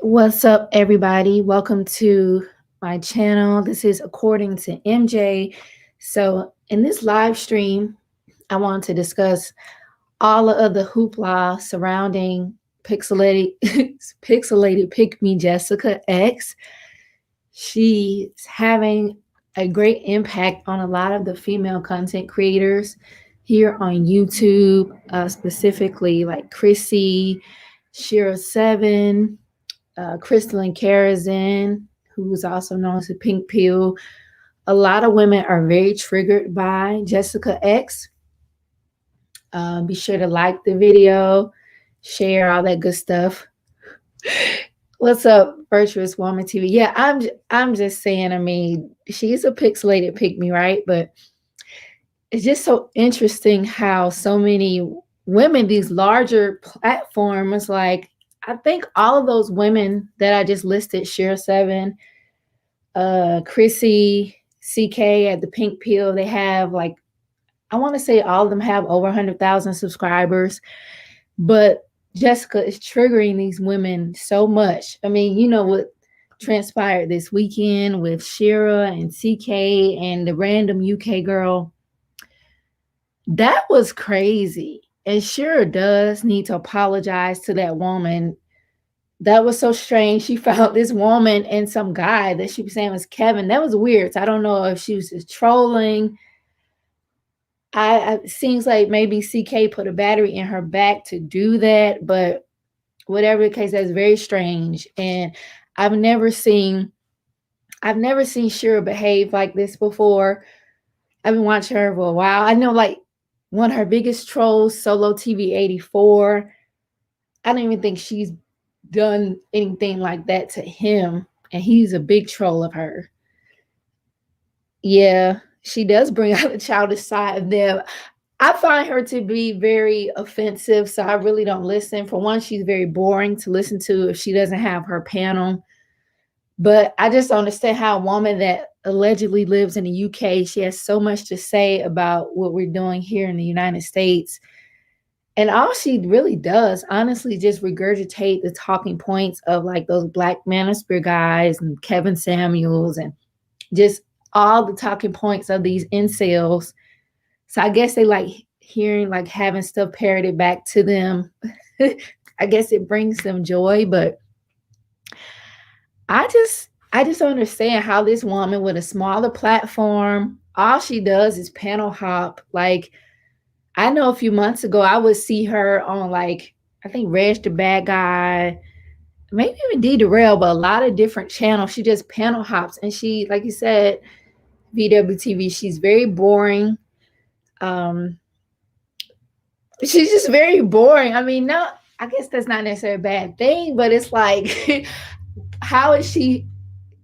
What's up, everybody? Welcome to my channel. This is According to MJ. So, in this live stream, I want to discuss all of the hoopla surrounding Pixelated, Pixelated Pickme Jessicax. She's having a great impact on a lot of the female content creators here on YouTube, specifically like Chrissie, Sheraseven, Crystalline Karazin, who's also known as the Pink Pill. A lot of women are very triggered by jessicax. Be sure to like the video, share all that good stuff. What's up, Virtuous Woman TV? Yeah, I'm just saying. I mean, she's a pixelated Pickme, right? But it's just so interesting how so many women, these larger platforms, like I think all of those women that I just listed, sheraseven, Chrissie, CK at the Pink Pill, they have like, I want to say all of them have over 100,000 subscribers, but Jessica is triggering these women so much. I mean, you know what transpired this weekend with Shera and CK and the random UK girl. That was crazy. And Shera does need to apologize to that woman. That was so strange. She found this woman and some guy that she was saying was Kevin. That was weird. So I don't know if she was just trolling. It seems like maybe CK put a battery in her back to do that, but whatever the case, that's very strange. And I've never seen Shera behave like this before. I've been watching her for a while. I know like one of her biggest trolls, Solo TV 84. I don't even think she's done anything like that to him, and he's a big troll of her. Yeah, she does bring out the childish side of them. I find her to be very offensive, so I really don't listen. For one, she's very boring to listen to if she doesn't have her panel. But I just don't understand how a woman that allegedly lives in the UK, she has so much to say about what we're doing here in the United States. And all she really does, honestly, just regurgitate the talking points of like those Black Manosphere guys and Kevin Samuels and just all the talking points of these incels. So I guess they like hearing, like having stuff parroted back to them. I guess it brings them joy, but I just don't understand how this woman with a smaller platform, all she does is panel hop. Like, I know a few months ago, I would see her on like, I think Reg the Bad Guy, maybe even D Darrell, but a lot of different channels. She just panel hops, and she, like you said, VWTV, she's very boring. She's just very boring. I mean, no, I guess that's not necessarily a bad thing, but it's like, how is she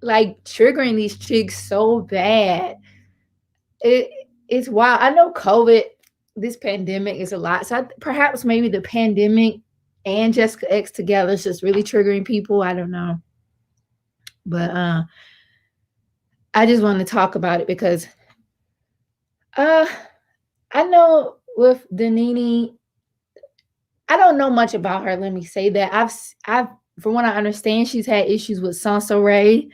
like triggering these chicks so bad? It's wild. I know COVID, this pandemic is a lot. So perhaps maybe the pandemic and jessicax together is just really triggering people. I don't know. But I just want to talk about it because I know with Danini, I don't know much about her. Let me say that. I've from what I understand, she's had issues with Sansa Ray.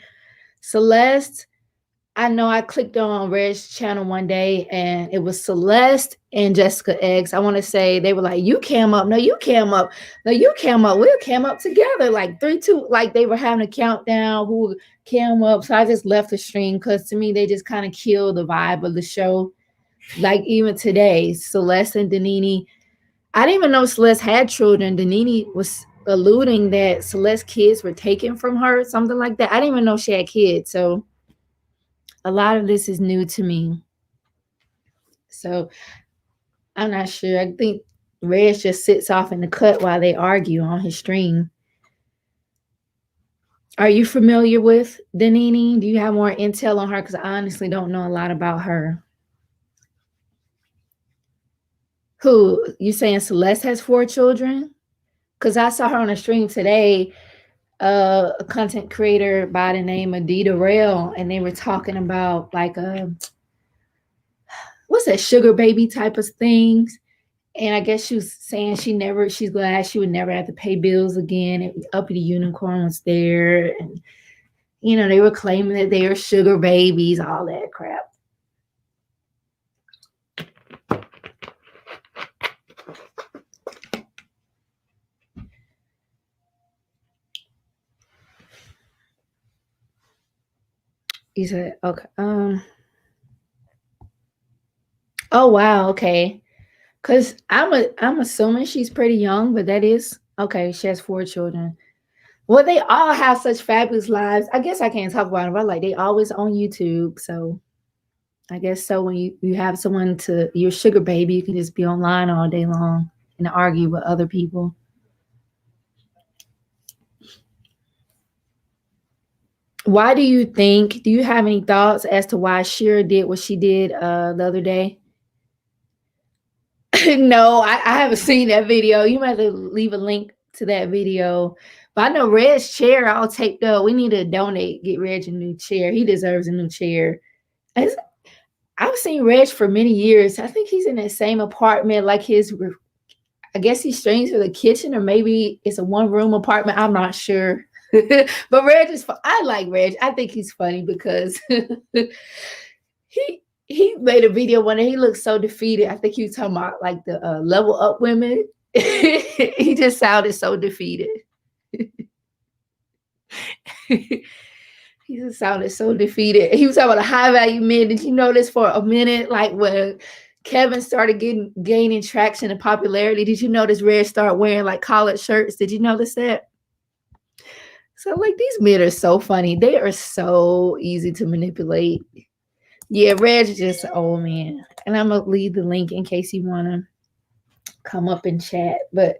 Celeste, I know I clicked on Red's channel one day and it was Celeste and jessicax. I want to say they were like, you cam up. No, you cam up. No, you cam up. We'll cam up together. Like 3, 2, like they were having a countdown who cam up. So I just left the stream because to me, they just kind of killed the vibe of the show. Like even today, Celeste and Danini, I didn't even know Celeste had children. Danini was alluding that Celeste's kids were taken from her, something like that. I didn't even know she had kids. So a lot of this is new to me. So I'm not sure. I think Reg just sits off in the cut while they argue on his stream. Are you familiar with Danini? Do you have more intel on her? Because I honestly don't know a lot about her. Who? You saying Celeste has 4 children? Because I saw her on a stream today, a content creator by the name of D Darrell, and they were talking about like what's that, sugar baby type of things. And I guess she was saying she's glad she would never have to pay bills again. Uppity Unicorn was there, and they were claiming that they were sugar babies, all that crap. He said, okay. Oh wow, okay. Cause I'm assuming she's pretty young, but that is okay. She has 4 children. Well, they all have such fabulous lives. I guess I can't talk about it, but like they always on YouTube. So I guess so when you have someone to your sugar baby, you can just be online all day long and argue with other people. Why do you have any thoughts as to why Shira did what she did the other day? No, I haven't seen that video. You might have to leave a link to that video. But I know Red's chair all taped up. We need to donate, get Reg a new chair. He deserves a new chair. I've seen Reg for many years. I think he's in that same apartment, like I guess he streams for the kitchen, or maybe it's a 1-room apartment. I'm not sure. But Reg is fun. I like Reg. I think he's funny because he made a video when he looked so defeated. I think he was talking about like the level up women. He just sounded so defeated. He just sounded so defeated. He was talking about a high value men. Did you notice for a minute, like when Kevin started gaining traction and popularity, did you notice Red started wearing like collared shirts? Did you notice that? So like these men are so funny. They are so easy to manipulate. Yeah, Reg is just an old man. And I'm gonna leave the link in case you wanna come up and chat. But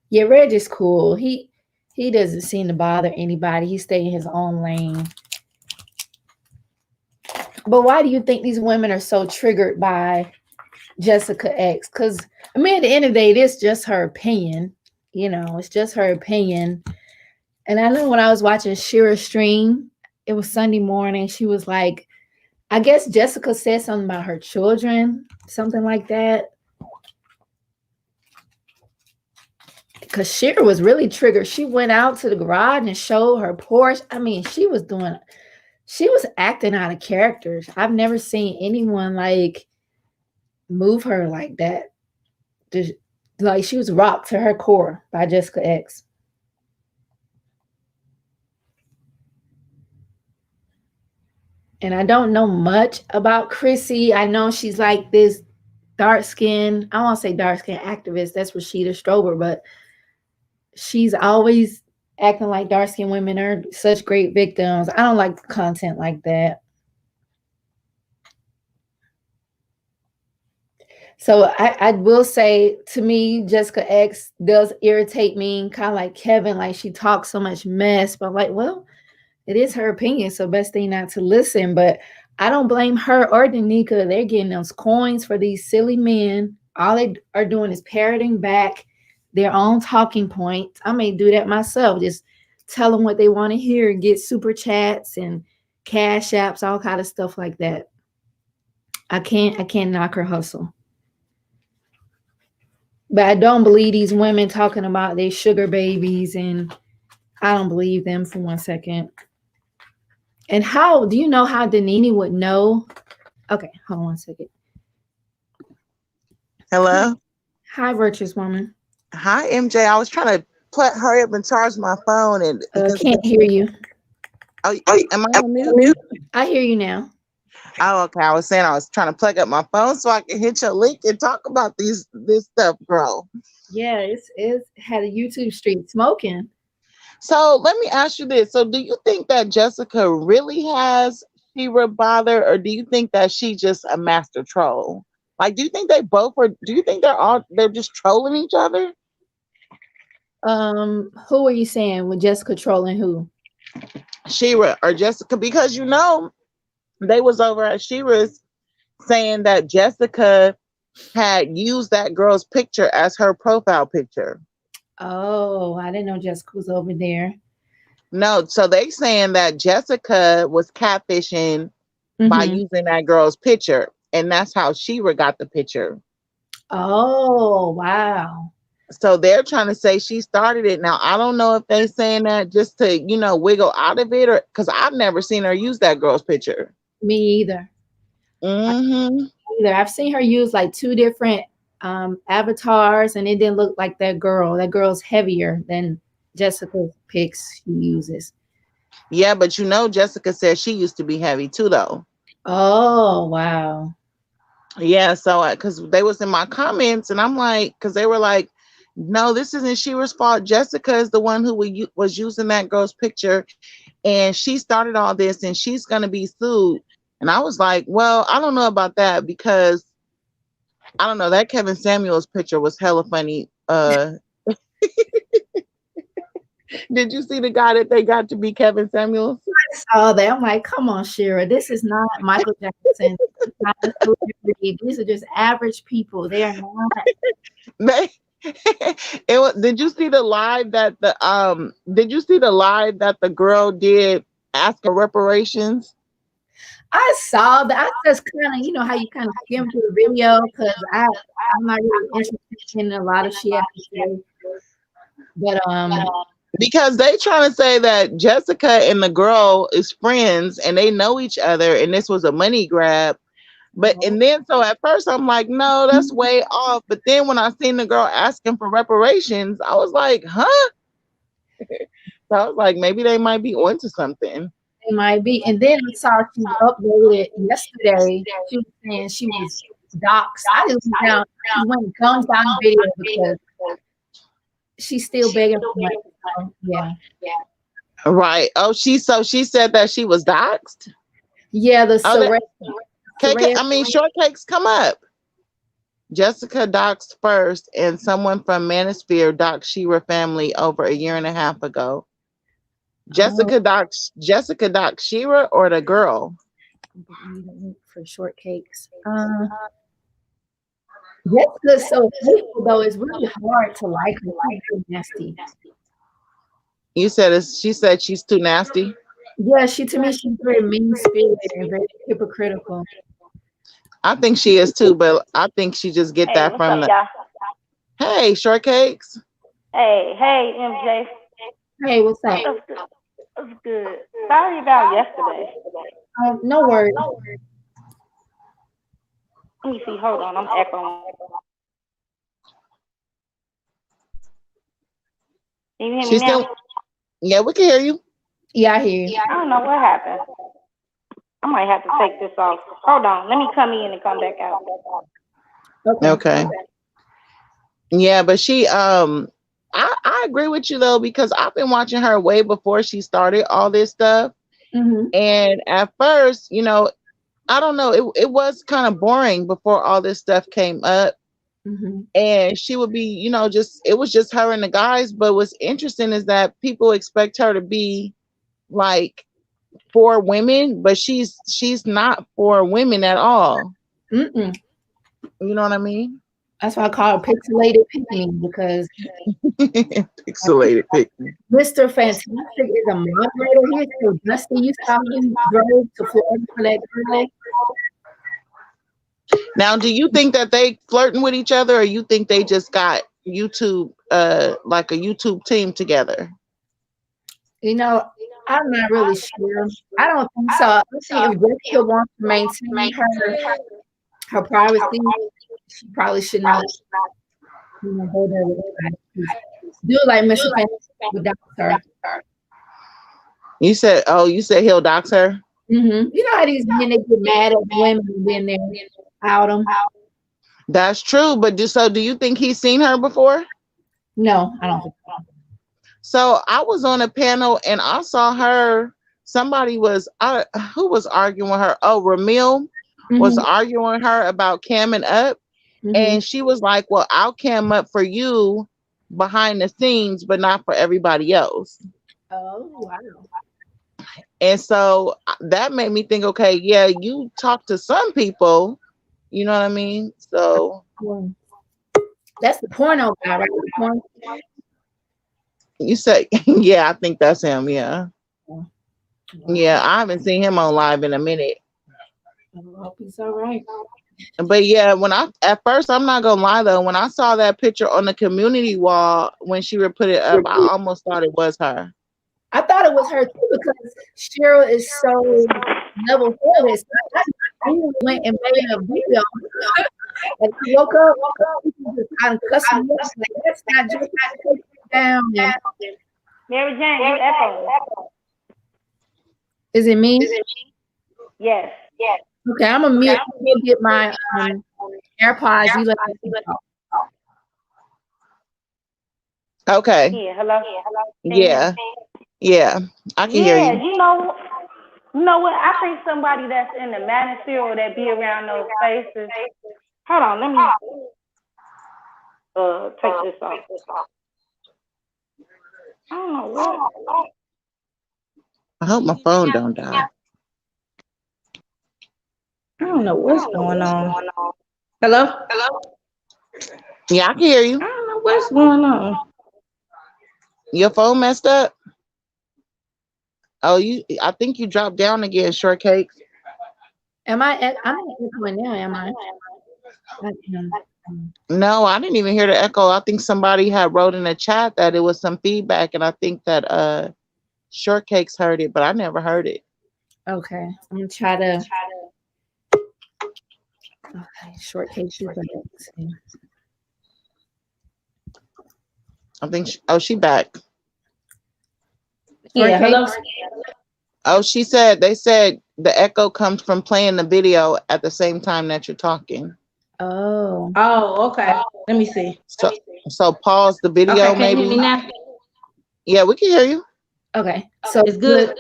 yeah, Reg is cool. He doesn't seem to bother anybody. He stays in his own lane. But why do you think these women are so triggered by jessicax? Because I mean, at the end of the day, it's just her opinion. It's just her opinion. And I know when I was watching Shira stream, it was Sunday morning. She was like, I guess Jessica said something about her children, something like that. Because Shira was really triggered. She went out to the garage and showed her Porsche. I mean, she was acting out of characters. I've never seen anyone like move her like that. Like she was rocked to her core by jessicax. And I don't know much about Chrissie. I know she's like this dark skin. I won't say dark skin activist. That's Rashida Strober, but she's always acting like dark skinned women are such great victims. I don't like content like that. So I will say, to me, jessicax does irritate me, kind of like Kevin. Like she talks so much mess, but like, well, it is her opinion, so best thing not to listen. But I don't blame her or Danica. They're getting those coins for these silly men. All they are doing is parroting back their own talking points. I may do that myself. Just tell them what they want to hear and get super chats and cash apps, all kind of stuff like that. I can't knock her hustle. But I don't believe these women talking about their sugar babies, and I don't believe them for 1 second. And how do you know how Danini would know? Okay, hold on 1 second. Hello. Hi, virtuous woman. Hi, MJ. I was trying to hurry up and charge my phone, and can't hear you. Oh, am I on mute? I hear you now. Oh, okay. I was saying I was trying to plug up my phone so I can hit your link and talk about this stuff, girl. Yeah, it's had a YouTube stream smoking. So let me ask you this. So do you think that Jessica really has Shira bothered, or do you think that she's just a master troll? Like, do you think they both are? Do you think they're just trolling each other? Who are you saying with Jessica trolling who? Shira or Jessica? Because they was over at Shira's saying that Jessica had used that girl's picture as her profile picture. Oh, I didn't know Jessica was over there. No, so they saying that Jessica was catfishing by using that girl's picture, and that's how Shira got the picture. Oh, wow. So they're trying to say she started it. Now I don't know if they saying that just to, wiggle out of it, or because I've never seen her use that girl's picture. Me either. Hmm. Either. I've seen her use like two different avatars, and it didn't look like that girl. That girl's heavier than Jessica's pics she uses. Yeah, but Jessica said she used to be heavy too, though. Oh, wow. Yeah, so because they was in my comments, and I'm like, because they were like, no, this isn't Shira's fault. Jessica is the one who was using that girl's picture, and she started all this, and she's gonna be sued. And I was like, well, I don't know about that because I don't know, that Kevin Samuels picture was hella funny. Did you see the guy that they got to be Kevin Samuels? Saw that. I'm like, come on, Shira. This is not Michael Jackson. This is not a celebrity. These are just average people. They are not. They, did you see the live that the girl did asking reparations? I saw that. I just kind of, how you kind of skim through the video because I'm not really interested in a lot of shit. But Because they trying to say that Jessica and the girl is friends and they know each other and this was a money grab. But and then so at first I'm like, no, that's way off. But then when I seen the girl asking for reparations, I was like, huh? So I was like, maybe they might be onto something. it might be. And then I saw she uploaded yesterday. She was saying she was doxxed. I just went guns down the video because she's still begging for money. So, yeah. Right. Oh, she said that she was doxxed. Yeah, the Oh, that cake. Soraya. I mean, shortcakes come up. Jessica doxed first, and someone from Manosphere doxed Shira family over a year and a half ago. Oh, Jessica doxed Shira or the girl? for shortcakes. Jessica's so hateful though. It's really hard to like her. She's really nasty. You said she said she's too nasty. Yeah, to me she's very mean spirited and very hypocritical. I think she is too, but I think she just get Hey, that what's from up, the y'all? hey shortcakes. Hey, MJ. Hey, what's up? What's good? What's good? Sorry about yesterday. No worries. Let me see. Hold on. I'm echoing. Can you hear me She's now? still yeah, we can hear you. Yeah, I hear you. I don't know what happened. I might have to take this off. Hold on. Let me come in and come back out. Okay. Okay. Yeah, but I agree with you though because I've been watching her way before she started all this stuff. Mm-hmm. And at first, I don't know, it was kind of boring before all this stuff came up. Mm-hmm. And she would be, just it was just her and the guys. But what's interesting is that people expect her to be like for women, but she's not for women at all. Mm-mm. You know what I mean? That's why I call her Pixelated Pickme because Pixelated Pickme. Mr. Fantastic is a moderator. He's so dusty. You saw him drove to Florida for that girl. Now, do you think that they flirting with each other, or you think they just got YouTube, like a YouTube team together? I'm not really sure. I don't think so. I think if Jessica wants to maintain her privacy, she probably should not, go there with anybody. Do it like Mr. Fantastic without her. You said he'll dox her. Mm-hmm. You know how these men they get mad at women when they're out them. That's true, but do you think he's seen her before? No, I don't think so. So I was on a panel and I saw her. Somebody was who was arguing with her? Oh, Ramil was Mm-hmm. arguing with her about camming up, Mm-hmm. and she was like, "Well, I'll cam up for you behind the scenes, but not for everybody else." Oh, wow. And so that made me think, okay, yeah, you talk to some people, you know what I mean? So Well, that's the porno guy, right? The porno. you say, yeah, I think that's him. Yeah. Wow. Yeah. I haven't seen him on live in a minute. I hope he's all right. But yeah, when I at first, I'm not gonna lie though, when I saw that picture on the community wall when she would put it up, I almost thought it was her. I thought it was her too because Cheryl is so level-headed. So I went and made a video. Like she woke up, people just kind of cussing me up. Like that's not just down. And Mary Jane, you echoing. is it me? Yes. Okay, I'm gonna get my AirPods. You let me know. Okay. Yeah, hello. Yeah. Yeah. I can hear Yeah, you. you know what? I think somebody that's in the manosphere or that be around those spaces. Hold on, let me take this off. I don't know what. I hope my phone don't die. I don't know what's going on. Hello? Yeah, I can hear I you. don't know what's going on. Your phone messed up? Oh, I think you dropped down again, shortcakes. Am I? I'm not echoing now. Am I? No, I didn't even hear the echo. I think somebody had wrote in the chat that it was some feedback, and I think that shortcakes heard it, but I never heard it. Okay, I'm gonna try to. Okay, shortcake. I think she back. Yeah, hello. Oh, they said the echo comes from playing the video at the same time that you're talking. Oh. Oh, okay. Let me see. So pause the video, Okay, can maybe. you hear me now? Yeah, we can hear you. Okay, so it's good.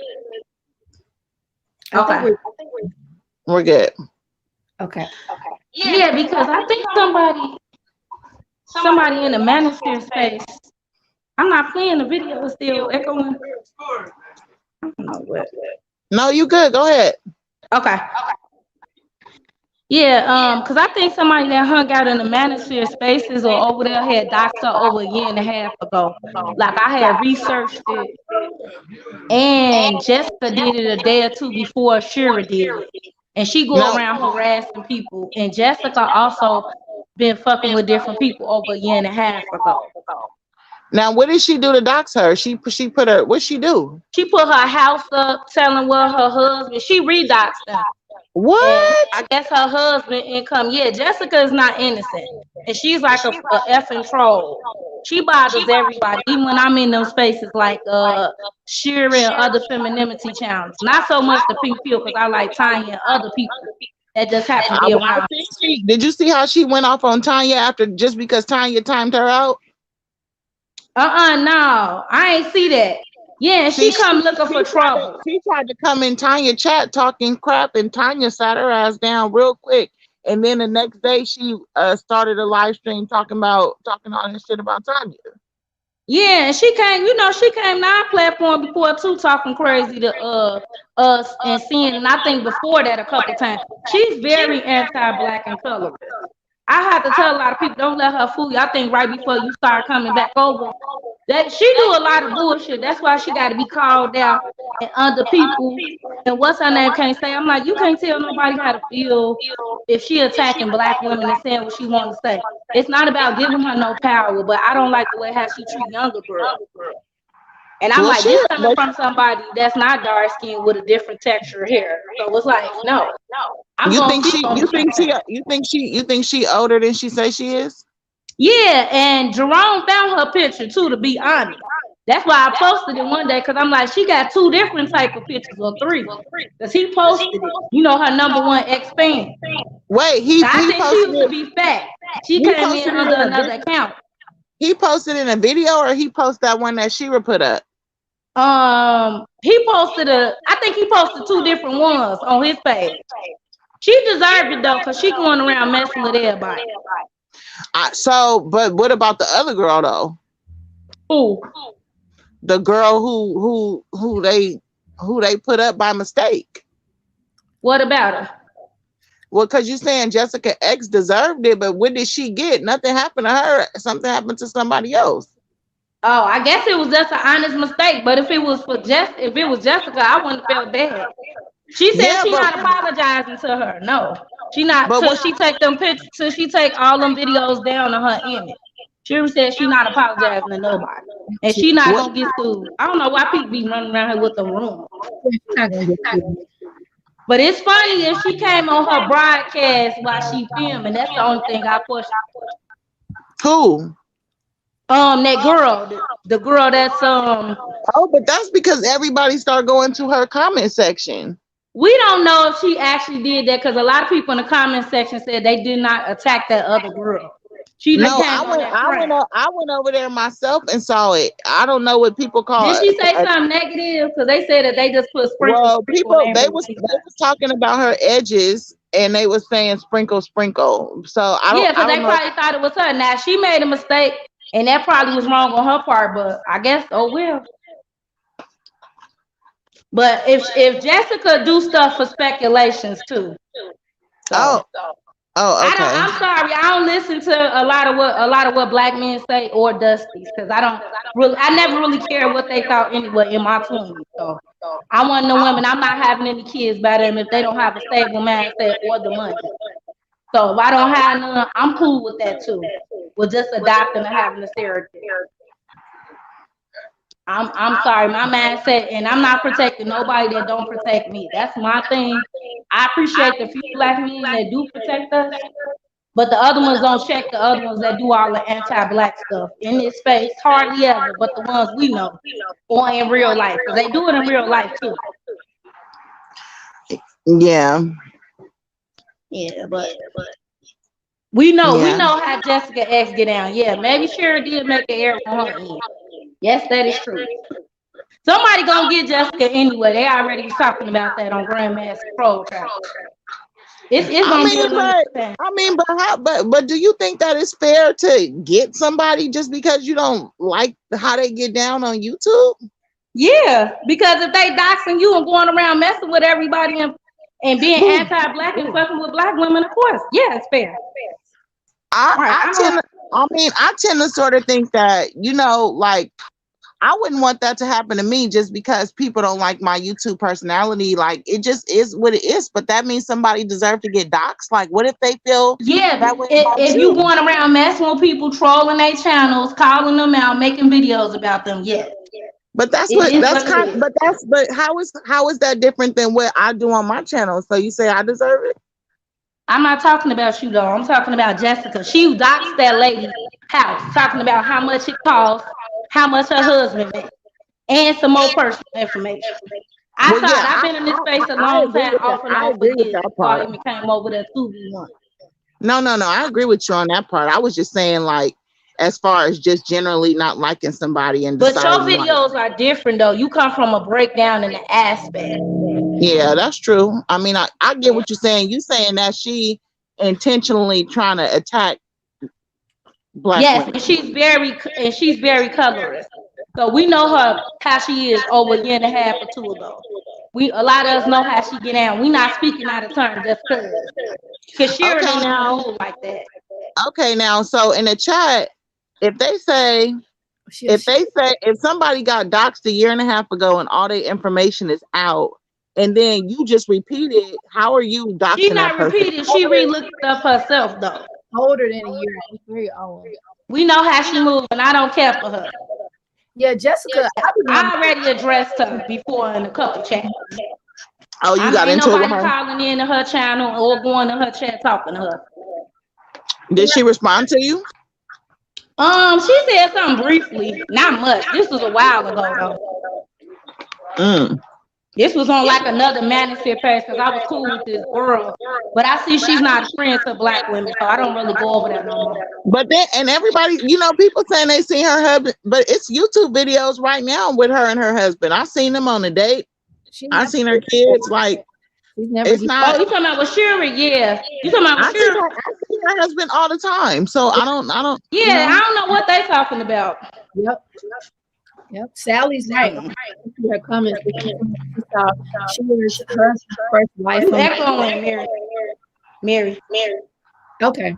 I think we're good. Okay. Yeah, because I think somebody in the manosphere space. I'm not playing the video, it's still echoing. I don't know what. No, you good. Go ahead. Okay. Yeah, because I think somebody that hung out in the manosphere spaces or over there had doxed her over a year and a half ago. Like I had researched it, and Jessica did it a day or two before Shira did it, and she go around harassing people. And Jessica also been fucking with different people over a year and a half ago. Now, what did she do to dox her? She put her. What'd she do? She put her house up, telling what her husband. She redoxed them. What? And I guess her husband income. Yeah, Jessica is not innocent, and she's like a effing troll. She bothers everybody, even when I'm in those spaces like Shira and other femininity channels. Not so much the pink pill because I like Tanya and other people that just happen to be around. Did you see how she went off on Tanya after just because Tanya timed her out? No, I ain't see that. Yeah, she come looking for trouble. She tried to come in Tanya chat talking crap, and Tanya sat her ass down real quick. And then the next day, she started a live stream talking all this shit about Tanya. Yeah, and she came to our platform before too, talking crazy to us and seeing, and I think before that a couple times. She's very anti-black and colorist. I have to tell a lot of people, don't let her fool you. I think right before you start coming back over, that she do a lot of bullshit. That's why she got to be called out and other people. And what's her name can't say. I'm like, you can't tell nobody how to feel if she attacking black women and saying what she want to say. It's not about giving her no power, but I don't like the way how she treat younger girls. And I'm like, this coming from somebody that's not dark skinned with a different texture of hair. So it's like, no. You think she older than she say she is? Yeah, and Jerome found her picture too, to be honest. That's why I posted it one day, because I'm like, she got two different type of pictures, or three. Because he posted it. You know, her number one ex-fan. Wait, I think she used to be fat. She came in under another account. He posted in a video, or he posted that one that Shira put up? He posted I think he posted two different ones on his page. She deserved it though, because she going around messing with everybody. But what about the other girl though? Who? The girl who they put up by mistake. What about her? Well, because you're saying Jessica X deserved it, but what did she get? Nothing happened to her. Something happened to somebody else. Oh, I guess it was just an honest mistake. But if it was Jessica, I wouldn't have felt bad. She said Yeah, she not apologizing to her. No, she not but till what? she take them pictures. Till she take all them videos down on her image. She said she not apologizing to nobody, and she not What? gonna get sued. I don't know why people be running around here with them rumors. She's not gonna get sued. But it's funny if she came on her broadcast while she filming. That's the only thing I question. Who? That girl, the girl that's Oh, but that's because everybody started going to her comment section. we don't know if she actually did that because a lot of people in the comment section said they did not attack that other girl. She just No, came on that prank. I went over there myself and saw it. I don't know what people call Did it. she say something negative? Because they said that they just put sprinkle, Well, sprinkle, and people they ain't really they see that. was talking about her edges and they was saying sprinkle sprinkle. So Yeah, because I they don't know. probably thought it was her. Now she made a mistake, and that probably was wrong on her part. But I guess oh well. But if Jessica do stuff for speculations too, so Oh, oh, I don't. okay. I'm sorry, I don't listen to a lot of what black men say or Dusties because I don't really. I never really cared what they thought anyway in my 20s. So I want no women. I'm not having any kids by them if they don't have a stable mindset or the money. So if I don't have none, I'm cool with that too. With just adopting and having a surrogate. I'm sorry, my mindset, and I'm not protecting nobody that don't protect me. That's my thing. I appreciate the few black men that do protect us, but the other ones don't check the other ones that do all the anti-black stuff in this space. Hardly ever, but the ones we know or in real life, because they do it in real life too. Yeah, Yeah, but we yeah. know how Jessica X get down. Yeah, maybe Sherry did make an error on her end. Yes, that is true. Somebody gonna get Jessica anyway. They already was talking about that on Grandmaster Pro Trial. It's I gonna be a mean, little thing. but how? But do you think that it's fair to get somebody just because you don't like how they get down on YouTube? Yeah, because if they doxing you and going around messing with everybody and being anti-black and fucking with black women, of course, yeah, it's fair. Right? I I don't. tend. I mean, I tend to sort of think that like I wouldn't want that to happen to me just because people don't like my YouTube personality. Like it just is what it is. But that means somebody deserves to get doxxed. Like what if they feel Yeah, that way about if you you? going around messing with people, trolling their channels, calling them out, making videos about them, yes, But it is that's what it kind. is. But how is that different than what I do on my channel? So you say I deserve it? I'm not talking about you though. I'm talking about Jessica. She doxed that lady house, talking about how much it costs, how much her husband made, and some more personal information. I Well, saw yeah, it. I've been in this space a I long agree time, with that. off and I on for agree with years that before I part. even came over there to be one. No, I agree with you on that part. I was just saying, like, as far as just generally not liking somebody and But your deciding, like, videos are different though. You come from a breakdown in the aspect. yeah, that's true. I mean, I get what you're saying. You saying that she intentionally trying to attack black Yes, women. and she's very colorist. So we know her how she is over a year and a half or two ago. We a lot of us know how she get down. We not speaking out of turn just cause Shira Okay, don't even now, move like that. so in the chat, if they say if somebody got doxxed a year and a half ago and all their information is out, and then you just repeat it, how are you She doxing that not person? repeating. She re-looked it up herself though. Older than a year. She's very old. We know how she moves, and I don't care for her. Yeah, Jessica, I remember. I already addressed her before in a couple chats. Oh, you got Ain't into it with nobody her? calling into her channel or going to her chat talking to her. Did she respond to you? She said something briefly, not much. This was a while ago though. Mm. This was on like another manosphere page because I was cool with this girl, but I see she's not a friend to black women, so I don't really go over that no more. But then, and everybody, people saying they seen her husband, but it's YouTube videos right now with her and her husband. I seen them on a date. I seen her kids. Like, She's never. it's Oh, not. you talking about with Shuri? Yeah, you talking about with Shuri? I see her husband all the time. So I don't. Yeah, I don't know what they talking about. Yep. Yep. Sally's right. Her comments. She was her first wife. You echoing, Mary. Okay.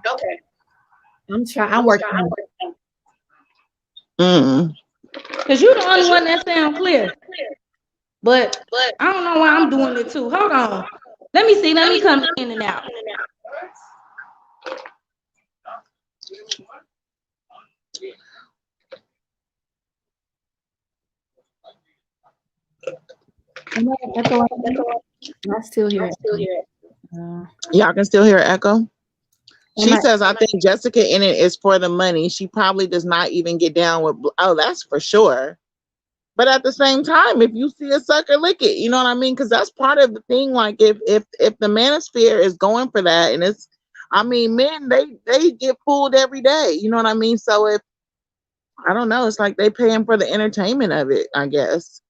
I'm trying. I'm working on it. Mm. Cause you the only one that sound clear. But I don't know why I'm doing it too. Hold on. Let me see. Let me come in and out. Am I echoing? I still hear it. Y'all can still hear echo. She Am I? says, I think Jessica in it is for the money. She probably does not even get down with, oh, that's for sure. But at the same time, if you see a sucker, lick it. You know what I mean? Because that's part of the thing. Like if the manosphere is going for that, and it's, I mean, men they get fooled every day. You know what I mean? So if I don't know, it's like they paying for the entertainment of it, I guess.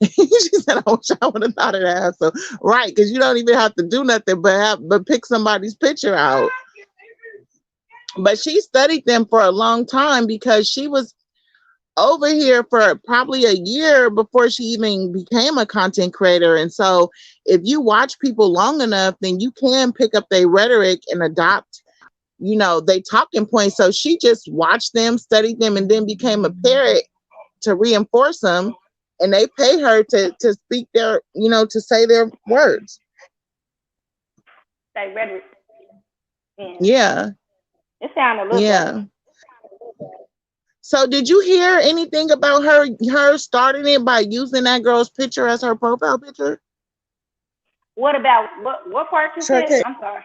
She said, I wish I would have thought of that. So right, because you don't even have to do nothing but pick somebody's picture out. But she studied them for a long time because she was over here for probably a year before she even became a content creator. And so if you watch people long enough, then you can pick up their rhetoric and adopt, you know, they talking points. So she just watched them, studied them, and then became a parrot to reinforce them. And they pay her to speak their, you know, to say their words. Say rhetoric. Yeah. It sounded a little better. So did you hear anything about her starting it by using that girl's picture as her profile picture? What about what part you said? Okay. I'm sorry.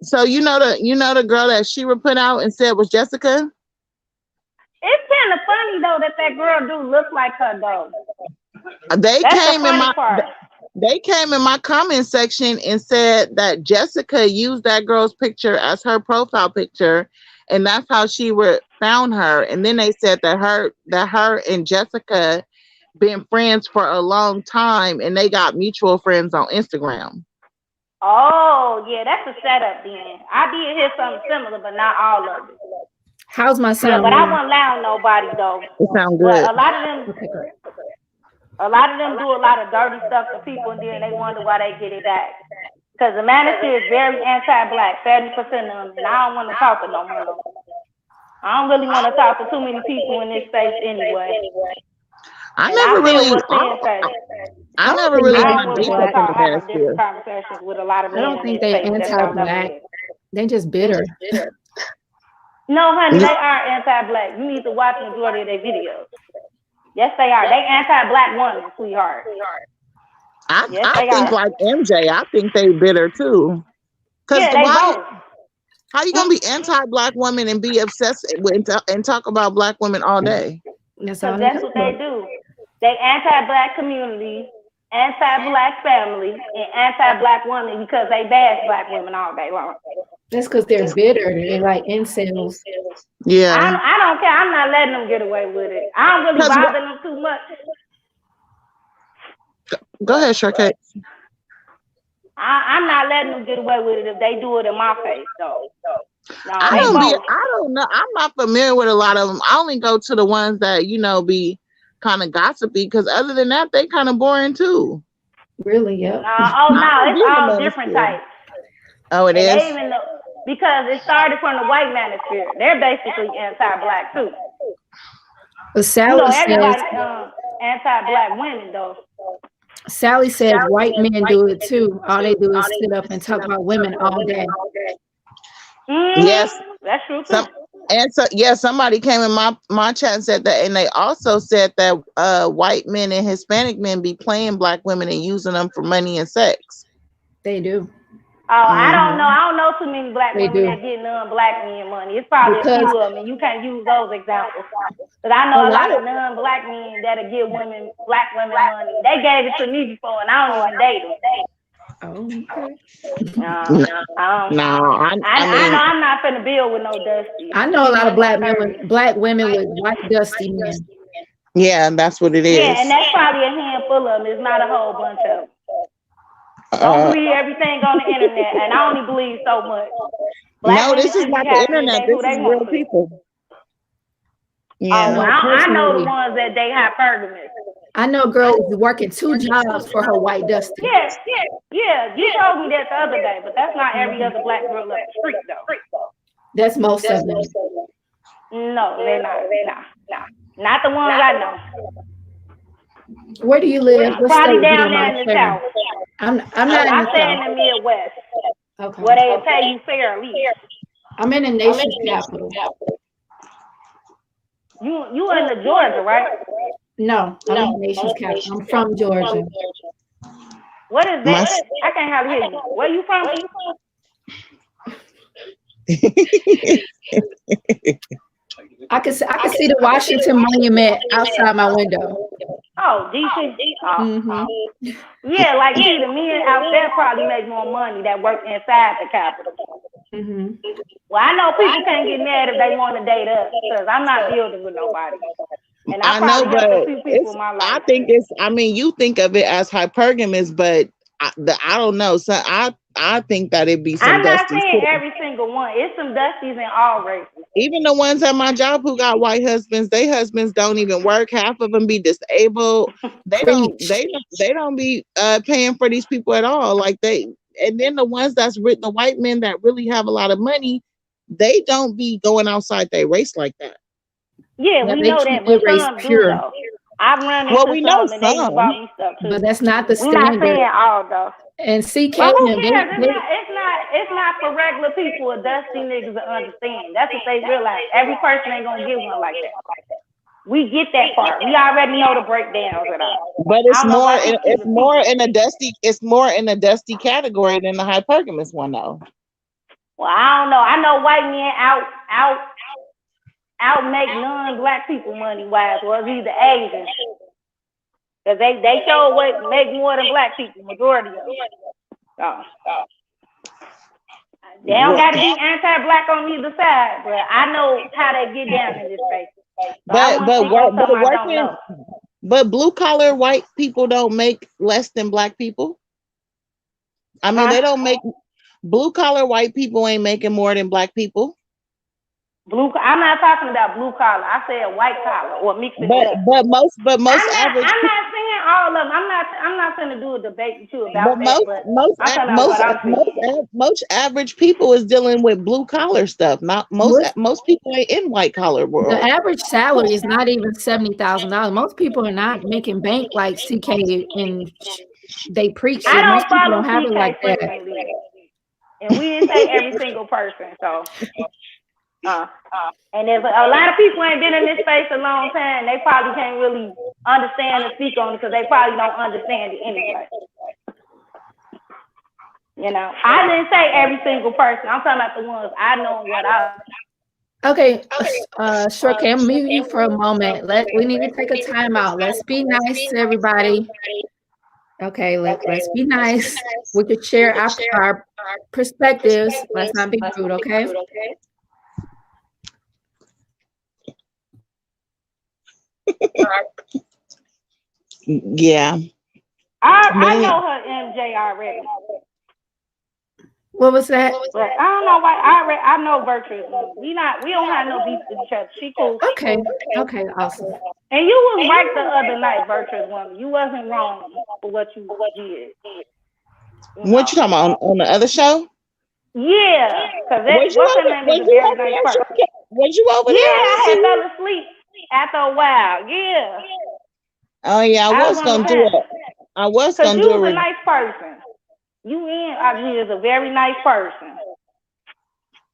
So you know the girl that Shira put out and said was Jessica? It's kind of funny though that girl do look like her though. They That's came the funny in my part. They came in my comment section and said that Jessica used that girl's picture as her profile picture, and that's how she found her. And then they said that her and Jessica been friends for a long time, and they got mutual friends on Instagram. Oh yeah, that's a setup then. I did hear something similar, but not all of it. How's my sound? Yeah, but I won't lie on nobody though. It sounds good. But a lot of them do a lot of dirty stuff to people, and then they wonder why they get it back. Because the manosphere is very anti-black, 30% of them, and I don't want to talk to no more. I don't really want to talk to too many people in this space anyway. I never really got deep up in the manosphere. Conversations with a lot of men. I don't think they anti-black. They just bitter. No, honey, they are anti-black. You need to watch the majority of their videos. Yes, they are. They anti-black women, sweetheart. I think like MJ, I think they bitter too. Yeah, they both. How you gonna be anti-black women and be obsessed with and talk about black women all day? That's what they do. They anti-black community, anti-black family, and anti-black women because they bash black women all day long. That's because they're bitter. They're like incels. Yeah. I don't care. I'm not letting them get away with it. I don't really bother them too much. Go ahead, Sheraseven. I'm not letting them get away with it if they do it in my face, though. No, I don't know. I'm not familiar with a lot of them. I only go to the ones that, you know, be kind of gossipy, because other than that, they kind of boring too. Really? Yeah. It's all different types. Oh, it is? They even know, because it started from the white manosphere. They're basically anti-black too. But Sally says anti-black women though. Sally says white men do it too. All they do is sit up and talk about women all day. Yes, that's true too. Somebody came in my chat and said that, and they also said that white men and Hispanic men be playing black women and using them for money and sex. They do. Oh, I don't know. I don't know too many black women that get non-black men money. It's probably a few of them, and you can't use those examples. But I know a lot of non-black men that'll give black women money. They gave it to me before, and I don't even date them. Oh, okay. I know I'm not finna build with no dusty. I know a lot of black women with white dusty men. Yeah, that's what it is. Yeah, and that's probably a handful of them. It's not a whole bunch of them. Don't believe everything on the internet, and I only believe so much. No, this is not the internet. This is real people. Yeah. I know the ones that they hypergamous. I know a girl who's working 2 jobs for her white dusty. Yeah. You told me that the other day, but that's not every other black girl up the street, though. That's most of them. No, they're not. Not the ones I know. Where do you live? What state? Probably If you down don't there mind in the sharing. south. I'm not in I the stay in south. the Midwest, Okay. where they pay you fair at least. I'm in the nation's capital. You in the Georgia, right? No, I'm in the nation's capital. I'm from Georgia. What is My that? I can't hardly hear you. Where you from? I can see the Washington Monument outside my window. Oh, DC. Hmm. Yeah, like see, the men out there probably make more money that work inside the Capitol. Hmm. Well, I know people can't get mad if they want to date us because I'm not building with nobody, and I I know, probably helped a but few people it's. in my I life. think it's. I mean, you think of it as hypergamous, but I don't know. So I think that it'd be some I'm not dusties saying too. every single one. It's some dusties in all races. Even the ones at my job who got white husbands, their husbands don't even work. Half of them be disabled. They don't. Preach. They don't be paying for these people at all. Like they. And then the ones that's written, the white men that really have a lot of money, they don't be going outside their race like that. Yeah, Yeah, we they know keep that, their but race some do pure, though. I've run Well, into we know some and they some. bought me stuff too. but that's not the We're not standard. saying all though. And CK But who and them, cares? It's not for regular people or dusty niggas to understand. That's what they realize. Every person ain't gonna get one like that. We get that part. We already know the breakdowns of that. But I don't know why people keep it's more repeating. in a dusty category than the hypergamous one though. Well, I don't know. I know white men out make non-black people money wise, or either Asian, because they show what make more than black people, majority of them. So they don't got to be anti-black on either side, but I know how they get down in this space. So I But wouldn't speak on something I don't working know. but blue collar white people don't make less than black people. I mean, Huh? they don't make blue collar white people ain't making more than black people. I'm not talking about blue collar. I said white collar or mixing it up. But most average I'm not saying all of them. I'm not gonna do a debate with you but about that. But I'm talking about what I'm saying. most average people is dealing with blue collar stuff. Not most most people ain't in white collar the world. average salary is not even $70,000. Most people are not making bank like CK and they preach I it. Most don't people follow don't have it like CK that. frequently, and we didn't say every single person. So, and there's a lot of people ain't been in this space a long time. They probably can't really understand and speak on it because they probably don't understand it anyway. You know, I didn't say every single person. I'm talking about the ones I know what I. Okay, sure. Okay, I'm mute you for a moment. We need to take a time out. Let's be nice to everybody. Okay, let's be nice. We could share our perspectives. Let's not be rude, okay? Yeah. I know her MJ already. What was that? But I don't know why. I know Virtuous. We don't have no beef with each other. She cool. Okay, awesome. And you was right the other night, Virtuous woman. You wasn't wrong for what you did. What you talking about on the other show? Yeah, because what's her name is a very nice person. Was you over there? Yeah, I had fell asleep after a while. Yeah. Oh yeah, I was gonna do it. I was gonna do it. Because you was a nice person. You is a very nice person.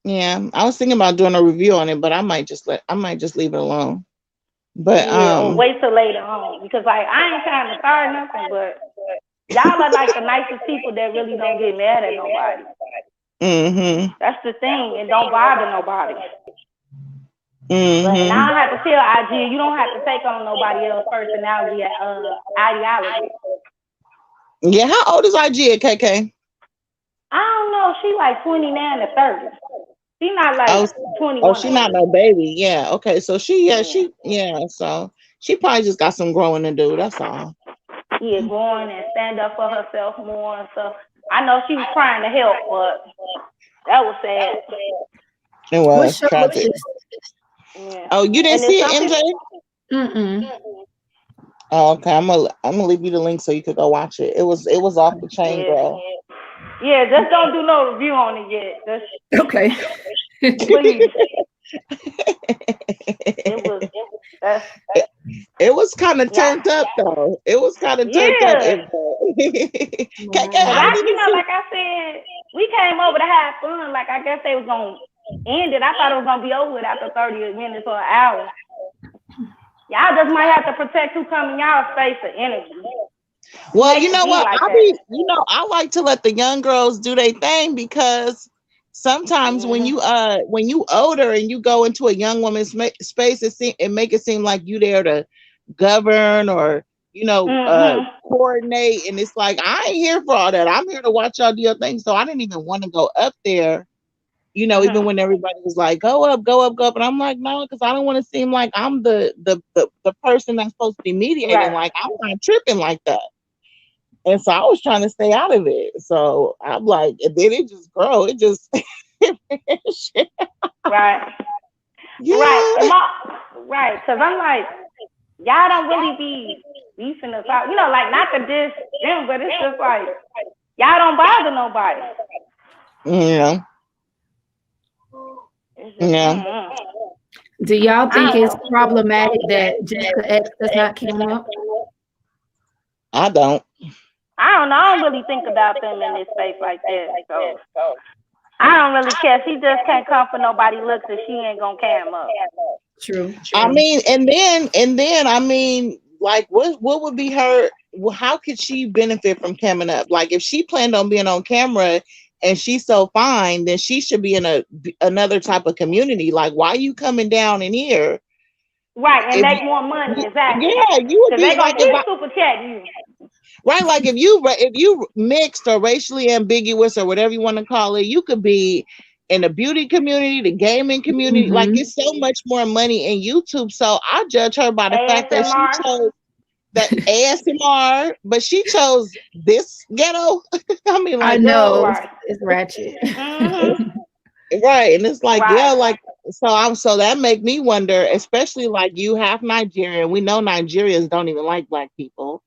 Yeah, I was thinking about doing a review on it, but I might just leave it alone. But or wait till later on, because like I ain't trying to start nothing, but y'all are like the nicest people that really don't get mad at nobody. Mm-hmm. That's the thing, and don't bother nobody. Mm-hmm. But and I don't have to tell IG, you don't have to take on nobody else's personality ideology. Yeah, how old is IG at KK? I don't know. She like 29 to 30. She not like 21. Oh, she not no baby. Yeah. Okay. So she so she probably just got some growing to do. That's all. Yeah, growing and stand up for herself more and stuff. I know she was trying to help, but that was sad. It was tragic. Yeah. Oh, you didn't see it, MJ? Mm-mm. Oh, okay. I'm gonna leave you the link so you could go watch it. It was off the chain, girl. Yeah, just don't do no review on it yet. Just, okay. Please. It was kind of Yeah, turned up though. It was kind of turned up. yeah. KK, Cause I Wow. I, didn't you even know, see. like I said, we came over to have fun. Like I guess they was gonna end it. I thought it was gonna be over with after 30 minutes or an hour. Y'all just might have to protect who come in y'all space or energy. You Well, hate you to know be what? like I that. be, I like to let the young girls do their thing because sometimes Mhm. when you older and you go into a young woman's space, it make it seem like you there to govern or Mhm. coordinate, and it's like I ain't here for all that. I'm here to watch y'all do your thing. So I didn't even want to go up there. Even Mhm. when everybody was like, "Go up, go up, go up," and I'm like, "No," because I don't want to seem like I'm the person that's supposed to be mediating. Right. Like I'm not tripping like that. And so I was trying to stay out of it. So I'm like, and then it just grow. It just Right. Right. yeah. And my right. Cause I'm like, y'all don't really be beefing us out. You know, like not to diss them, but it's just like y'all don't bother nobody. Yeah. It's just Yeah. Do y'all I think don't it's know. problematic that Jessica X does not come up? I don't. I don't know. I don't really think about them in this space like that. So I don't really care. She just can't come for nobody looks if she ain't gonna cam up. True. I True. mean, and then I mean, like what would be her how could she benefit from coming up? Like if she planned on being on camera and she's so fine, then she should be in another type of community. Like why you coming down in here? Right, and If make more money, exactly. yeah, you would Cause be they gonna like if keep super chat you. right, like if you mixed or racially ambiguous or whatever you want to call it, you could be in the beauty community, the gaming community. Like Mm-hmm. it's so much more money in YouTube. So I judge her by the fact that she ASMR. chose that ASMR, but she chose this ghetto. I mean, I like, know girl, Right. it's ratchet. Mhm. right? And it's like, Right. yeah, like so that make me wonder, especially like you half Nigerian. We know Nigerians don't even like black people.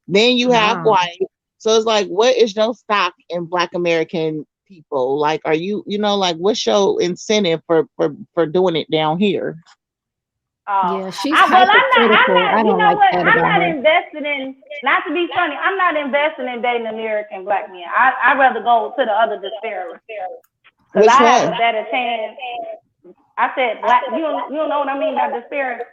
Then you have Wow. white. So it's like, what is your stock in Black American people? Like, are like, what's your incentive for doing it down here? Oh, Yeah, she's well, I'm not. I'm hypercritical. not. I You don't know like what? that I'm about not her. invested in. Not to be funny, I'm not invested in dating American black men. I'd rather go to the other disparities because Which I have a one? better chance. I said black. You don't know what I mean by disparity.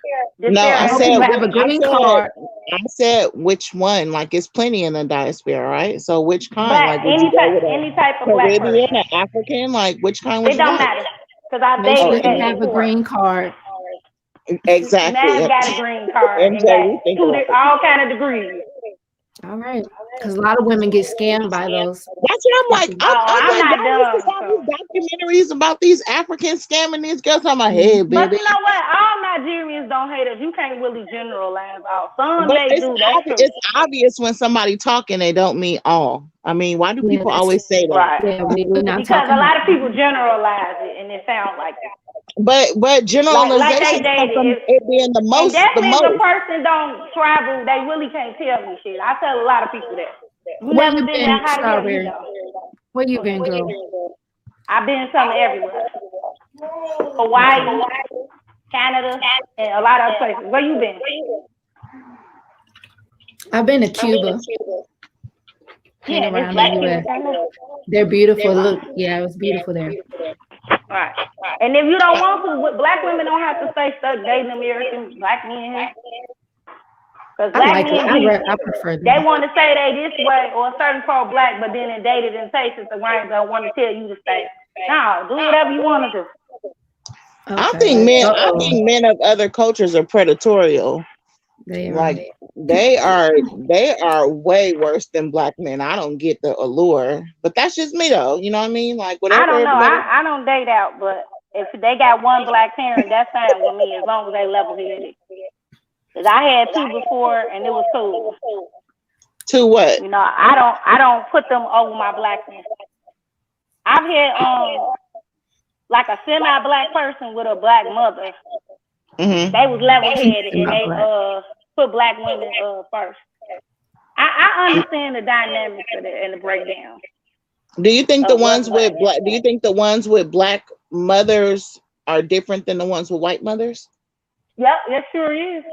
No, I I hope said you Disparity. have a I green said card. I said which one? Like it's plenty in the diaspora, right? So which kind? Black. Like would you go with a Any type of black Caribbean, person. an African? Like which kind would It you don't like? matter because I've Make Oh, sure dated you that have a before. green card. exactly. Nav got a green card and MJ, got we think alike. all kind of degrees. All right. Because a lot of women get scammed by those That's what I'm like. people. I'm I'm like, not y'all listen to dumb, all so. these documentaries about these Africans scamming these girls. I'm like, hey, Mhm. But baby. you know what? All Nigerians don't hate us. You can't really generalize all. Some But may it's do. That's true. it's obvious when somebody talking, they don't mean all. I mean, why do Yeah, people that's always say that? Right. yeah, we're not Because a talking lot of about people generalize it and it sounds like it. But Like they generalizations come dated. from it being the And most, the definitely if a most. person don't travel, they really can't tell me shit. I tell a lot of people that. You where never you been there, been, how the hell you Strawberry? know? Where you been, girl? I've been some everywhere. Hawaii, Okay. Canada, and a lot of other places. Where you been? I've been to Cuba, hang Yeah, and it's around the black people US. down there. They're beautiful. Look, yeah, it was beautiful there. Right. And if you don't want to, black women don't have to stay stuck dating American black men. Because I black like it. men be, I prefer they them. want to say they this way or a certain pro black, but then in dated and tasted the right don't want to tell you to stay. No, do whatever you want to do. Okay. I Uh-oh. think men of other cultures are predatorial. They are. Like they are way worse than black men. I don't get the allure, but that's just me though. You know what I mean? Like I don't whatever, know. whatever. I don't date out, but if they got one black parent, that's fine with me as long as they level headed. Cause I had two before and it was cool. To what? You know, I don't put them over my black ones. I've had like a semi black person with a black mother. Hmm. They was level headed and My they black. put black women first. I understand the dynamics of it and the breakdown Do you think the of what's ones what. with black? Do you think the ones with black mothers are different than the ones with white mothers? Yep, it sure is.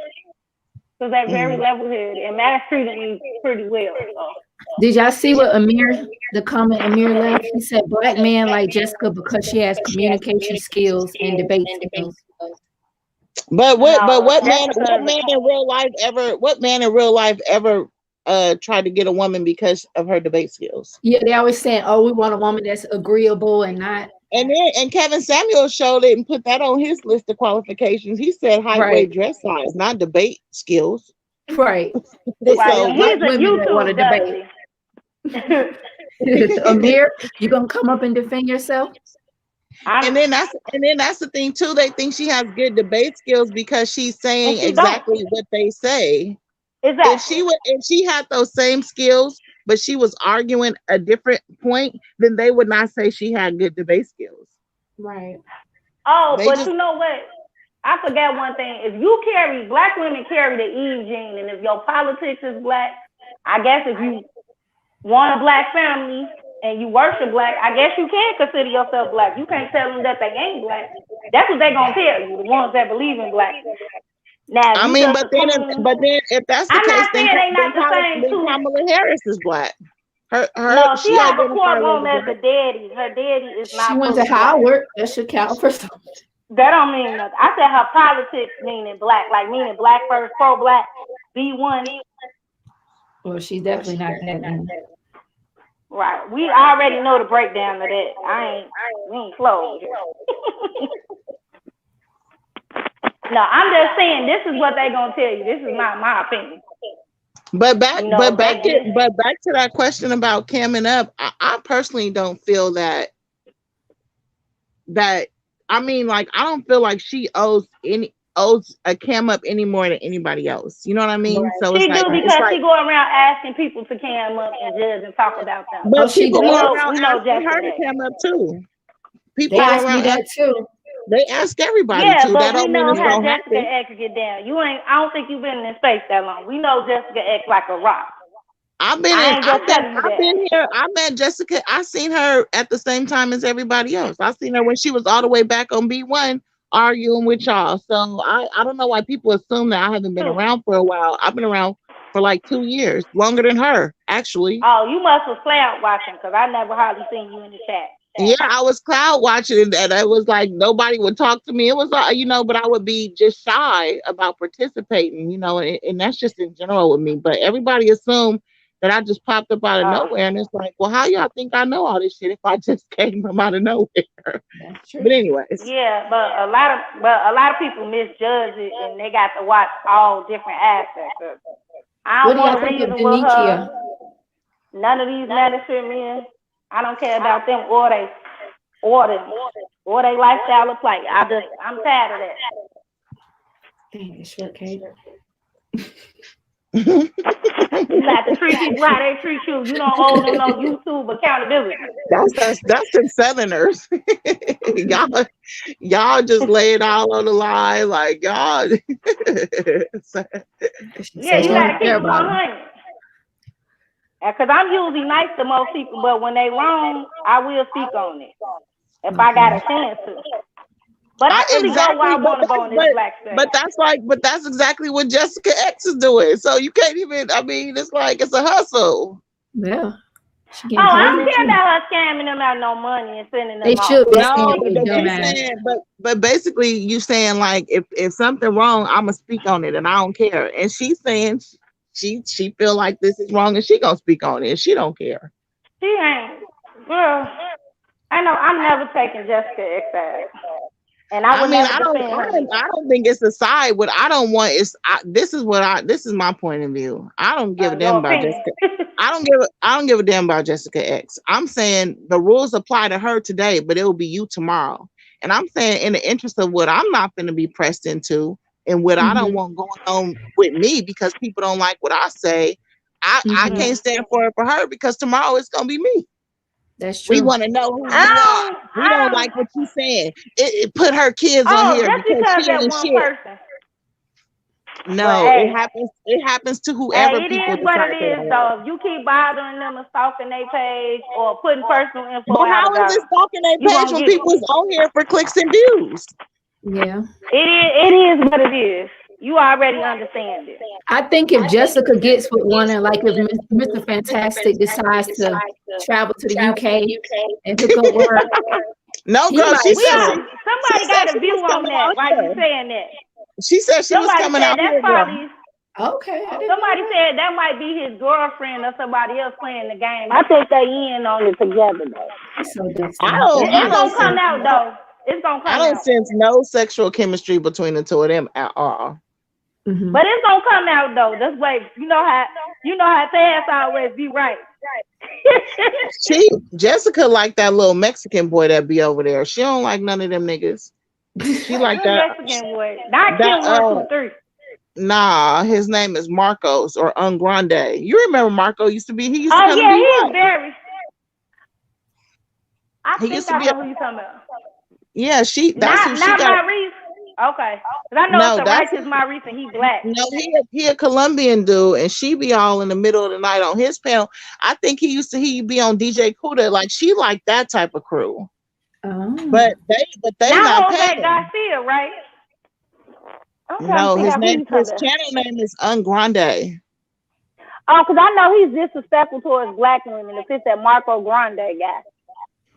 because they're very level-headed, and Max treated me pretty well. So. Did y'all see what the comment Amir left? He said, "Black man like Jessica because she has communication skills and debate skills." But what man in real life ever tried to get a woman because of her debate skills? Yeah, they always saying, "Oh, we want a woman that's agreeable and not." And Kevin Samuel showed it and put that on his list of qualifications. He said height, weight, dress size, not debate skills. Right. So he's a YouTube debate. Amir, you gonna come up and defend yourself? And then that's the thing too. They think she has good debate skills because she's saying exactly what they say. Exactly. If she had those same skills, but she was arguing a different point, then they would not say she had good debate skills. Right. Oh, but you know what? I forgot one thing. If you black women carry the Eve gene, and if your politics is black, I guess if you want a black family and you worship black, I guess you can consider yourself black. You can't tell them that they ain't black. That's what they gonna tell you, the ones that believe in black. Now, I mean, but then if that's the case, then Kamala Harris is black. No, she has a courtroom as a daddy. Her daddy is not. She went to Howard. That should count for something. That don't mean nothing. I said her politics meaning black, like meaning black first, pro-black, B1. Well, she's definitely not that. Right. We already know the breakdown of that. We ain't close. No, I'm just saying this is what they gonna tell you. This is not my opinion. But back to that question about camming up. I personally don't feel that. I mean, like, I don't feel like she owes a cam up any more than anybody else. You know what I mean? Right. So she do because she go around asking people to cam up and judge and talk about them. But she go around asking her to cam up too. People they ask me that too. They ask everybody to. But that we know how Jessica X get down. I don't think you've been in this space that long. We know Jessica X like a rock. I've been here. I met Jessica. I seen her at the same time as everybody else. I seen her when she was all the way back on B1 arguing with y'all. So I don't know why people assume that I haven't been around for a while. I've been around for like 2 years, longer than her, actually. Oh, you must have cloud watching because I never hardly seen you in the chat. Yeah, I was cloud watching, and it was like nobody would talk to me. It was like, but I would be just shy about participating, and that's just in general with me. But everybody assumed that I just popped up out of nowhere, and it's like, well, how y'all think I know all this shit if I just came from out of nowhere? That's true. But anyways, yeah, but a lot of people misjudge it, and they got to watch all different aspects of it. I don't want to reason with her. None of these medicine men. I don't care about them or they lifestyle of play. I'm tired of that. Dang, it's short cater. You have to treat people how they treat you. You don't owe them no YouTube accountability. That's them Southerners. y'all just lay it all on the line, like y'all. Yeah, you gotta keep it 100. Because I'm usually nice to most people, but when they wrong, I will speak on it if I got a chance to. But I really go where I want to go in this black space. But that's exactly what Jessica X is doing. So you can't even. I mean, it's like it's a hustle. Yeah. I don't care about her scamming them out no money and sending them. They should be. But basically, you saying like if something wrong, I'ma speak on it and I don't care. And she's saying. She feel like this is wrong and she gonna speak on it and she don't care. She ain't. Girl, I know I'm never taking Jessica X ass. And I don't think it's a side. What I don't want is this is my point of view. I don't give a damn about Jessica. I don't give a damn about Jessica X. I'm saying the rules apply to her today, but it will be you tomorrow. And I'm saying in the interest of what I'm not gonna be pressed into. And what I don't want going on with me because people don't like what I say, I can't stand for it for her because tomorrow it's gonna be me. That's true. We want to know who you are. We don't like what you're saying. It put her kids on here because she ain't shit. Person. No, it happens to whoever. It is what it is, though. If you keep bothering them and stalking their page or putting personal info, but how is it stalking their page when people's on here for clicks and views? Yeah, it is what it is. You already understand it. I think if Jessica gets with one, and like if Mr. Fantastic decides to travel to the UK and hook up with her, No, he girl, might show. Somebody got a view on that. Why you saying that? She said she was coming out here. Probably, okay. Somebody said that might be his girlfriend or somebody else playing the game. I think they in on it together though. So it's gonna come out though. It's gonna come out. I don't sense no sexual chemistry between the two of them at all. Mm-hmm. But it's gonna come out though. This way, you know how fast always be right. Jessica like that little Mexican boy that be over there. She don't like none of them niggas. She like that Mexican boy. Not Kim 123. Nah, his name is Marcos or Grande. You remember Marco used to be? He used to come he's very. I think I know who you talking about. Yeah, that's who she got. Maurice. Okay, because I know it's a righteous Maurice and he black. No, he a Colombian dude, and she be all in the middle of the night on his panel. I think he be on DJ Kuda. Like she like that type of crew. Oh. But they now not paying. Garcia, right? No, his channel name is Grande. Oh, because I know he's disrespectful towards black women. If it's that Marco Grande guy.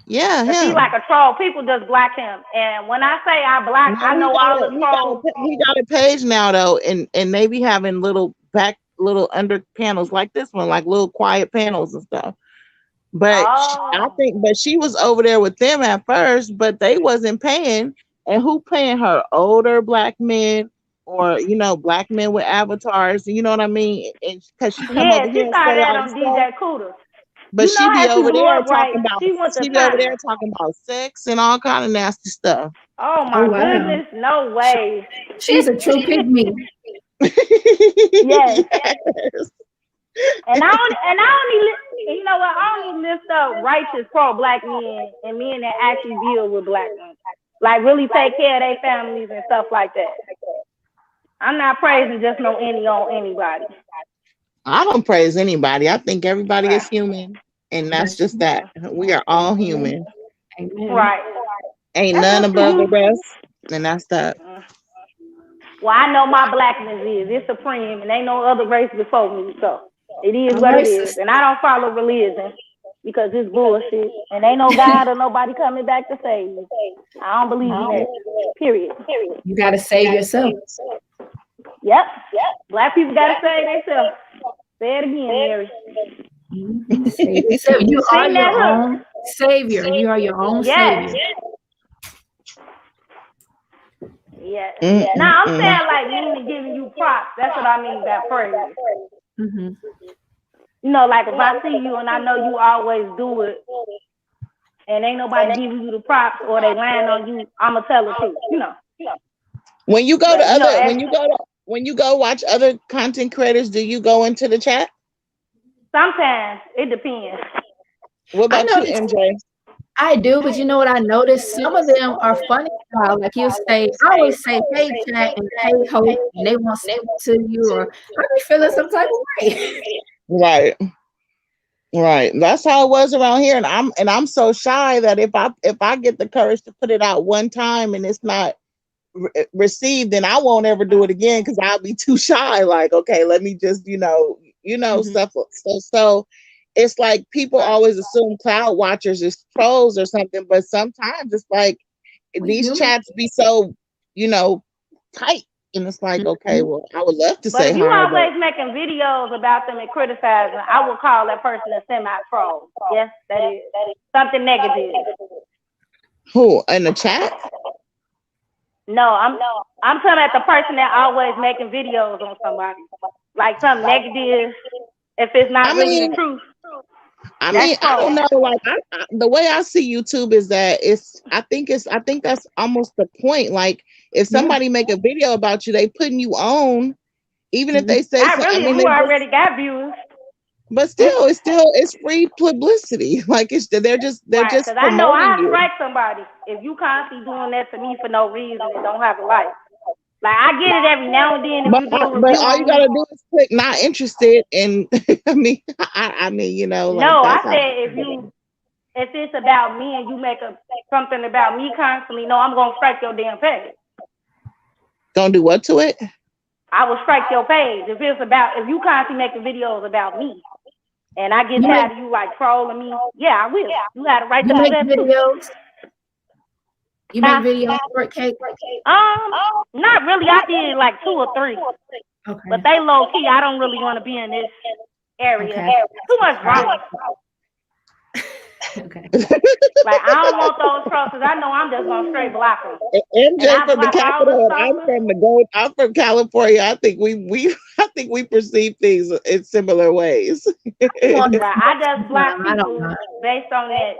Yeah, him. He like a troll. People just black him. And when I say I black, I know all the trolls. He got a page now though, and they be having little under panels like this one, like little quiet panels and stuff. But but she was over there with them at first, but they wasn't paying. And who paying her? Older black men, or black men with avatars. You know what I mean? And because she come over here and say that all on DJ Kuda. But she be over there talking about sex and all kind of nasty stuff. Oh my goodness, no way. She's a true pygmy. Yes. And I only you know what? I only lift up righteous pro-black men and men that actually deal with black men. Like really take care of their families and stuff like that. I'm not praising just on anybody. I don't praise anybody. I think everybody is human. And that's just that. We are all human. Amen. Right. Ain't none above the rest. And that's that. Well, I know my blackness is. It's supreme. And ain't no other race before me. So it is what it is. And I don't follow religion because it's bullshit. And ain't no God or nobody coming back to save me. I don't believe in that. Period. You got to save yourself. Yep. Black people got to save themselves. Say it again, Mary. So you are your own savior. You are your own savior. Yeah. Now I'm saying like meaning giving you props. That's what I mean by praise. Mm-hmm. You know, like if I see you and I know you always do it, and ain't nobody giving you the props or they lying on you, I'ma tell it too. You know. When you go to when you go watch other content creators, do you go into the chat? Sometimes it depends. What about you, MJ? I do, but you know what I noticed? Some of them are funny style. Like you say, I always say, hey chat and hey hope, and they want to say to you, or I be feeling some type of way. Right. That's how it was around here. And I'm so shy that if I get the courage to put it out one time and it's not received, then I won't ever do it again because I'll be too shy. Like, okay, let me just, stuff. So it's like people always assume cloud watchers is trolls or something, but sometimes it's like these chats be so, tight. And it's like, okay, well, I would love to say hi. But if you always making videos about them and criticizing, I would call that person a semi-troll. Yes, that is something negative. Who, in the chat? No, I'm talking about the person that always making videos on somebody. Like something negative, if it's not really the truth. I don't know. Like the way I see YouTube is that I think that's almost the point. Like if somebody make a video about you, they putting you on, even if they say you already got views. But still, it's free publicity. Like they're just promoting I know I strike somebody if you constantly doing that to me for no reason and don't have a life. Like I get it every now and then. But all you gotta do is click not interested, and I mean, Like, no, I said if it's about me and you make something about me constantly, no, I'm gonna strike your damn page. Don't do what to it? I will strike your page. If you constantly making videos about me, and I get tired of you like trolling me, yeah, I will. You had a right to do that too. Videos. You make videos for it, Kate? Not really. I did like 2 or 3. Okay. But they low key. I don't really want to be in this area. Okay. Too much drama. Okay. Like I don't want those trolls because I know I'm just gonna straight block them. MJ from the capital, I'm from California. I think we perceive things in similar ways. Right. I just block people based on that.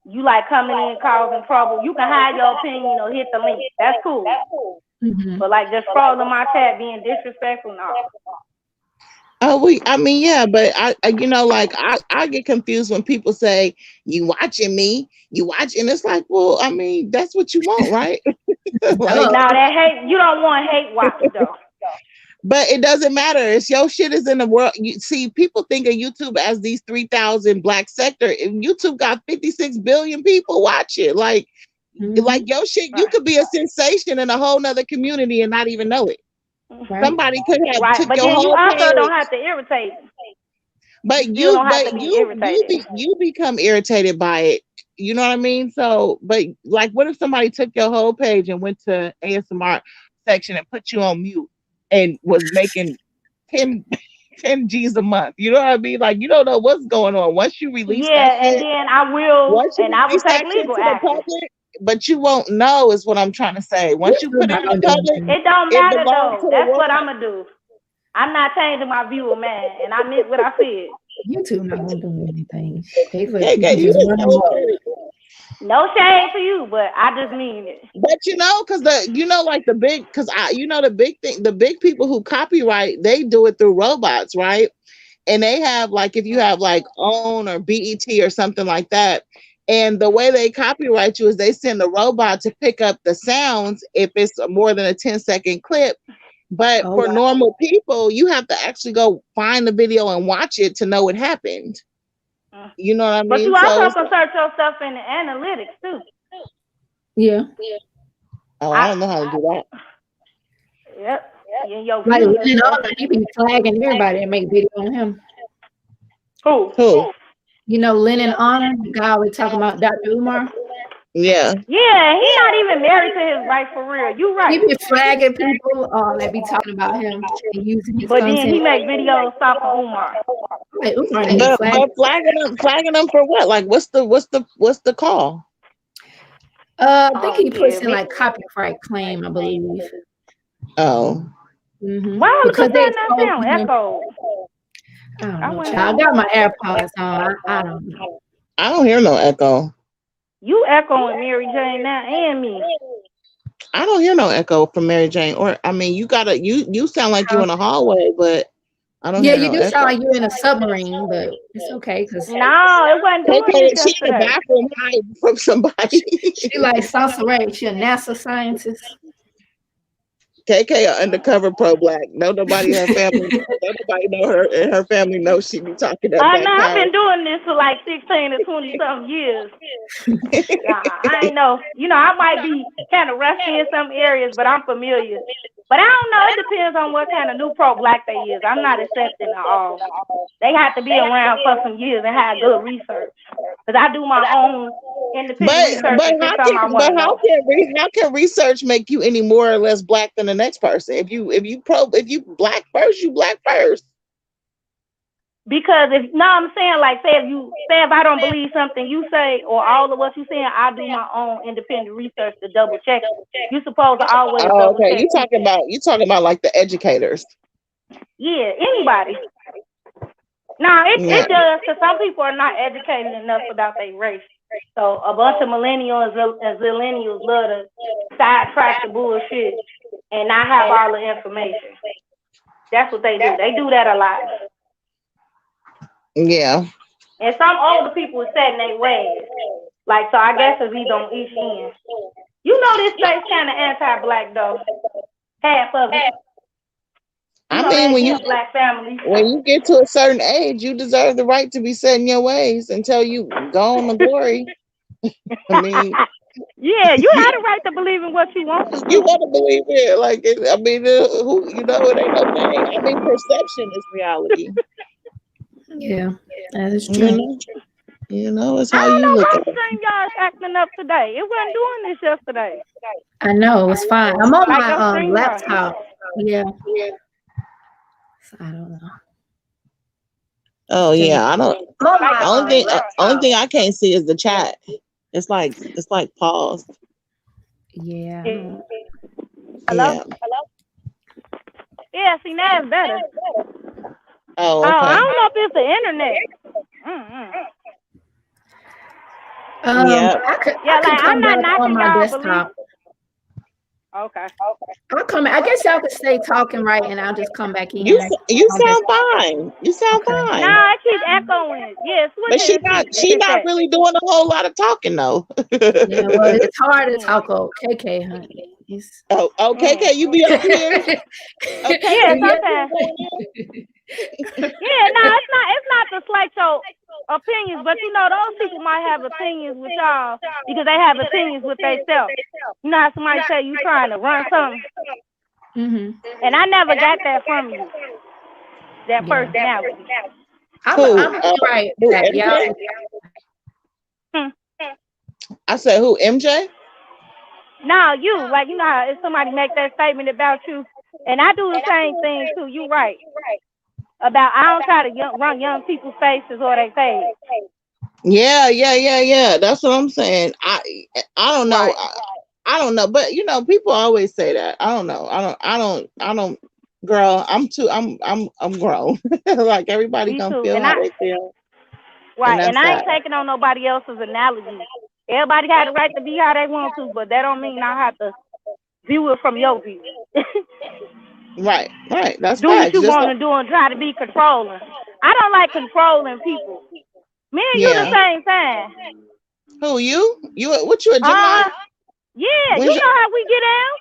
You like coming in causing trouble. You can hide your opinion, hit the link. That's cool. Mm-hmm. But like just trolling my chat, being disrespectful, no. Yeah, but I get confused when people say you watching me, and it's like, well, I mean, that's what you want, right? Like, now that hate, you don't want hate watch though. But it doesn't matter. It's your shit is in the world. You see, people think of YouTube as these 3,000 black sector. YouTube got 56 billion people watching. Like your shit, you could be a sensation in a whole nother community and not even know it. Right. Somebody could have took but your then whole you also page. Don't have to irritate. But you become irritated by it. You know what I mean? So, but like, what if somebody took your whole page and went to ASMR section and put you on mute and was making 10 G's a month? You know what I mean? Like, you don't know what's going on once you release that shit. And then I will take legal action. But you won't know is what I'm trying to say. Once you put it in the public, it don't matter though. That's what I'm gonna do. I'm not changing my view of man, and I meant what I said. YouTube not gonna do anything. No shade for you, but I just mean it. But the big people who copyright, they do it through robots, right? And they have like, if you have like OWN or BET or something like that. And the way they copyright you is they send the robot to pick up the sounds if it's more than a 10-second clip. But for normal people, you have to actually go find the video and watch it to know what happened. You know what I mean? But you also can search your stuff in the analytics too. Yeah. Oh, I don't know how to do that. Yep. Like, he be flagging everybody and make video on him. Who? Lennon Honor, the guy we talking about, Dr. Umar. Yeah. Yeah, he's not even married to his wife for real. You right. He be flagging people that be talking about him and using his content. Then he make videos talking Umar. Like, Umar but flagging them for what? Like, what's the call? I think he puts in like copyright claim, I believe. Oh. Mm-hmm. Why was that not sound echo? I don't know. I got my AirPods on. I don't know. I don't hear no echo. You echoing Mary Jane now and me. I don't hear no echo from Mary Jane. Or I mean, you sound like you in a hallway, but I don't. Yeah, you do sound like you in a submarine, but it's okay because no, it wasn't doing it she in the bathroom hiding from somebody. She like Sansaray. She a NASA scientist. KK, an undercover pro-black. Nobody in her family. Nobody know her, and her family knows she be talking that. I've been doing this for like 16 to 20-something years. I ain't know. I might be kind of rusty in some areas, but I'm familiar. But I don't know. It depends on what kind of new pro-black they is. I'm not accepting at all. They have to be around for some years and have good research. Because I do my own independent research. But how can research make you any more or less black than the next person? If you black first, you black first. Because I'm saying, like, say if I don't believe something you say or all of what you saying, I do my own independent research to double check it. You supposed to always double check. You talking about like the educators. Yeah, anybody. No, it does, because some people are not educated enough about their race. So a bunch of millennials and zillennials love to sidetrack the bullshit and not have all the information. That's what they do. They do that a lot. Yeah. And some older people are set in their ways. Like, so I guess it's either on each end. This state's kind of anti-black, though. Half of it. I mean, when you get to a certain age, you deserve the right to be set in your ways until you go on the glory. I mean, Yeah, you had a right to believe in what you want to. You want to believe it? Like, I mean, who you know, it ain't no thing. I mean, perception is reality. Yeah, that is You true. know, it's I how don't you know look why at it. StreamYard's acting up today. It wasn't doing this yesterday. I know it's fine. I'm on Like my your StreamYard. laptop. Yeah, so I don't know. Oh Dang. yeah, I don't. I'm on Like my your Only laptop. thing I can't see is the chat. It's like paused. Yeah, I yeah. don't. Hello? Yeah. Yeah, see now it's better. Oh, Oh, I okay. don't know if it's the internet. Mm-mm. Yeah. I Yeah, could like I'm come not back on knocking my y'all belief. desktop. Okay. I'll come. I guess y'all could stay talking right, and I'll just come back You in you my sound desktop. fine. You sound Okay. fine. Nah, it keeps echoing. Yeah, switch But it and see if she it's not that. really doing a whole lot of talking though. Yeah. Well, it's hard to Mm. talk over KK, honey. It's Oh, Mm. KK, you be up here? Oh, Yeah, KK, you yeah. still sometimes. going in? Yeah, no, it's not to slight your opinions, but you know those people might have opinions with y'all because they have opinions with themselves. You know how somebody say you trying to run something, Mhm. and I never got that from you, that Yeah. personality. Who? I'm right Who? back, y'all. MJ? Hmm. I said who? MJ? No, you like you know how if somebody make that statement about you, and I do the same thing too. You right about I don't try to run young people's faces or they face. Yeah. That's what I'm saying. I don't know. Right. I don't know, but you know, people always say that. I don't know. I don't. Girl, I'm grown. Like everybody Me gonna too. feel And how they feel, and right, and that's I that. ain't taking on nobody else's analogy. Everybody got the right to be how they want to, but that don't mean I have to view it from your view. Right. That's Do what facts. you Just want like, to do and try to be controlling. I don't like controlling people. Me and you the yeah. same thing. Who you? What you a Gemini? Uh, yeah, you When's your, know how we get down.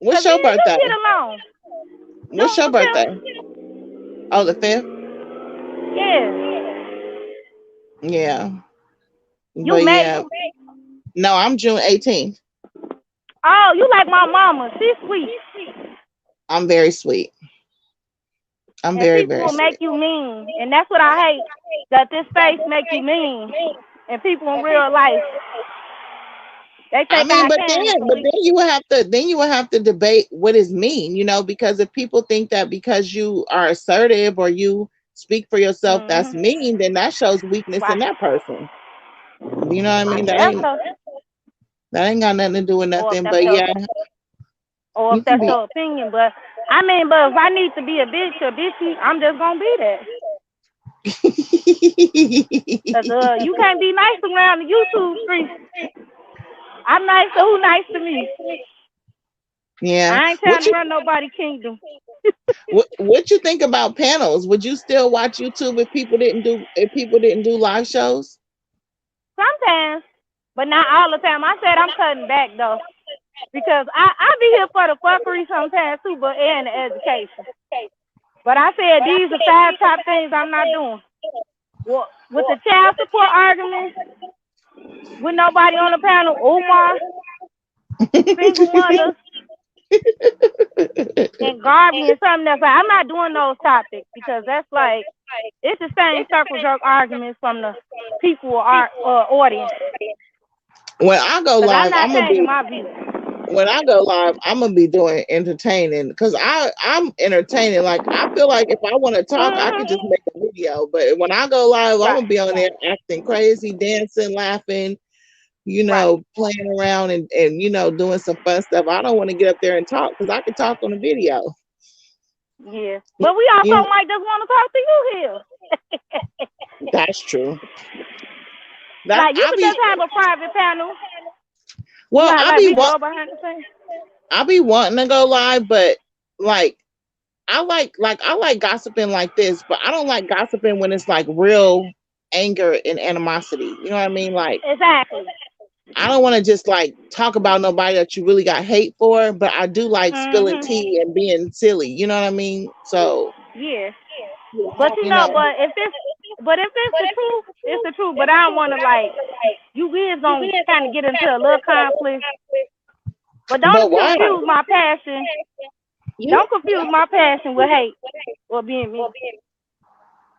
what's Cause me your and you birthday? get along. What's June your the 5th. birthday? Oh, the 5th? Yeah. Yeah. You But May. yeah. No, I'm June 18th. Oh, you like my mama. She's sweet. I'm very sweet. I'm And very, people very will make sweet. you mean. And that's what I hate. That this face make you mean. And people in real life, they I take mean, our kindness for but we. then you would have to debate what is mean, you know, because if people think that because you are assertive or you speak for yourself that's Mm-hmm. mean, then that shows weakness in Right. that person. You know what I I mean? guess so. That ain't got nothing to do with Or if nothing. that's But your yeah, or if you can that's be. your opinion. But I mean, but if I need to be a bitch or bitchy, I'm just gonna be that. Cause you can't be nice around the YouTube streets. I'm nice to who nice to me. Yeah. I ain't trying to run nobody kingdom. What you think about panels? Would you still watch YouTube if people didn't do live shows? Sometimes, but not all the time. I said I'm cutting back though. Because I be here for the fuckery sometimes too, but and the education. But I said these are 5 top things I'm not doing. Well, with the child support argument, with nobody on the panel, Umar, single mothers, and Garvey and something else. Like, I'm not doing those topics because that's like it's the same circle jerk arguments from the people or audience. When I go Because I'm live, not changing my view. I'm gonna be doing entertaining because I'm entertaining. Like I feel like if I want to talk, I could just Mm-hmm. make a video. But when I go live, I'm Right, gonna be on there acting crazy, dancing, laughing, right. playing around and doing some fun stuff. I don't want to get up there and talk because I can talk on a video. Yeah. But we You also might just want to talk to you here. That's true. That Like you I could be just have a private panel. You well, have like video behind the scenes. I be wanting to go live, but like I like gossiping like this, but I don't like gossiping when it's like real anger and animosity. You know what I mean? Like Exactly. I don't want to just like talk about nobody that you really got hate for, but I do like spilling Mhm. tea and being silly. You know what I mean? So Yeah. But you know, but if But if it's the truth, it's the truth. But I don't want to like you is gonna kind of get into a little conflict. But don't But why? confuse my passion. You Don't confuse my passion with hate or being me.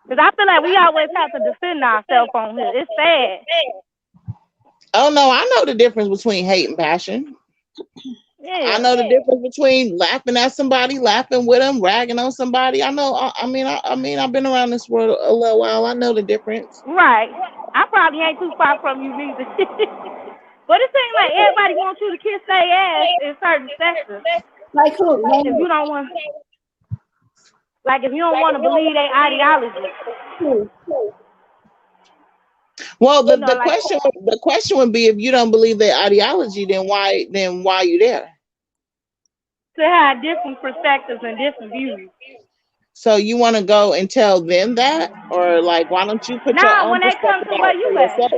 Because I feel like we always have to defend ourselves on here. It's sad. Oh no, I know the difference between hate and passion. I Yeah. know the difference between laughing at somebody, laughing with them, ragging on somebody. I know. I mean, I've been around this world a little while. I know the difference. Right. I probably ain't too far from you neither. But it seems like everybody wants you to kiss their ass in certain sectors. like who? If Name you it. don't want, like, if you don't want to believe their ideology, Who? Well, the, you know, the like question the question would be, if you don't believe their ideology, then why are you there? to have different perspectives and different views. So you want to go and tell them that, or like, why don't you put your Now, own when they come perspective to where out you for at, yourself?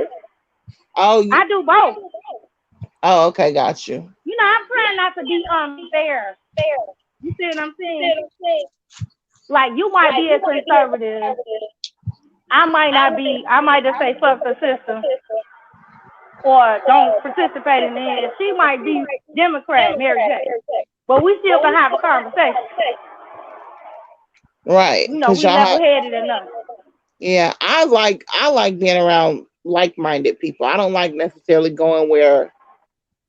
Oh, I do both. oh, okay, got you. You know, I'm trying not to be unfair. You see what I'm saying? Like, you might be a conservative. I might not be. I might just say fuck the system or don't participate in it. She might be Democrat, Mary J. But we still can have a conversation. Right, You know, because we y'all level have. headed enough. Yeah, I like being around like-minded people. I don't like necessarily going where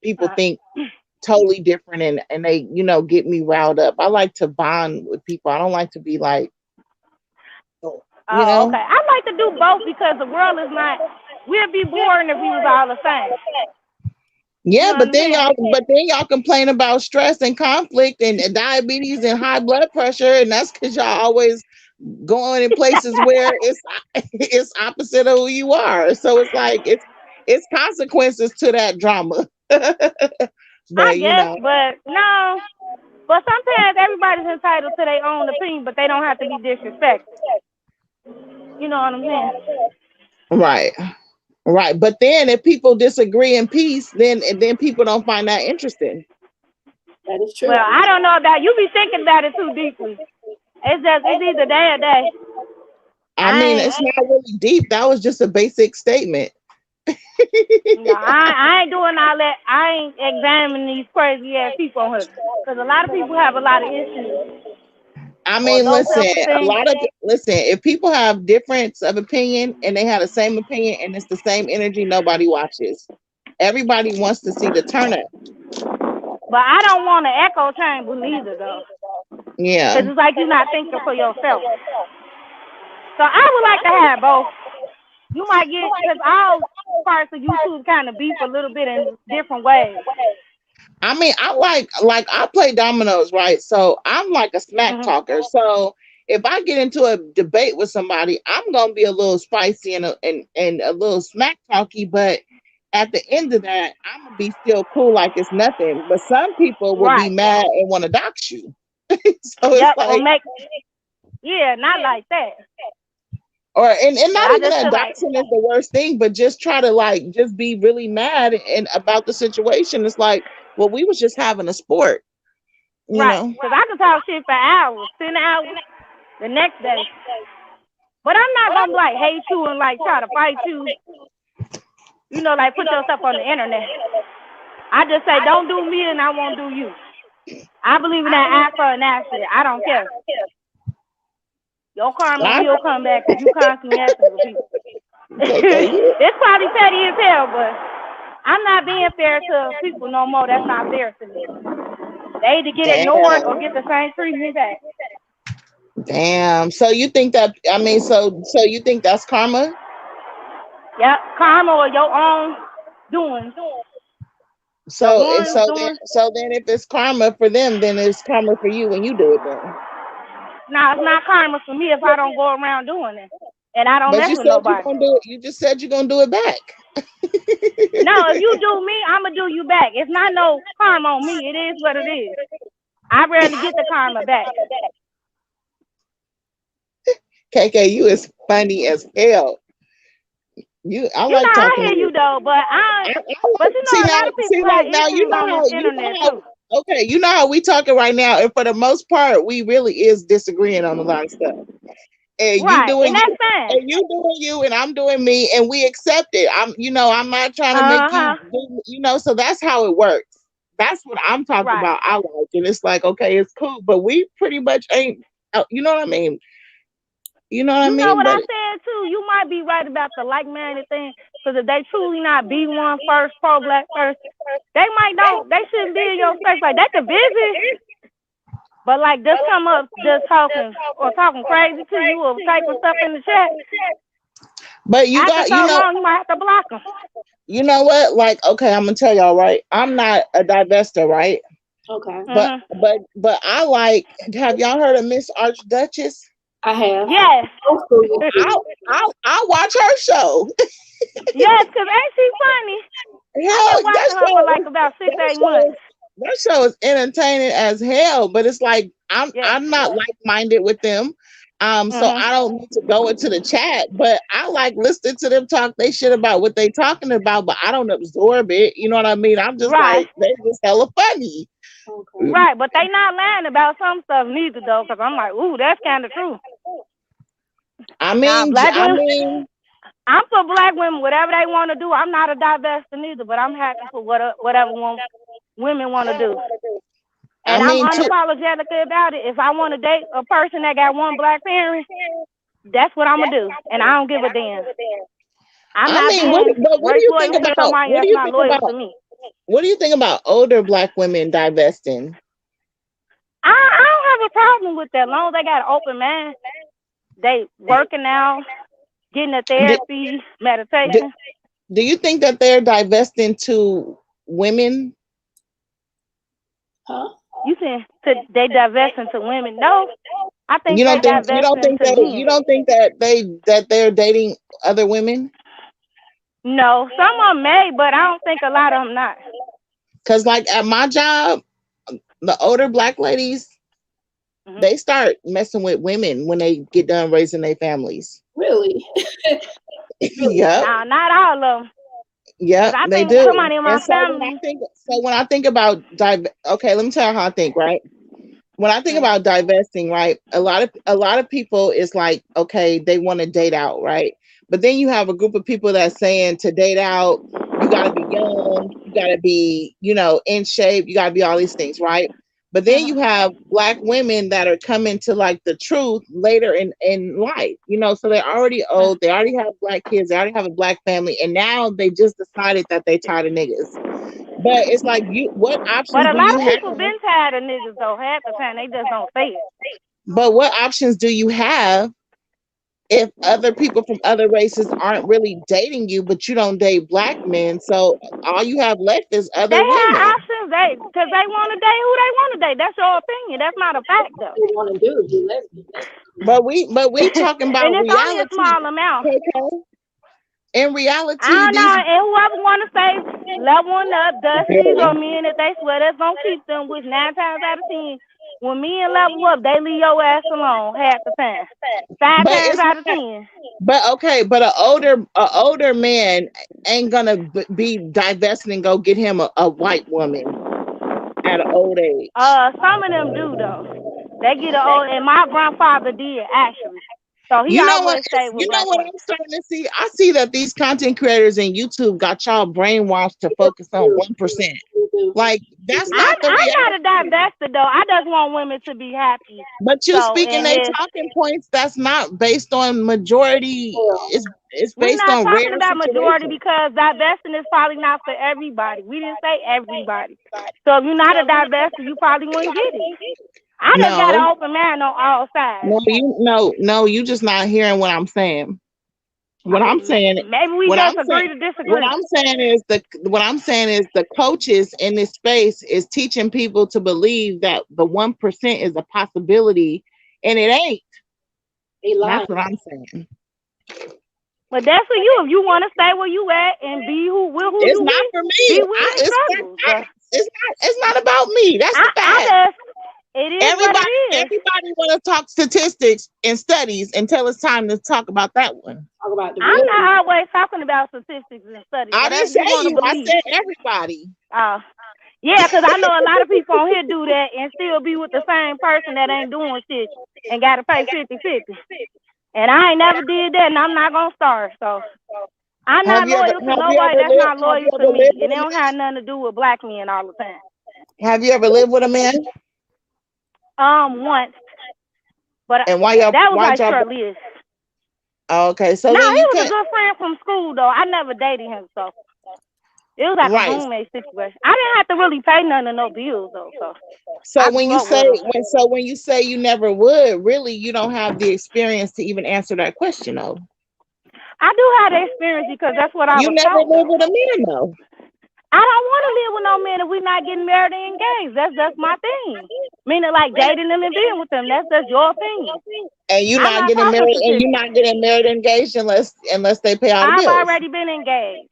people Uh, think totally different, and they get me riled up. I like to bond with people. I don't like to be like, you oh, know. okay. I like to do both because the world is not. We'd be boring if we was all the same. You Yeah, know what but I'm then saying? y'all complain about stress and conflict and diabetes and high blood pressure, and that's because y'all always going in places where it's it's opposite of who you are. So it's like it's consequences to that drama. I But guess, but no. But sometimes everybody's entitled to their own opinion, but they don't have to be disrespected. You know what I'm saying? right, right. But then if people disagree in peace, then people don't find that interesting. That is Well, true. I don't know about you. Be thinking about it too deeply. It's either day or day. I I mean, ain't. it's not really deep. That was just a basic statement. No, I ain't doing all that. I ain't examining these crazy ass people on here. Because a lot of people have a lot of issues I or mean, low listen, self esteem. if people have difference of opinion and they have the same opinion and it's the same energy, nobody watches. Everybody wants to see the turn up. But I don't want an echo chamber neither, though. Yeah. Because it's like you're not thinking for yourself. So I would like to have both. You might get, because all parts of YouTube kind of beef a little bit in different ways. I mean, I play dominoes, right? So I'm like a smack Hmm. talker. So if I get into a debate with somebody, I'm gonna be a little spicy and a little smack talky, but at the end of that, I'm gonna be still cool like it's nothing. But some people will be Right. mad and want to dox you. So it's Yep. Or like, make, yeah, not like that. and But not I even just that feel like, doxing is the worst thing, but just try to like just be really mad and about the situation. It's like, well, we was just having a sport, you right. know. Because I can talk shit for hours, 10 hours, the next day. But I'm not going to like hate you and like try to fight you, like put yourself on the internet. I just say, don't do me and I won't do you. I believe in that eye for an eye shit. I don't care. Your karma I will come back if you constantly messing with people. KK, you It's probably petty as hell, but I'm not being fair to people no more. That's not fair to me. They either get ignored or damn, get the same treatment back. damn. So you think that? I mean, so you think that's karma? Yep, karma or your own doing. Your So doing is so then doing. so then if it's karma for them, then it's karma for you when you do it then. Now, it's not karma for me if I don't go around doing it. And I don't But mess you with said you're nobody. gonna do it. You just said you're gonna do it back. No, if you do me, I'm going to do you back. It's not no karma on me. It is what it is. I rarely get the karma back. KK, you is funny as hell. I like I talking to hear you. you though, but I but like a lot of see people like have now issues on this internet too. okay, you know how we talking right now, and for the most part we really is disagreeing on a lot of stuff. and you Right, doing and that's you, fine. and you doing you, and I'm doing me, and we accept it. I'm not trying to make you Uh-huh. do, so that's how it works. That's what I'm talking Right. about. I like, and it's like, okay, it's cool, but we pretty much ain't. You know what I mean? You know what I You know mean? what I But said too? You might be right about the like-minded thing, because if they truly not be one first, pro-black first, they might don't. They shouldn't be in your space. Like they could visit, but like just come up, just talking or talking crazy to you or typing stuff in the chat. but you After got, so long, you might have to block them. you know what? Like, okay, I'm gonna tell y'all, right? I'm not a divester, right? Okay. But Mhm. but I like. Have y'all heard of Miss Archduchess? I have. Yes. Old school, you see. I'll watch her show. Yes, because ain't she funny? I've Hell, been watching her for like about six, that 8 months. that show is entertaining as hell. But it's like Yes. I'm not like minded with them. So Mhm. I don't need to go into the chat, but I like listening to them talk they shit about what they talking about, but I don't absorb it. You know what I mean? I'm just Right. like, they just hella funny. Okay. Right, but they not lying about some stuff neither though, because I'm like, ooh, that's kind of true. Now, black I women, mean, I'm for black women, whatever they want to do. I'm not a divester neither, but I'm happy for whatever women want to do. I And I'm mean, too. unapologetic about it. If I want to date a person that got one black parent, that's what I'm going to do. And I don't give a damn. I'm I not mean, being what do race you think loyal to about? somebody that's not loyal to me. What do you think about older black women divesting? I don't have a problem with that. As long as they got an open mind, they working out, getting a Do, therapy, do, meditation. do you think that they're divesting to women? Huh? You saying they divesting to women? No, I think they You don't divesting think to that men. they're dating other women? No, some of them may, but I don't think a lot of them not. Because like at my job, the older black ladies, Hmm. they start messing with women when they get done raising their families. Really? Really? Yep. Now, not all of them, because Yep, I they think do. somebody in And my family. so when I think about okay, let me tell you how I think, right? When I think Mm, about divesting, right? A lot of people is like, okay, they want to date out, right? But then you have a group of people that's saying to date out, you got to be young, you got to be, in shape, you got to be all these things, right? But then you mhm, have black women that are coming to like the truth later in life, so they're already mm. old, they already have black kids, they already have a black family, and now they just decided that they tired of niggas. But it's like, what But options a do lot you of have? people been tired of niggas though. Half the time they just don't say it. But what options do you have if other people from other races aren't really dating you, but you don't date black men? So all you have left is They other have women. options, because they want to date who they want to date. That's your opinion. That's not a fact though. They want to do be lesbian. But we talking And about it's only a reality, small amount. Coco. In I reality, don't know. these And whoever want to say level one up, Dusties or men that they swear that's gonna keep them, which 9 times out of 10, when men level up, they leave your ass alone half the time. Five but times it's out of not. 10. But okay, but a older man ain't gonna be divesting and go get him a white woman at an old age. Some of them do though. They get a old, and my grandfather did actually. So he You know what? always stayed with You know black what women. I'm starting to see? I see that these content creators in YouTube got y'all brainwashed to focus on Do. 1%. We do. Like, We that's do. not the I'm not a reality. divestor though. I just want women to be happy. But you So speaking and they his, talking points that's not based on majority. Well, It's we're based not on talking rare about majority situations. because divesting is probably not for everybody. We didn't say everybody. So if you're not a divestor, you probably wouldn't get it. I just got No, an open mind on all sides. no, you just not hearing what I'm saying. I What I'm mean, saying, maybe we what I'm just saying, agree to disagree. what I'm saying is the coaches in this space is teaching people to believe that the 1% is a possibility, and it ain't. they lying. That's what I'm saying. But that's for you. If you want to stay where you at and be who It's you not with, for me. be with the It's for struggles. But facts. It's not about me. That's the I fact. just, it is what Everybody, it is. everybody want to talk statistics and studies until it's time to talk about that one. Talk about the I'm real. not always talking about statistics and studies. I didn't Whatever say you want to you. I believe. said everybody. Uh, yeah, because I know a lot of people on here do that and still be with the same person that ain't doing shit and got to pay 50-50. And I ain't never did that, and I'm not gonna start. So I'm not loyal to nobody that's not loyal to me, and it don't have nothing to do with black men all the time. Have you ever lived with a man? Once, but And why that was why like y'all? short-lived. Okay, so No, then he you was a can't. good friend from school though. I never dated him, so it was like a Right. roommate situation. I didn't have to really pay none of no bills though, so So I when grew you up say with him. when you say you never would, really you don't have the experience to even answer that question though. I do have the experience because that's what I You was never taught lived though. with a man though. I don't want to live with no man if we're not getting married and engaged. That's my thing. Meaning like dating them and being with them. That's just your opinion. And you're I'm not not getting talking married and you're statistics. not getting married and engaged unless they pay all the I've bills. already been engaged.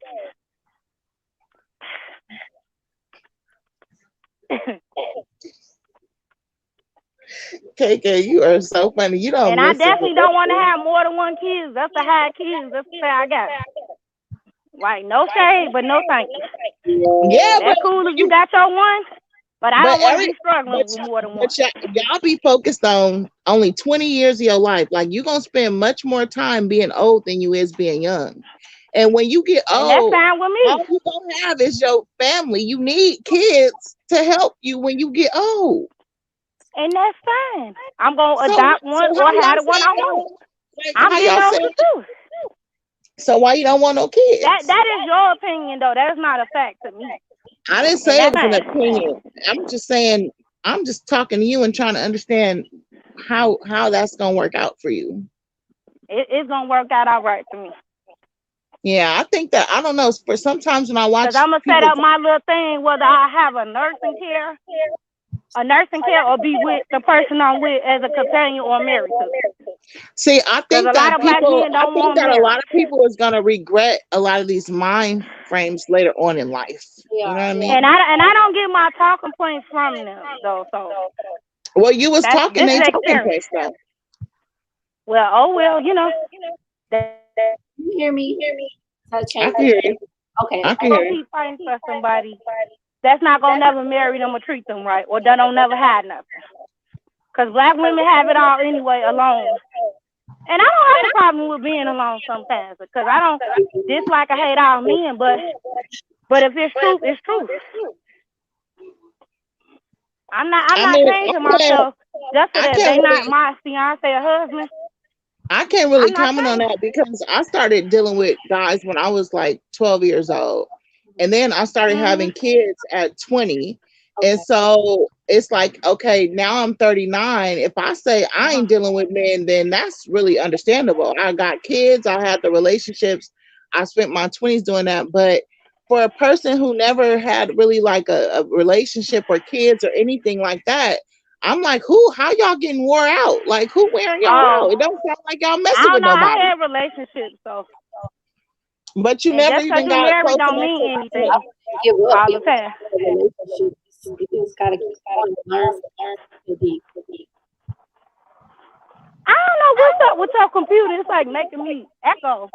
KK, you are so funny. You don't And I listen. definitely don't want to have more than one kid. That's to have kids. That's to say I got. Like, no shade, but no thank you. Yeah, but That's cool if you got your one, but I but don't want to every be struggling with more than one. but y'all be focused on only 20 years of your life. Like you're gonna spend much more time being old than you is being young. And when you get And that's old, fine with all me. you gonna have is your family. You need kids to help you when you get old. And that's fine. I'm going to So adopt so one or how have y'all the one saying I want. y'all like I'm how getting y'all over saying the truth. so why you don't want no kids? That is your opinion, though. That is not a fact to me. I didn't And say it that's was an fine. opinion. I'm just saying I'm just talking to you and trying to understand how that's gonna work out for you. It's going to work out all right for me. Yeah, I think that I don't know. For sometimes when I Because watch I'm going to set people, up my little thing, whether I have a nursing care, or be with the person I'm with as a companion or married to. see, I Because think a lot that of black men I don't think want that a lot marriage. of people is gonna regret a lot of these mind frames later on in life. You know what I mean? And I don't get my talking points from them, though. So Well, you was talking this is they talking experience. points though. Well, oh well, You hear me? I I changed can hear you. Okay. I can go hear you. keep fighting for somebody that's not gonna never marry them or treat them right, or that don't never have nothing. Because black women have it all anyway, alone. And I don't have a problem with being alone sometimes, because I don't dislike or hate all men, but if it's truth, it's truth. I'm I not mean, changing myself just so I that can't they not really my fiance or husband. I can't I'm really not comment on changing. that because I started dealing with guys when I was like 12 years old. And then I started Mhm. having kids at 20. And Okay. so it's like, okay, now I'm 39. If I say I Uh-huh. ain't dealing with men, then that's really understandable. I got kids, I had the relationships. I spent my 20s doing that. But for a person who never had really like a relationship or kids or anything like that, I'm like, how y'all getting wore out? Like, who wearing y'all Oh, out? It don't sound like y'all I messing don't with know. I nobody. had relationships, so But you and never just because even you got married close don't enough to. mean I anything give up. all You the time. know, relationship. You just gotta keep going, learn to be. I don't know what's up with your computer. It's like making me echo.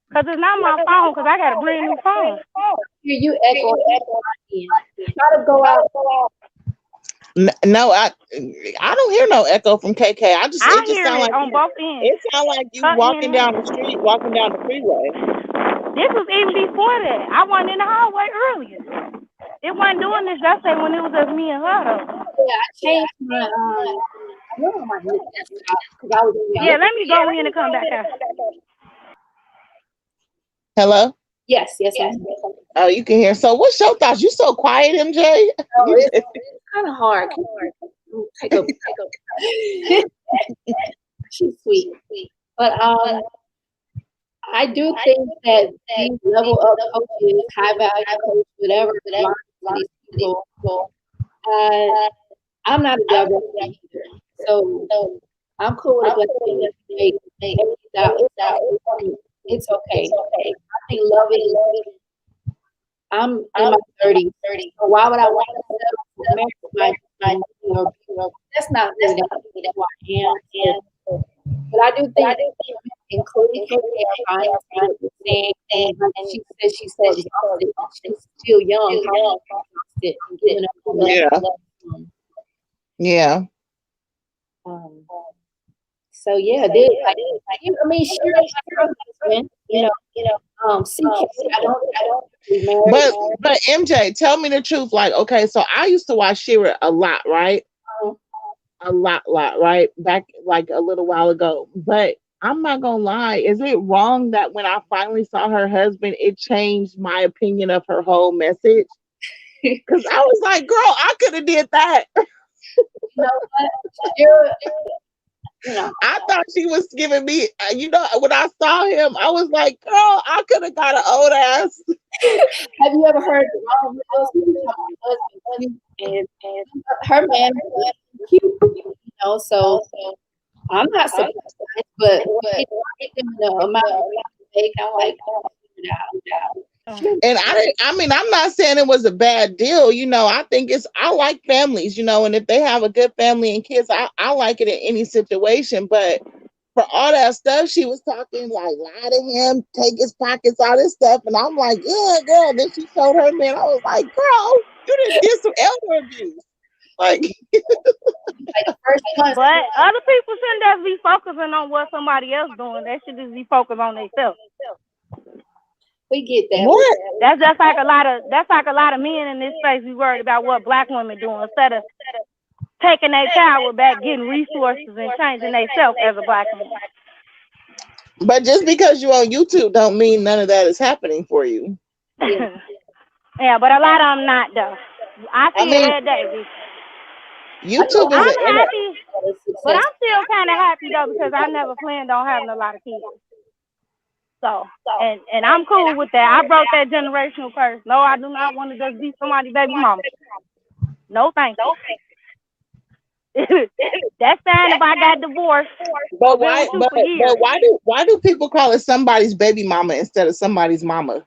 Because it's not my phone, because I got a brand new phone. Hear you echo in. Try to go out. No, I don't hear no echo from KK. I It just hear sound it like on both ends. it sound like you Her walking end down the and street, walking down the freeway. this was even before that. I wasn't in the hallway earlier. It wasn't doing this yesterday when it was just me and her, though. Yeah, I changed my I went on my new desktop because I was in there Yeah, looking. let me go in and come back out. Hello? Yes, yes, I'm. Oh, you can hear. So what's your thoughts? You so quiet, MJ. No, it's kind of hard. Take a. She's sweet, but I do think that these level up coaches, high value coaches, whatever, belongs to these people. Uh, I'm not a diversity either, so I'm cool with a black woman make everything out. It's okay. I think love is. I'm in my 30s, so why would I want to settle for marriage? That's not really who I am. So, but I do think, including KK, I understand what you're saying. And like she says she's so exhausted. She's still young. How exhausted and giving up on love. Yeah. Yeah. Um, So yeah, they like. I mean, she has her husband. CK. I don't think they're married. But MJ, tell me the truth. Like, okay, so I used to watch Shira a lot, right? Um, A lot, right? Back like a little while ago. But I'm not gonna lie, is it wrong that when I finally saw her husband, it changed my opinion of her whole message? Because I was like, girl, I could have did that. you know what? Shira, I thought she was giving me, when I saw him, I was like, girl, I could have got an old ass. have you ever heard the wrong videos? He was talking about husband, honey, and her man is cute. So I'm not surprised, but when they give them the amount of make, I'm like, figure it out. And I'm not saying it was a bad deal. I think I like families, and if they have a good family and kids, I like it in any situation. But for all that stuff, she was talking like lie to him, take his pockets, all this stuff. And I'm like, yeah, girl. Then she showed her man. I was like, girl, you did some elder abuse. Like, the first one. But other people shouldn't just be focusing on what somebody else doing. They should just be focused on themselves. We get that. What? That's like a lot of men in this space be worried about what black women doing instead of taking their power back, getting resources and changing themselves as a black woman. But just because you're on YouTube don't mean none of that is happening for you. Yeah, but a lot of them not though. I see it every day. YouTube I'm is happy, but I'm still kind of happy though because I never planned on having a lot of kids. So, and I'm cool with that. I broke that generational curse. No, I do not want to just be somebody's baby mama. No, thank you. That's fine if I got divorced. But why do people call it somebody's baby mama instead of somebody's mama?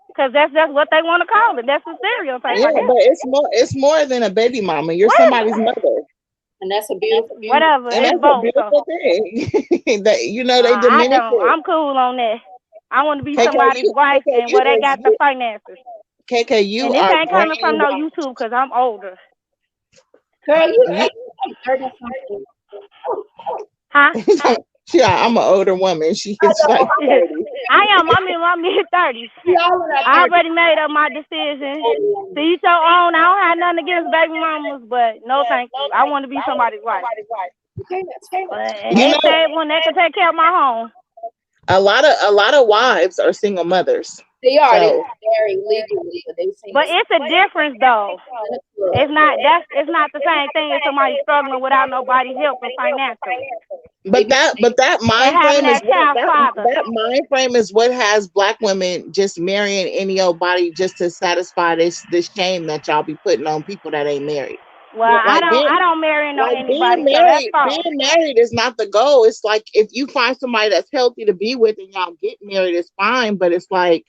Because that's what they want to call it. That's the stereotype. Yeah, but it's more than a baby mama. You're somebody's mother. And that's a beautiful whatever. And it's that's a beautiful thing. They diminish it. I'm cool on that. I want to be somebody's wife and where they got the finances. KK, and this ain't coming from no YouTube because I'm older. Girl, you like 30 something. Huh? Yeah, I'm an older woman. She is like 30. I am. I'm in my mid-30s. I already made up my decision. To each your own. I don't have nothing against baby mamas, but no thank you. I want to be somebody's wife. Okay, that's fair. And they say when they can take care of my home. A lot of wives are single mothers. They are. They married legally, but it's a difference though. It's not the same thing as somebody struggling without nobody helping financially. But that mind frame is what has black women just marrying any old body just to satisfy this shame that y'all be putting on people that ain't married. Well, I don't marry anybody. Being married is not the goal. It's like if you find somebody that's healthy to be with and y'all get married, it's fine. But it's like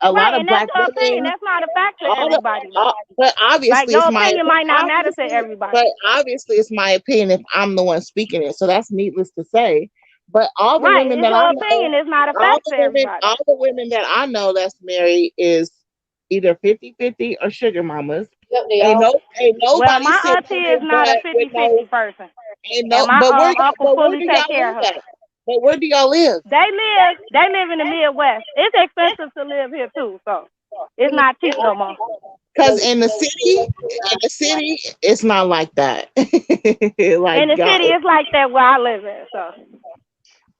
a lot of black women. That's not a fact to everybody. But obviously, like your opinion might not matter to everybody. But obviously, it's my opinion if I'm the one speaking it. So that's needless to say. But all the women that I know, opinion is not a fact to everybody. All the women that I know that's married is either 50-50 or sugar mamas. Ain't nobody my auntie is not a 50-50 person. My uncle fully take care of her. But where do y'all live? They live in the Midwest. It's expensive to live here too, so it's not cheap no more. Because in the city, it's not like that. In the city, it's like that where I live at. So.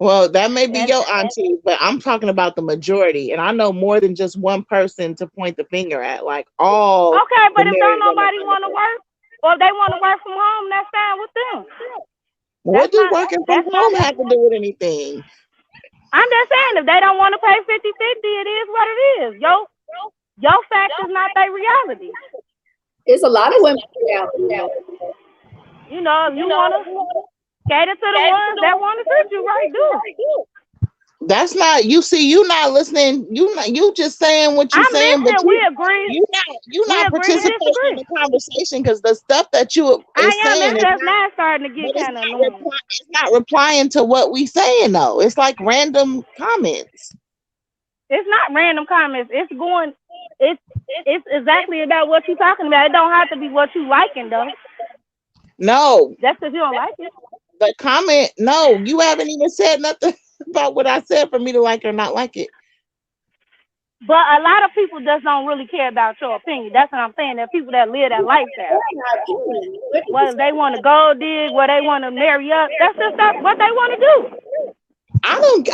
Well, that may be your auntie, but I'm talking about the majority, and I know more than just one person to point the finger at. Like all. Okay, but if don't nobody want to work, or if they want to work from home, that's fine with them. What does working from home have to do with anything? I'm just saying, if they don't want to pay 50-50, it is what it is. Your fact is not their reality. There's a lot of women reality. You know, if you want to cater to the ones that want to treat you right, do it. That's not you. See, you not listening. You just saying what you're saying, but we agree. You're not participating in the conversation because the stuff that you is saying is not starting to get kind of annoying. It's not replying to what we saying though. It's like random comments. It's not random comments. It's going. It's exactly about what you're talking about. It don't have to be what you liking though. No. That's because you don't like it. the comment. No, you haven't even said nothing about what I said for me to like or not like it. But a lot of people just don't really care about your opinion. That's what I'm saying. There are people that live that lifestyle. Whether they want to gold dig, whether they want to marry up, that's just what they want to do. I don't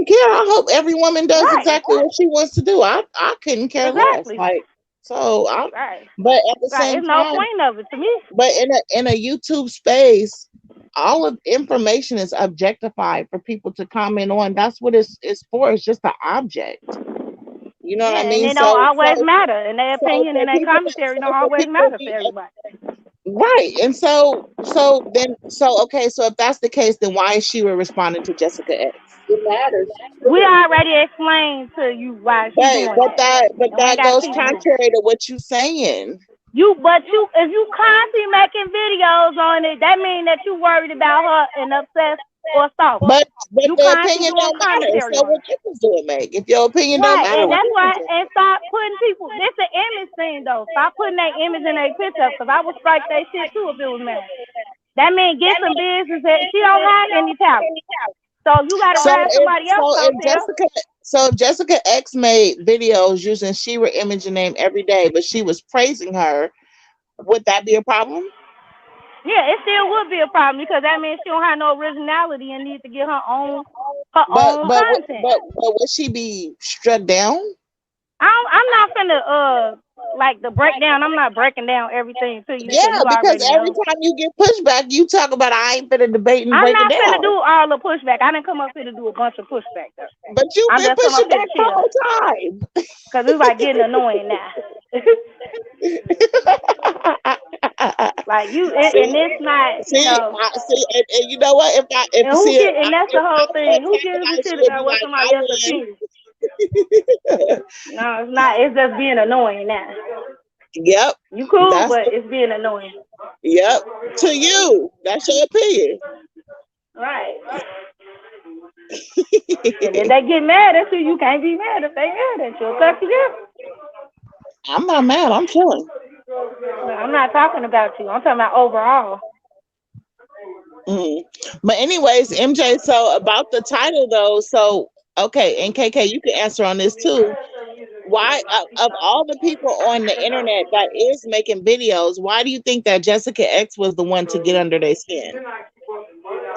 care. I hope every woman does Right. exactly what she wants to do. I couldn't care less. Exactly. Like, so I, Right. but at the Right. same It's no time, point of it to me. but in a YouTube space, all of information is objectified for people to comment on. That's what it's for. It's just an object. You know what I Yeah, and mean? it don't always So matter. And their opinion for and their people commentary don't for always people to matter for be everybody. right, and so okay, so if that's the case, then why is Shira responding to Jessica X? It matters. We already explained to you why she Right, doing but that. And we ain't that got to goes keep doing it. contrary to what you saying. If you constantly making videos on it, that means that you worried about her and obsessed or stalking. But You the constantly opinion doing don't matter. commentary So on what it. difference do it make? If your opinion don't Right, matter, and what that's why, difference does it and stop putting people, this an image thing though. Stop putting their image in their picture, because I would strike that shit too if it was me. That means get some business that she don't have any talent. So if you got to So ride somebody else if coattail. Jessica X made videos using Shira image and name every day, but she was praising her, would that be a problem? Yeah, it still would be a problem because that means she don't have no originality and needs to get her own content. But would she be struck down? I'm not finna like the breakdown. I'm not breaking down everything to you because Yeah, you because already every know. time you get pushback, you talk about I ain't finna debate and I'm break it not finna do down. all the pushback. I didn't come up here to do a bunch of pushback though. But you've I'm been just come up pushing here back to the chill whole time. because it's like getting annoying now. Like you, and See, it's not, you know. and you know what? If I if And see who it, get, and that's the if I whole would thing. Who gives a antagonize shit you and be about what like, I somebody else win. opinion? No, it's not. It's just being annoying now. Yep, You cool, that's but it's being annoying. yep. To you, that's your opinion. Right. And if they get mad at you, you can't be mad if they mad at you. It's up to you. I'm not mad. I'm chilling. No, I'm not talking about you. I'm talking about overall. Mhm. But anyways, MJ. So about the title though. So okay, and KK, you can answer on this too. Why of all the people on the internet that is making videos, why do you think that Jessica X was the one to get under their skin?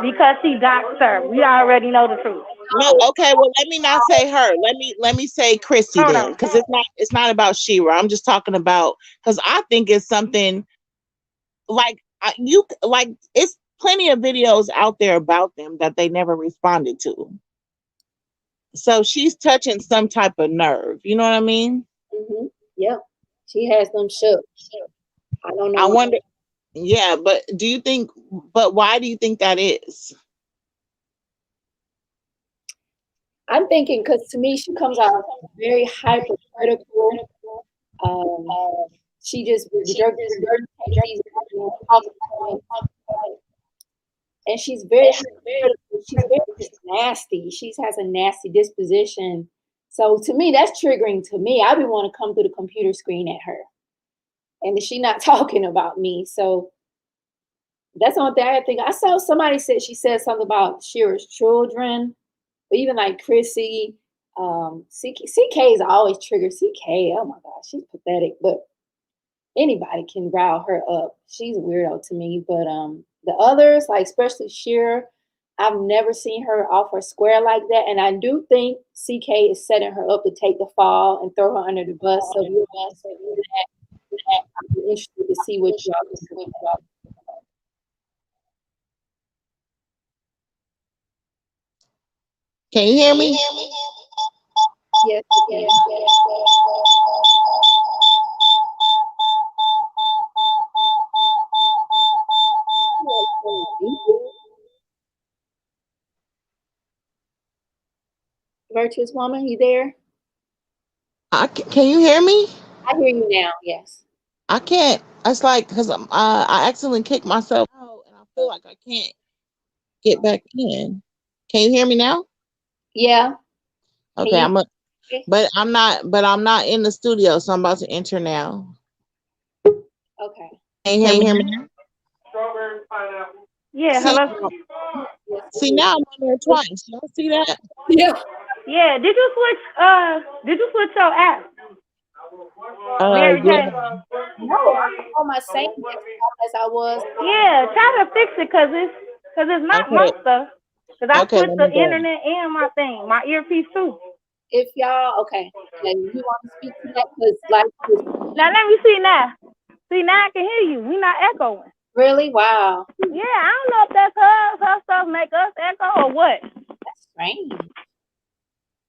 Because she doxed her. We already know the truth. No, okay, well let me not say her. Let me say Chrissy Hold then, on. because it's not about Shira. I'm just talking about because I think it's something like you like it's plenty of videos out there about them that they never responded to. So she's touching some type of nerve. You know what I mean? Yep. She has them shook. I don't know I why. wonder. Yeah, but do you think? But why do you think that is? I'm thinking because to me she comes out very hypercritical. She just regurgitates these talking points, and she's very hypercritical. She's very just nasty. She has a nasty disposition. So to me, that's triggering to me. I would want to come through the computer screen at her, and she not talking about me. So that's the only thing I think. I saw somebody said she said something about Shira's children, but even like Chrissy, CK is always triggered. CK, oh my gosh, she's pathetic. But anybody can rile her up. She's a weirdo to me. But the others, like especially Shira, I've never seen her off her square like that. And I do think CK is setting her up to take the fall and throw her under the bus. So I'm interested to see what y'all think about. Can you hear me? Yes, yes. Virtuous woman, you there? Can you hear me? I hear you now. Yes. I can't. It's like because I accidentally kicked myself out, and I feel like I can't get back in. Can you hear me now? Yeah. Okay, You, but I'm not. But I'm not in the studio, so I'm about to enter now. okay. Can you hear me now? Yeah, See, hello. see now I'm on there twice. Y'all see that? Yeah. Yeah, did you switch your app, Mary Yeah. J? No, I'm on my same desktop as I was. Yeah, try to fix it, cause it's not my Okay. stuff. Cause I Okay. switched Let the me go. internet and my thing, my earpiece too. If y'all, okay, you want to speak to that? Because like, Now let me see now. See now I can hear you. We not echoing. really, wow, Yeah, I don't know if that's her stuff make us echo or what. that's strange.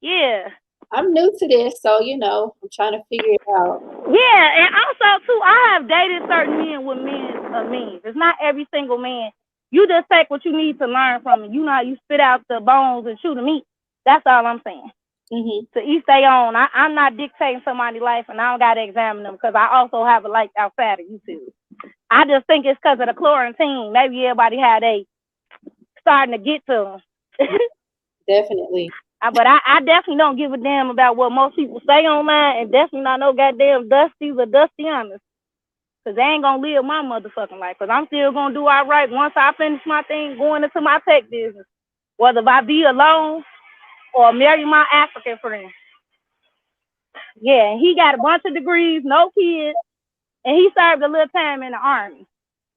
Yeah. I'm new to this, so I'm trying to figure it out. Yeah, and also too, I have dated certain men with means. It's not every single man. You just take what you need to learn from it. You know how you spit out the bones and chew the meat. That's all I'm saying. Mm-hmm. To each their own. I'm not dictating somebody's life, and I don't gotta examine them because I also have a life outside of YouTube. I just think it's because of the quarantine. Maybe everybody had a starting to get to them. Definitely. But I definitely don't give a damn about what most people say online, and definitely not no goddamn Dusties or Dustianas. Because they ain't going to live my motherfucking life. Because I'm still going to do all right once I finish my thing going into my tech business. Whether I be alone or marry my African friend. Yeah, and he got a bunch of degrees, no kids, and he served a little time in the Army.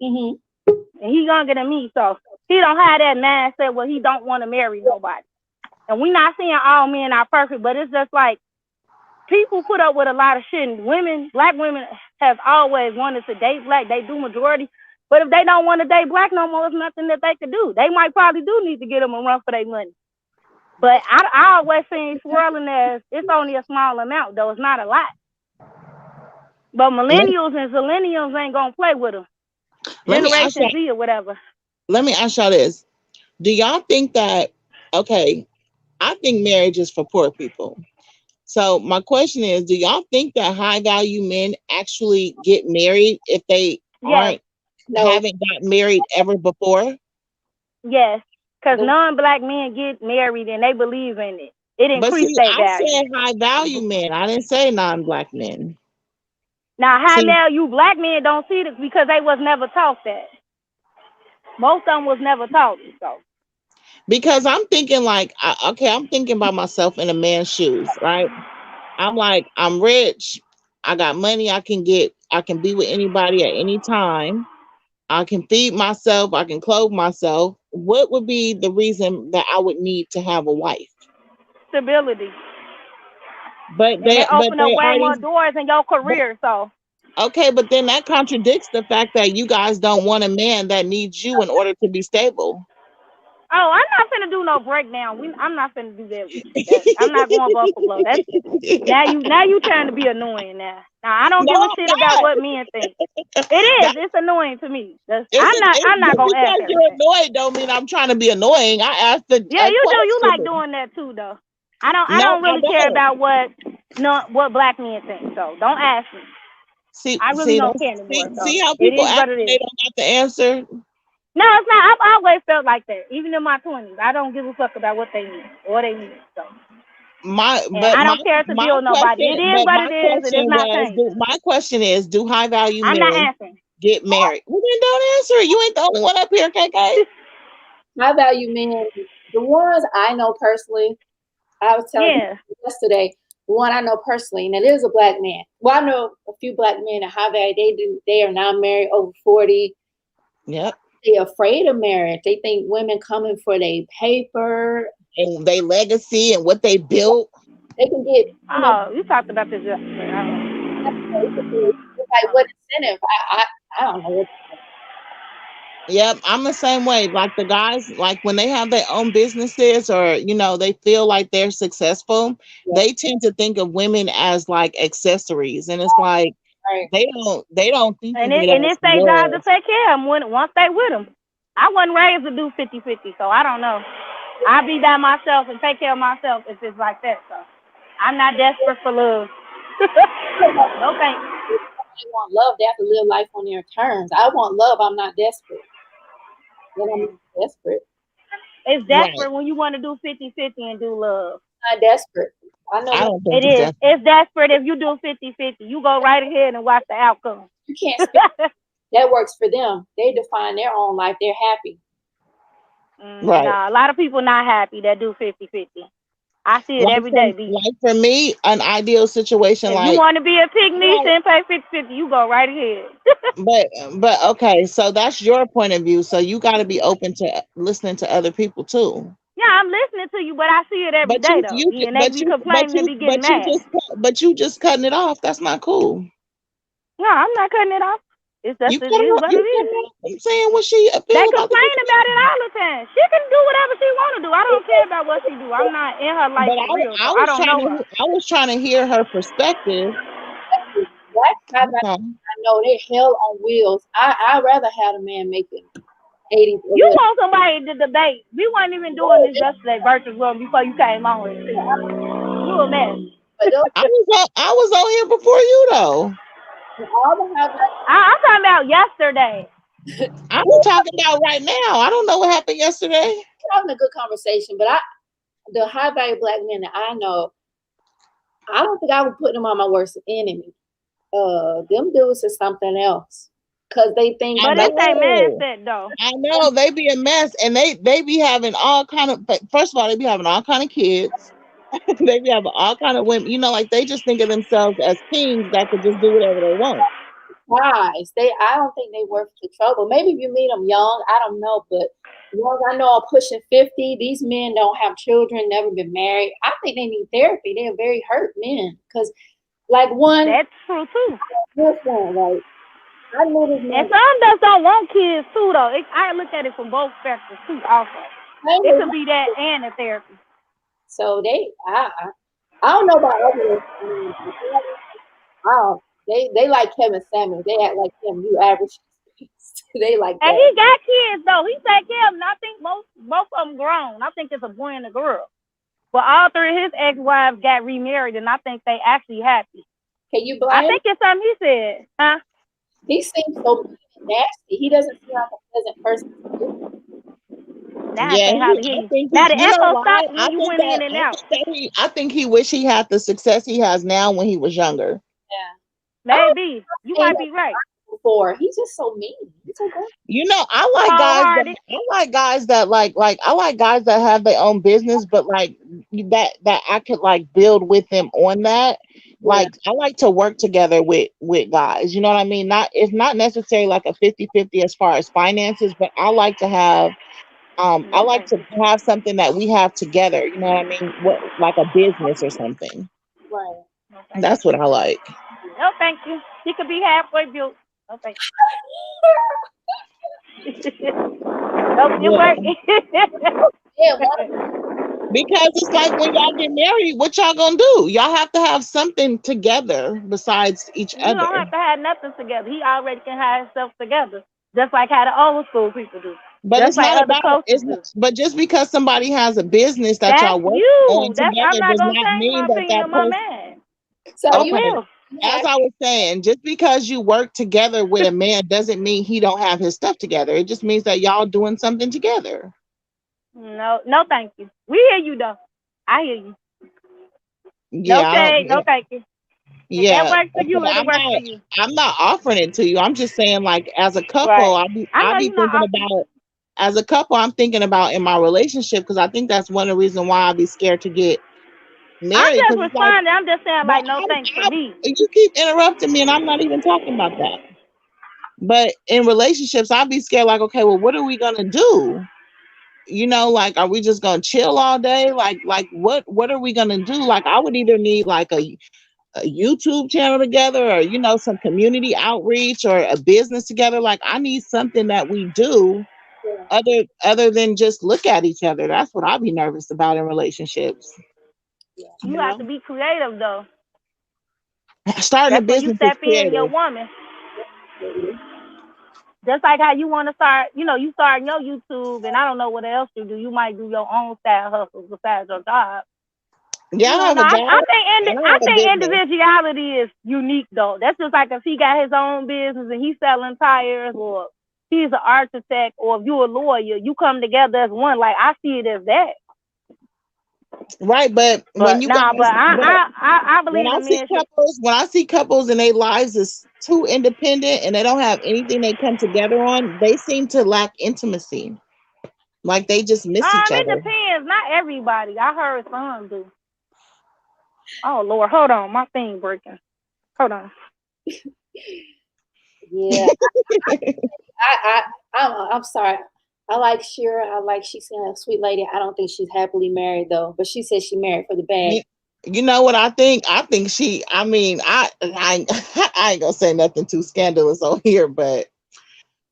Mm-hmm. And he younger than me, so he don't have that mindset where he don't want to marry nobody. And we not saying all men are perfect, but it's just like people put up with a lot of shit. And black women have always wanted to date black. They do majority. But if they don't want to date black no more, it's nothing that they could do. They might probably do need to get them a run for their money. But I always seen swirling as it's only a small amount, though. It's not a lot. But Let, millennials and zillennials ain't going to play with them. let me ask Generation y'all. Z or whatever. Let me ask y'all this. Do y'all think that? Okay, I think marriage is for poor people. So my question is, do y'all think that high value men actually get married if they Yes, aren't No, haven't got married ever before? yes. Because the, non-black men get married and they believe in it. It But see, increased their I value. said high value men. I didn't say non-black men. Now, high See, value black men don't see this because they was never taught that. Most of them was never taught it. So, because I'm thinking like, okay, I'm thinking about myself in a man's shoes, right? I'm like, I'm rich. I got money. I can be with anybody at any time. I can feed myself. I can clothe myself. What would be the reason that I would need to have a wife? stability. But And they but open up they way already more doors in your but, career. So, okay, but then that contradicts the fact that you guys don't want a man that needs you in order to be stable. oh, I'm not finna do no breakdown. I'm not finna do that with you. I'm not going blow for blow. That's now you trying to be annoying now. Now I don't No, give a I'm shit about not. what men think. It is. That It's annoying to me. it's, it's I'm not just gonna ask because you're everything. annoyed don't mean I'm trying to be annoying. I asked Yeah, a you do. You like question. doing that too, though. I No, don't I really care don't. about what black men think. So don't ask me. I really don't care anymore. So See how it people is act what it when they is. don't got the answer. No, it's not. I've always felt like that. Even in my 20s, I don't give a fuck about what they need or they need. So, My and but I don't care to deal with nobody. It is what it is, and it's not changing. my question is, do high value I'm not men answering. get married? Well, then don't answer it. You ain't the only one up here, KK. high value men, the ones I know personally, I was telling Yeah. you yesterday, the one I know personally, and it is a black man. Well, I know a few black men at high value. They are not married over 40. Yep. They're afraid of marriage. They think women coming for their paper. And they legacy and what they built. They can get, Oh, you talked about this yesterday. like what incentive? I don't know what. Yep, I'm the same way. Like the guys, like when they have their own businesses or they feel like they're successful, they tend to think of women as like accessories. And it's like Right. they don't think And of it as it's their job to love. take care of them once they with them. I wasn't raised to do 50-50, so I don't know. I be by myself and take care of myself if it's like that. So I'm not desperate for love. No thanks. They want love. They have to live life on their terms. I want love. I'm not desperate. Then I'm not desperate. It's Right. desperate when you want to do 50-50 and do love. I'm not desperate. I know I that don't think It it's is. that. It's desperate if you do 50-50. You go right ahead and watch the outcome. you can't speak. That works for them. They define their own life. They're happy. Right. Nah, a lot of people not happy that do 50-50. I see it Like every for day, B. like for me, an ideal situation If you like want to be a pig niche right, and pay 50-50, you go right ahead. but okay, so that's your point of view. So you got to be open to listening to other people too. Yeah, I'm listening to you, but I see it every But day though. And they be complaining and be getting mad. but you just cutting it off. That's not cool. No, I'm not cutting it off. It's just You it cut it is off. what You it cutting is. it off. I'm saying what she They feel about the complain about it situation. all the time. She can do whatever she want to do. I don't care about what she do. I'm not in her life But for real, I so I was don't trying know to her. hear her perspective. Black guys, Okay. I know they're hell on wheels. I rather have a man making 80 or You what. want somebody to debate. We weren't even doing this yesterday virtual room before you came on with it. You a mess. But those I was on here before you though. all the high black I'm talking about yesterday. I'm talking about right now. I don't know what happened yesterday. having a good conversation, but the high value black men that I know, I don't think I would put them on my worst enemy. Them dudes is something else because they think I But like it's a know. mindset though. I know they be a mess, and they be having all kind of. But first of all, they be having all kind of kids. They be having all kind of women. You know, like they just think of themselves as kings that could just do whatever they want. guys. I don't think they worth the trouble. Maybe if you meet them young, I don't know, but the ones I know are pushing 50. These men don't have children, never been married. I think they need therapy. They're very hurt men because, like That's true too. this one, like I know this And man. some just don't want kids too though. I look at it from both spectrums too also. It could be that and the therapy. So I don't know about other. Oh, they like Kevin Samuels. They act like him. You average. They like And that. he got kids though. He take care of them. I think both of them grown. I think it's a boy and a girl. But all three of his ex-wives got remarried, and I think they actually happy. Can you I blame him? think it's something he said, huh? He seems so mean and nasty. He doesn't seem like a pleasant person. Now I Yeah, can't hardly hear I you. think Now the you know echo why? stopped when you went in and out. I think he wish he had the success he has now when he was younger. Yeah. Maybe you I might don't be right. before. He's just so mean. He's so good. You know, Cold hearted. I like guys that have their own business, but like that I could like build with them on that. Yeah. Like I like to work together with guys. You know what I mean? Not it's not necessarily like a 50-50 as far as finances, but I No like thank to you. have something that we have together. You know what I mean? What like a business or something. Right. No thank That's what I like. you. No thank you. He could be halfway built. No thank you. Nope, it Yeah. worked. Yeah. One of Because it's like when y'all get married, what y'all gonna do? Y'all have to have something together besides each You don't other. have to have nothing together. He already can have himself together. Just like how the old school people do. But Just it's like not other about cultures it's do. but just because somebody has a business that That's y'all work on you. That's I'm together not does gonna not change mean my that opinion that of my person. man. so I you Okay, will. as have I was saying, just because you work together with a man doesn't mean he don't have his stuff together. It just means that y'all doing something together. No, no, thank you. We hear you though. I hear you. No Yeah, I don't. shade, no thank you. If that Yeah, works for okay, you, it'll work for you. I'm not offering it to you. I'm just saying, like, as a couple, Right. I I'll know be you're not thinking offering. about as a couple, I'm thinking about in my relationship because I think that's one of the reasons why I'll be scared to get I'm married just because it's like, responding. I'm just saying but like no thanks for I, me. you keep interrupting me and I'm not even talking about that. But in relationships, I'll be scared, like, okay, well, what are we gonna do? You know, like, are we just gonna chill all day? Like, what are we gonna do? Like, I would either need like a YouTube channel together or some community outreach or a business together. Like I need something that we do yeah. other than just look at each other. That's what I'll be nervous about in relationships. You You have to know, be creative though. starting a That's when you business is step in your creative. woman. Just like how you want to start, you start your YouTube, and I don't know what else you do. You might do your own side hustles besides your job. Yeah, I have No, a I job think and I I have a think business. individuality is unique though. That's just like if he got his own business and he's selling tires, or he's an architect, or if you're a lawyer, you come together as one. Like I see it as that. Right, but when But you nah, but guys I believe in men should. when I see couples and their lives is too independent and they don't have anything they come together on, they seem to lack intimacy. Like they just miss each It other. depends. Not everybody. I heard some do. Oh Lord, hold on, my thing breaking. Hold on. Yeah, I'm sorry. I like Shira. I like she's a sweet lady. I don't think she's happily married though. But she says she married for the bag. You, you know what I think? I think she. I mean, I I ain't gonna say nothing too scandalous on here, but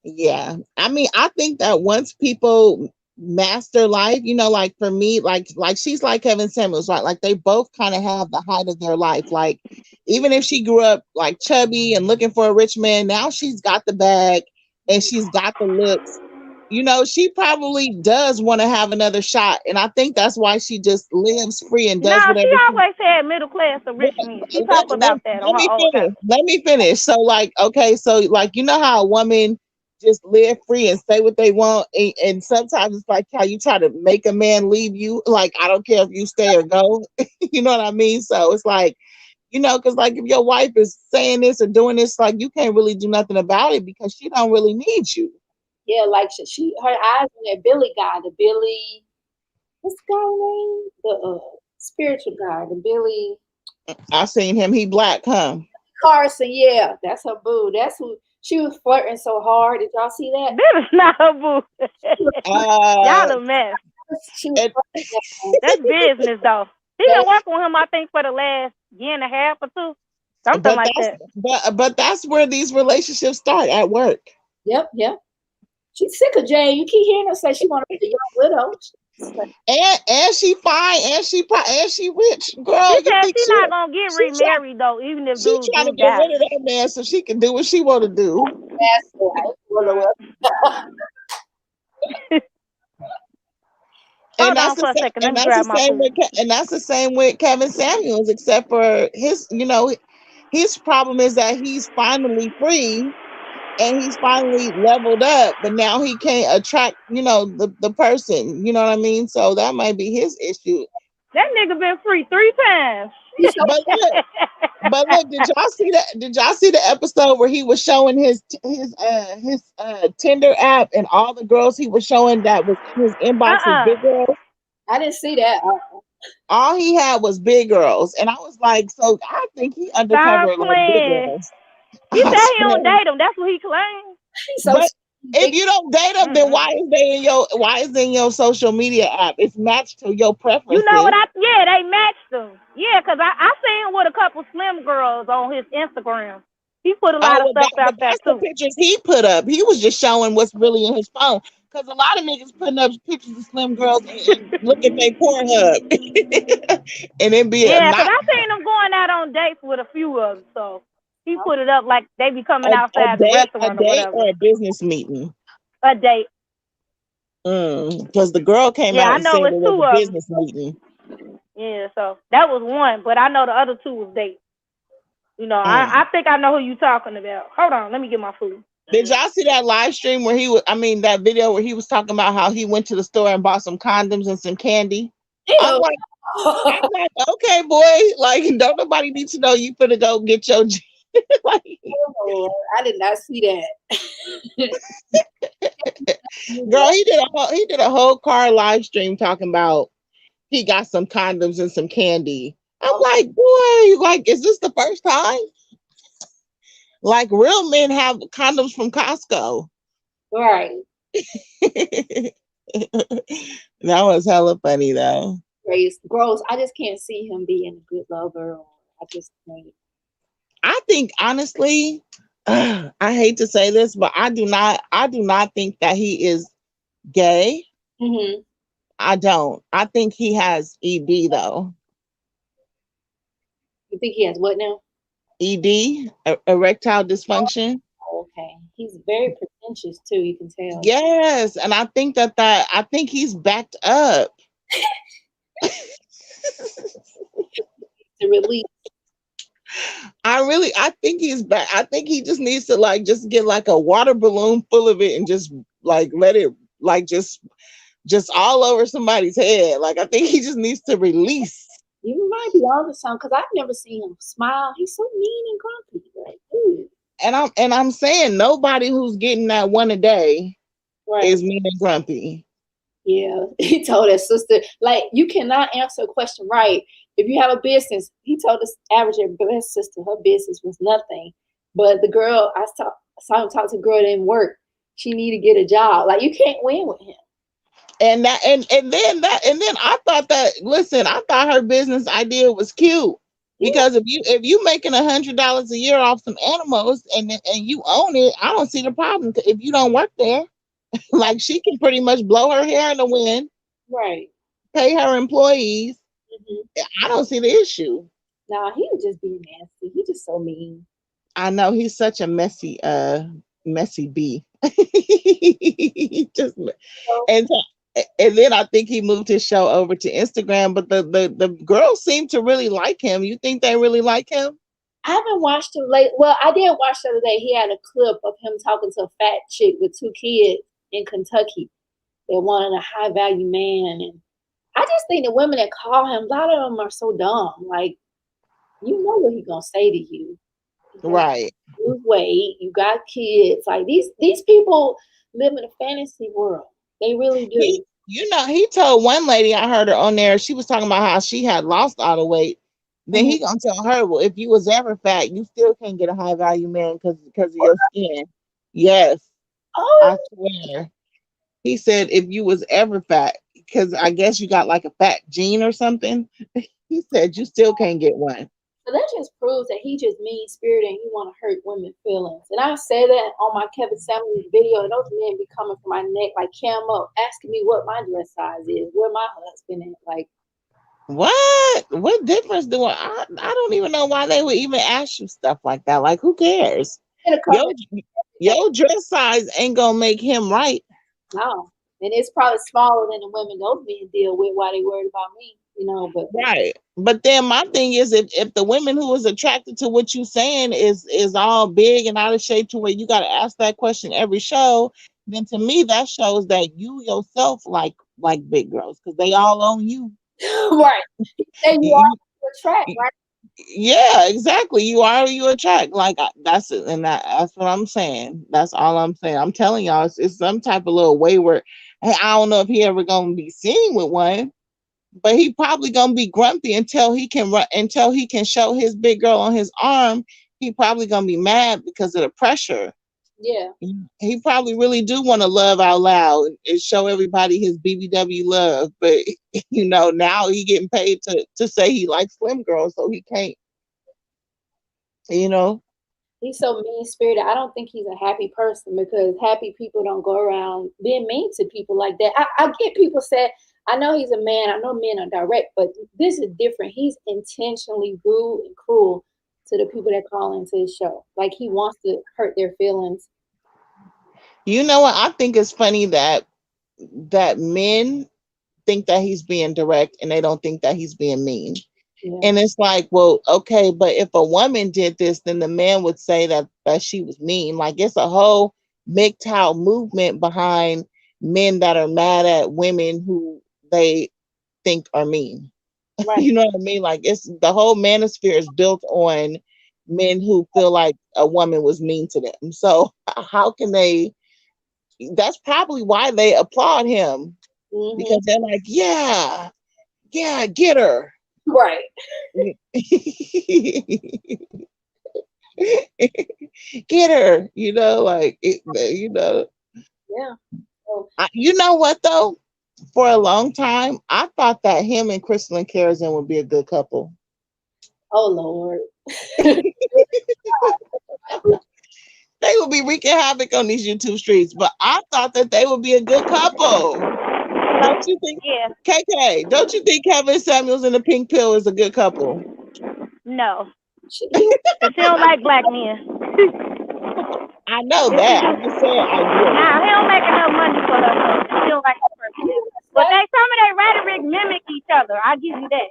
yeah, I mean, I think that once people master life, like for me, like she's like Kevin Samuels, right? Like they both kind of have the height of their life. Like even if she grew up like chubby and looking for a rich man, now she's got the bag and she's got the looks. She probably does want to have another shot, and I think that's why she just lives free and No, does she whatever she always said middle class or let, rich men. She talked about that on let her me old finish. time. Let me finish. So, like, okay, so like, how a woman just live free and say what they want, and sometimes it's like how you try to make a man leave you. Like, I don't care if you stay or go. You know what I mean? So it's like, because like if your wife is saying this or doing this, like you can't really do nothing about it because she don't really need you. Yeah, like she her eyes on that Billy guy, the Billy, what's the guy name? The spiritual guy, the Billy I seen him. He black, huh? Carson. Yeah, that's her boo. That's who she was flirting so hard. Did y'all see that? This is not her boo. She was Uh, Y'all a mess. she was and, flirting That's business though. She that. been working with him, I think, for the last year and a half or two. Something but like that's that. that's where these relationships start at work. Yep, yep. She's sick of Jane. You keep hearing her say she want to be a young widow. She's like, And she fine and she rich, She girl. You said think she not gonna get she try, remarried though, even if she dude trying to do get die. rid of that man so she can do what she want to do. that's Mm. And Hold that's on the for a same. second. Let And me that's the grab my same food. with and that's the same with Kevin Samuels, except for his problem is that he's finally free and he's finally leveled up, but now he can't attract the person. You know what I mean? So that might be his issue. That nigga been free 3 times. He's so But look, did y'all see that? Did y'all see the episode where he was showing his Tinder app and all the girls he was showing that was in his inbox was Uh-uh. big girls? I didn't see that. All he had was big girls, and I was like, so I think he Stop undercover like big playing. girls. He I said he don't swear. date them. That's what he claimed. He's so But if big. you don't date them, then Mm-mm. why is it in your social media app? It's matched to your You know what preferences. yeah, they matched them. Yeah, 'cause I seen him with a couple slim girls on his Instagram. He put a lot Oh, of well, stuff but out there that's the too. pictures he put up. He was just showing what's really in his phone. Because a lot of niggas putting up pictures of slim girls and look at their Pornhub, and then be a Yeah, 'cause not I seen him going out on dates with a few of them. So he put it up like they be coming outside the a restaurant or date whatever. or a business meeting. A date. Because the girl came Yeah, out I and said know it it's was a two of them. business meeting. Yeah, so that was one, but I know the other two was dates. Mm. I think I know who you talking about. Hold on, let me get my food. Did y'all see that live stream where that video where he was talking about how he went to the store and bought some condoms and some candy? I'm Ew. like, okay, boy, like don't nobody need to know you finna go get your like, I did not see that. girl, he did a whole car live stream talking about he got some condoms and some candy. I'm like, boy, like, is this the first time? Like, real men have condoms from Costco. Right. That was hella funny though. Grace. Gross. I just can't see him being a good lover. Or I just can't. I think honestly, I hate to say this, but I do not think that he is gay. Mm-hmm. I don't. I think he has ED though. You think he has what now? ED, erectile dysfunction. Oh, okay. He's very pretentious too. You can tell. Yes, and I think I think he's backed up. To release. I think he's back. I think he just needs to like just get like a water balloon full of it and just like let it like just all over somebody's head. Like I think he just needs to release. You might be on to something because I've never seen him smile. He's so mean and grumpy. Like, dude. And I'm saying nobody who's getting that one a day Right. is mean and grumpy. Yeah, he told his sister, like, you cannot answer a question right. If you have a business, he told his average best sister her business was nothing. But the girl, saw him talk to a girl that didn't work. She need to get a job. Like, you can't win with him. And then I thought that, listen, I thought her business idea was cute. Yeah, Because if you making $100 a year off some animals and you own it, I don't see the problem if you don't work there. Like she can pretty much blow her hair in the wind, right. pay her employees. Hmm. I don't see the issue. Nah, he was just being nasty. He just so mean. I know he's such a messy bee. He just So and and then I think he moved his show over to Instagram, but the girls seem to really like him. You think they really like him? I haven't watched him late. Well, I did watch the other day. He had a clip of him talking to a fat chick with two kids in Kentucky. They wanted a high value man, and I just think the women that call him, a lot of them are so dumb. Like, you know what he gonna say to you. Because Right. you lose weight, you got kids. Like, these people live in a fantasy world. They really He, do. he told one lady, I heard her on there, she was talking about how she had lost all the weight. Then Mhm. he gonna tell her, well, if you was ever fat, you still can't get a high value man because of your skin. Yes, I Oh, swear. He said if you was ever fat, because I guess you got like a fat gene or something. He said you still can't get one. so that just proves that he just mean spirited and he want to hurt women's feelings. And I say that on my Kevin Samuels video, and those men be coming for my neck like camo, asking me what my dress size is, where my husband is. Like, What? What difference do I don't even know why they would even ask you stuff like that. Like who cares? it'll come Your your dress size ain't gonna make him right. no. And it's probably smaller than the women those men deal with while they worried about me, but Right. But then my thing is if the women who is attracted to what you saying is all big and out of shape to where you gotta ask that question every show, then to me that shows that you yourself like big girls because they all on you. right. Say you You, are attract, you. right? Yeah, exactly. You are who you attract. Like that's it, and that's what I'm saying. That's all I'm saying. I'm telling y'all, it's some type of little wayward. Hey, I don't know if he ever gonna be seen with one, but he probably gonna be grumpy until he can until he can show his big girl on his arm. He probably gonna be mad because of the pressure. Yeah. He probably really do want to love out loud and show everybody his BBW love, but now he getting paid to say he likes slim girls, so he can't. You know, He's so mean spirited. I don't think he's a happy person because happy people don't go around being mean to people like that. I get people say, I know he's a man. I know men are direct, but this is different. He's intentionally rude and cruel to the people that call into his show. Like, he wants to hurt their feelings. you know what? I think it's funny that men think that he's being direct and they don't think that he's being mean. Yeah. And it's like, well, okay, but if a woman did this, then the man would say that she was mean. Like it's a whole MGTOW movement behind men that are mad at women who they think are mean. Right. You know what I mean? Like it's the whole manosphere is built on men who feel like a woman was mean to them. So how can they? That's probably why they applaud him Hmm. because they're like, yeah, yeah, get her. Right. Get her, Yeah. Oh, you know what though? For a long time, I thought that him and Crystal and Karazin would be a good couple. oh Lord. They would be wreaking havoc on these YouTube streets, but I thought that they would be a good couple. Hello? Don't you think, Yeah. KK? Don't you think Kevin Samuels and the Pink Pill is a good couple? No. He, Because she don't like black men. I know Yes, he that. do. I'm just saying ideally. Nah, he don't make enough money for her, so she don't like that person. But some of their rhetoric mimic each other. I give you that.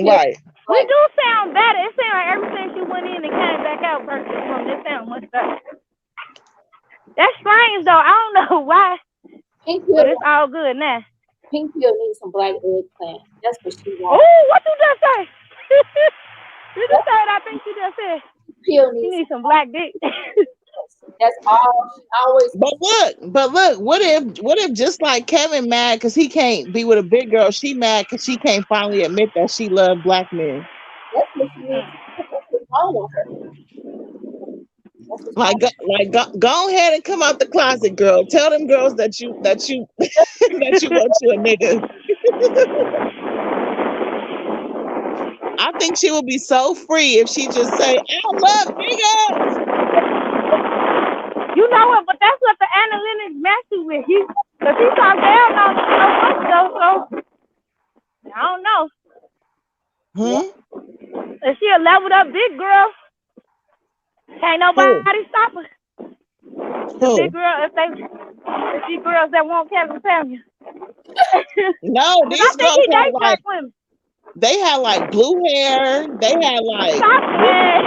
Right. We do sound better. It sounds like ever since you went in and came back out versus from this sound much better. That's strange though. I don't know why, Pink but Pill, it's all good now. Pink Pill needs some black eggplant. That's what she wants. Oh, what you just say? Did you say what I think you just said? Pill You needs need some black dick. That's all. She always. But look, what if just like Kevin mad because he can't be with a big girl, she mad because she can't finally admit that she loved black men. That's what she needs. That's what's wrong with her. That's what's wrong. Go ahead and come out the closet, girl. Tell them girls that you that you want you a nigga. I think she will be so free if she just say, I love niggas. You know what? But that's what the analytics mess you with. Because he talked down on it so much though, so I don't know. If she a leveled up big girl, can't nobody stop her. The big girl, if these girls that want Kevin Samuel. No, these girls he have dates black women. They had like blue hair. They had like. Stop it.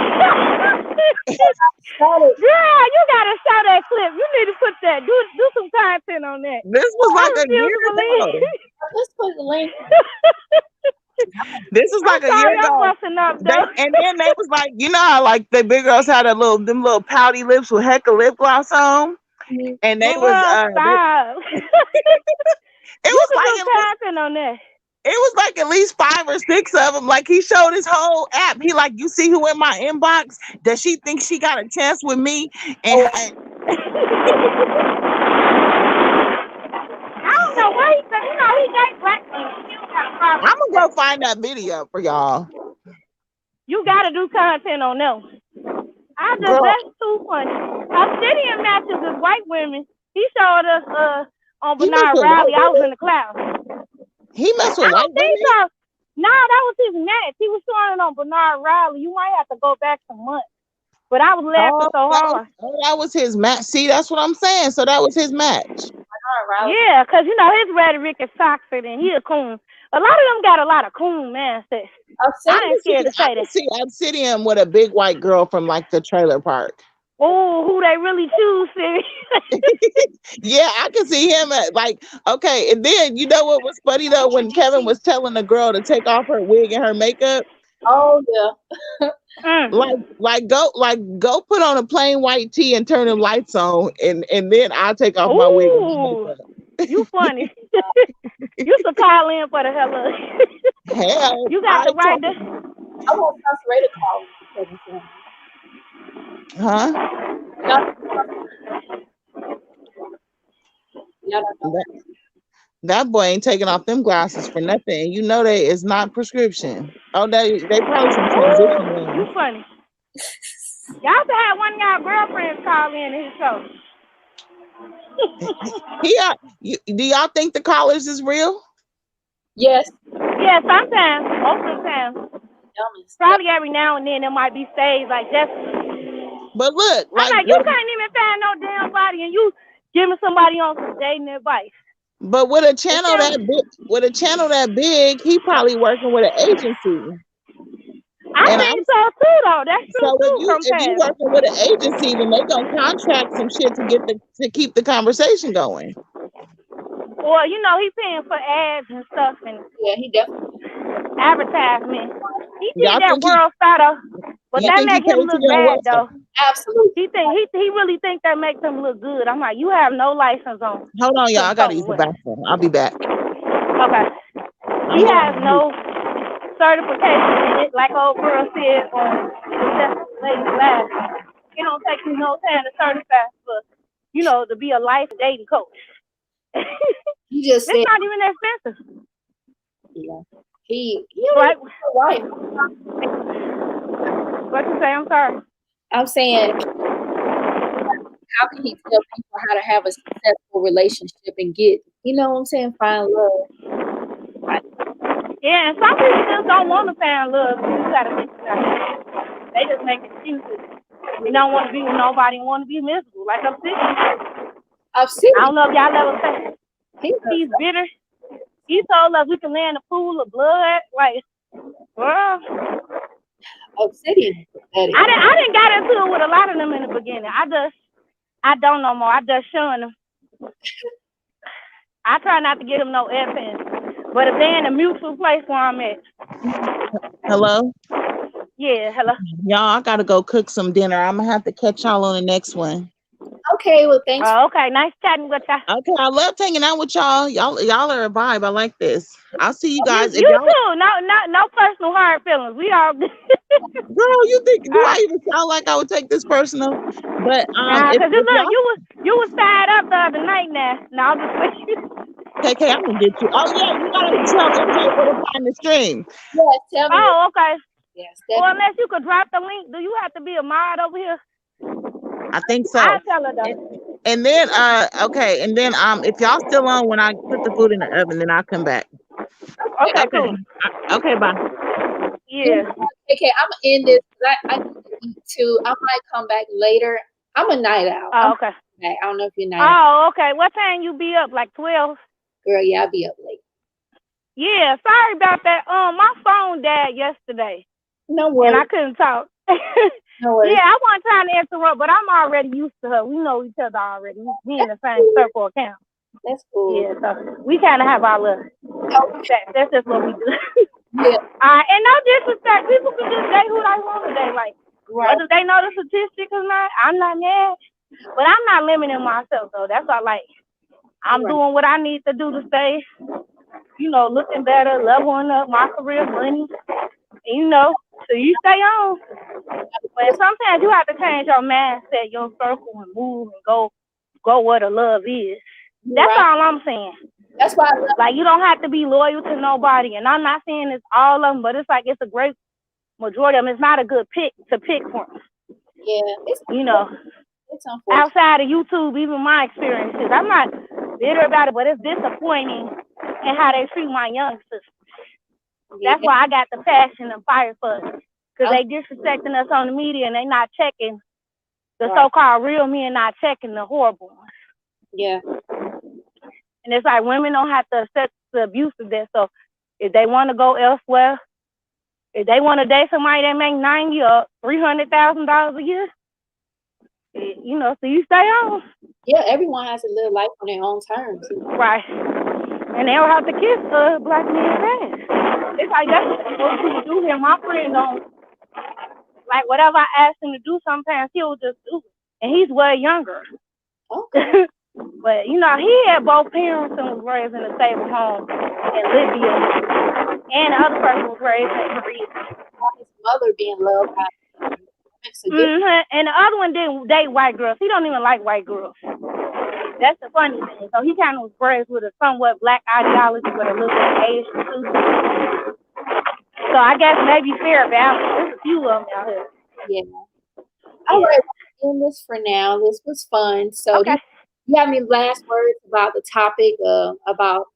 Girl, you gotta show that clip. You need to put that. Do some content on that. This was like a year ago. Let's put the link. This was like a year ago. And then they was like, you know how like the big girls had them little pouty lips with heck of lip gloss on, and they was it was like on that. It was like at least 5 or 6 of them. Like he showed his whole app. He like, you see who in my inbox? Does she think she got a chance with me? And I don't know why he said, he dates black women. I'm gonna go find that video for y'all. You gotta do content on them. That's too funny. Obsidian matches with white women. He showed us on Bernard Riley. I was in the cloud. He messed with white women? So. No, that was his match. He was showing it on Bernard Riley. You might have to go back some months. But I was laughing so hard. That was his match. See, that's what I'm saying. So that was his match. Yeah, because, his rhetoric is toxic and he a coon. A lot of them got a lot of coon mindsets. I ain't scared to say that. See Obsidian with a big white girl from like the trailer park. Oh, who they really choose, Siri. Yeah, I can see him okay. And then you know what was funny though, when Kevin was telling the girl to take off her wig and her makeup. Oh yeah. Go put on a plain white tee and turn them lights on, and then I'll take off my wig and my makeup. You funny. You should call in for the hell of it. Hell, you got the right to. I want Ray to call. Huh? That boy ain't taking off them glasses for nothing. You know they is not prescription. Oh, they probably some transition. You funny. Y'all should have one of y'all girlfriends call in his show. Do y'all think the callers is real? Yes. Yeah, sometimes. Most of the time. Probably every now and then it might be staged like that. But look, you can't even find no damn body and you giving somebody on some dating advice. But with a channel that big, he probably working with an agency. I think so too, though. That's true so too. If you working with an agency, then they gonna contract some shit to keep the conversation going. Well, he's paying for ads and stuff, and he definitely advertisement. He did that world startup, but that make him look bad though. Absolutely. He really think that makes him look good. I'm like, you have no license on. Hold on, y'all. I gotta use the bathroom. I'll be back. Okay. He has no certification in it, like old girl said on Lady Last. It don't take you no time to certify for, to be a life dating coach. You just it's not even expensive. Yeah. He right. Right. What you say? I'm sorry. I'm saying, how can he tell people how to have a successful relationship and get, find love? Right. Yeah, and some people just don't want to find love. You gotta think about it. They just make excuses. They don't want to be with nobody and want to be miserable. Like I'm sick. I don't know if y'all ever say he's bitter. He told us we can lay in a pool of blood. Like, girl. Obsidian. I didn't get into it with a lot of them in the beginning. I don't no more. I just showing them. I try not to get them no airpins. But if they're in a mutual place where I'm at. Hello? Yeah, hello. Y'all, I gotta go cook some dinner. I'm gonna have to catch y'all on the next one. Okay, well, thanks. Oh, okay. Nice chatting with you. Okay, I love hanging out with y'all. Y'all are a vibe. I like this. I'll see you guys. If You y'all, too. No personal hard feelings. We all good. girl, you think do I even sound like I would take this personal? But Cause you if look, y'all you was tied up the other night now. No, I'm just kidding. KK, I'm gonna get you. Oh yeah, you gotta tell MJ where to find the stream. Yes, tell me. Oh, okay. Yes, Well, unless you could drop the link, do you have to be a mod over here? I think so. I'll tell her though. And then okay, and then if y'all still on when I put the food in the oven, then I'll come back. Okay, Okay. cool. Okay, bye. Yeah. Okay, I'm gonna end this. I need to eat too. I might come back later. I'm a night out. Oh, okay. I don't know if you're night out. Oh, okay. What time you be up? Like 12? Girl, yeah, I'll be up late. Yeah, sorry about that. My phone died yesterday. No And worries. I couldn't talk. No worries. Yeah, I wasn't trying to interrupt, but I'm already used to her. We know each other already. We in the same circle of camp. That's cool. Yeah, so we kind of have our little. That's just what we do. Yeah. And no disrespect. People can just date who they want to date. Like, whether they know the statistic or not, I'm not mad. But I'm not limiting myself, though. That's all. Like, I'm doing what I need to do to stay, looking better, leveling up my career, money. So you stay on. But sometimes you have to change your mindset, your circle, and move and go where the love is. That's all I'm saying. That's why I love. Like, you don't have to be loyal to nobody. And I'm not saying it's all of them, but it's like it's a great majority of them. It's not a good pick to pick from. Yeah. It's unfortunate. Outside of YouTube, even my experiences, I'm not bitter about it, but it's disappointing in how they treat my young sisters. That's why I got the passion and fire for it. Because they disrespecting us on the media and they not checking the so-called real men, not checking the horrible ones. Yeah. And it's like women don't have to accept the abuse of that. So if they want to go elsewhere, if they want to date somebody that make $90,000 or $300,000 a year, so you stay on. Yeah, everyone has to live life on their own terms. Right. And they don't have to kiss black men's ass. It's like that's what people do here. My friend don't, like, whatever I ask him to do, sometimes he'll just do it. And he's way younger. Okay. But, he had both parents and was raised in a stable home in Libya. And the other person was raised in Korea. His mother being loved by And the other one didn't date white girls. He don't even like white girls. That's the funny thing. So he kind of was raised with a somewhat black ideology, but a little bit Asian too. So I guess maybe fair balance. There's a few of them out here. Yeah. All right. We'll end this for now. This was fun. So do you have any last words about the topic about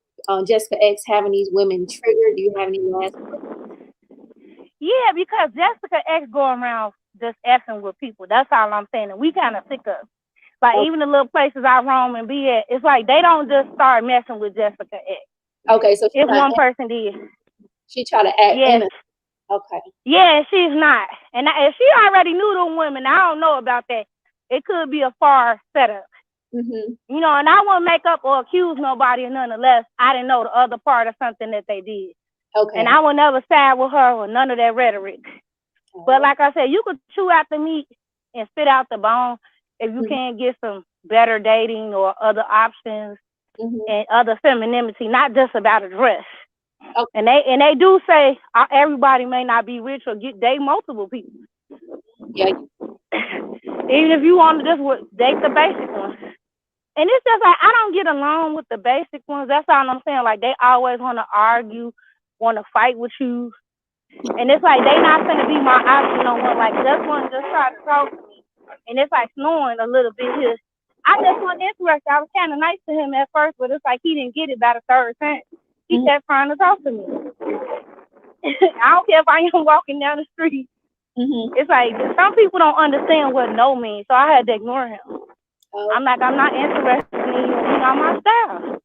Jessica X having these women triggered? Do you have any last words? Yeah, because Jessica X going around just effing with people. That's all I'm saying. And we kind of sick of. Like, even the little places I roam and be at, it's like they don't just start messing with Jessica X. Okay, so if one person did. She tried to act innocent. Okay. Yeah, she's not. And if she already knew them women, I don't know about that. It could be a far setup. Mm-hmm. And I wouldn't make up or accuse nobody nonetheless. I didn't know the other part of something that they did. Okay. And I would never side with her or none of that rhetoric. Okay. But like I said, you could chew out the meat and spit out the bone if you can't get some better dating or other options and other femininity, not just about a dress. Okay. And they do say everybody may not be rich or date multiple people. Yeah. Even if you want to just date the basic ones. And it's just like, I don't get along with the basic ones. That's all I'm saying. Like, they always want to argue, want to fight with you. And it's like, they not going to be my option no more. Like, just one just try to talk to me. And it's like snowing a little bit here. I just wasn't interested. I was kind of nice to him at first, but it's like he didn't get it by the third time. He kept trying to talk to me. I don't care if I am walking down the street. It's like, some people don't understand what no means, so I had to ignore him. I'm not interested in you. My style.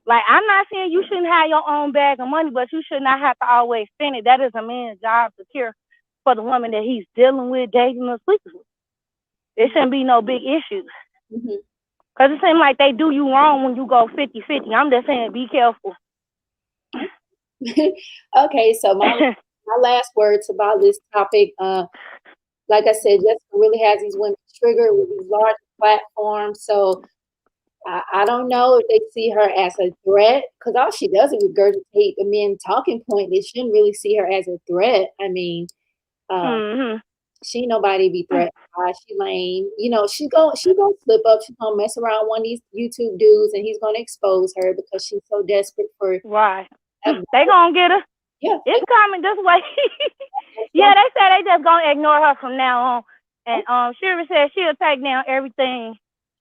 Like, I'm not saying you shouldn't have your own bag of money, but you should not have to always spend it. That is a man's job to care for the woman that he's dealing with, dating, or sleeping with. There shouldn't be no big issues. Because it seems like they do you wrong when you go 50-50. I'm just saying, be careful. Okay, so my last words about this topic, like I said, Jessica really has these women triggered with these large platform. So I don't know if they see her as a threat because all she does is regurgitate the men talking point. They shouldn't really see her as a threat. I mean, she nobody be threatened by. She lame. You know, she gonna slip up. She's gonna mess around one of these YouTube dudes, and he's gonna expose her because she's so desperate for. Right. They gonna get her. Yeah, it's coming this way. Yeah, they say they just gonna ignore her from now on. And Shira said she'll take down everything.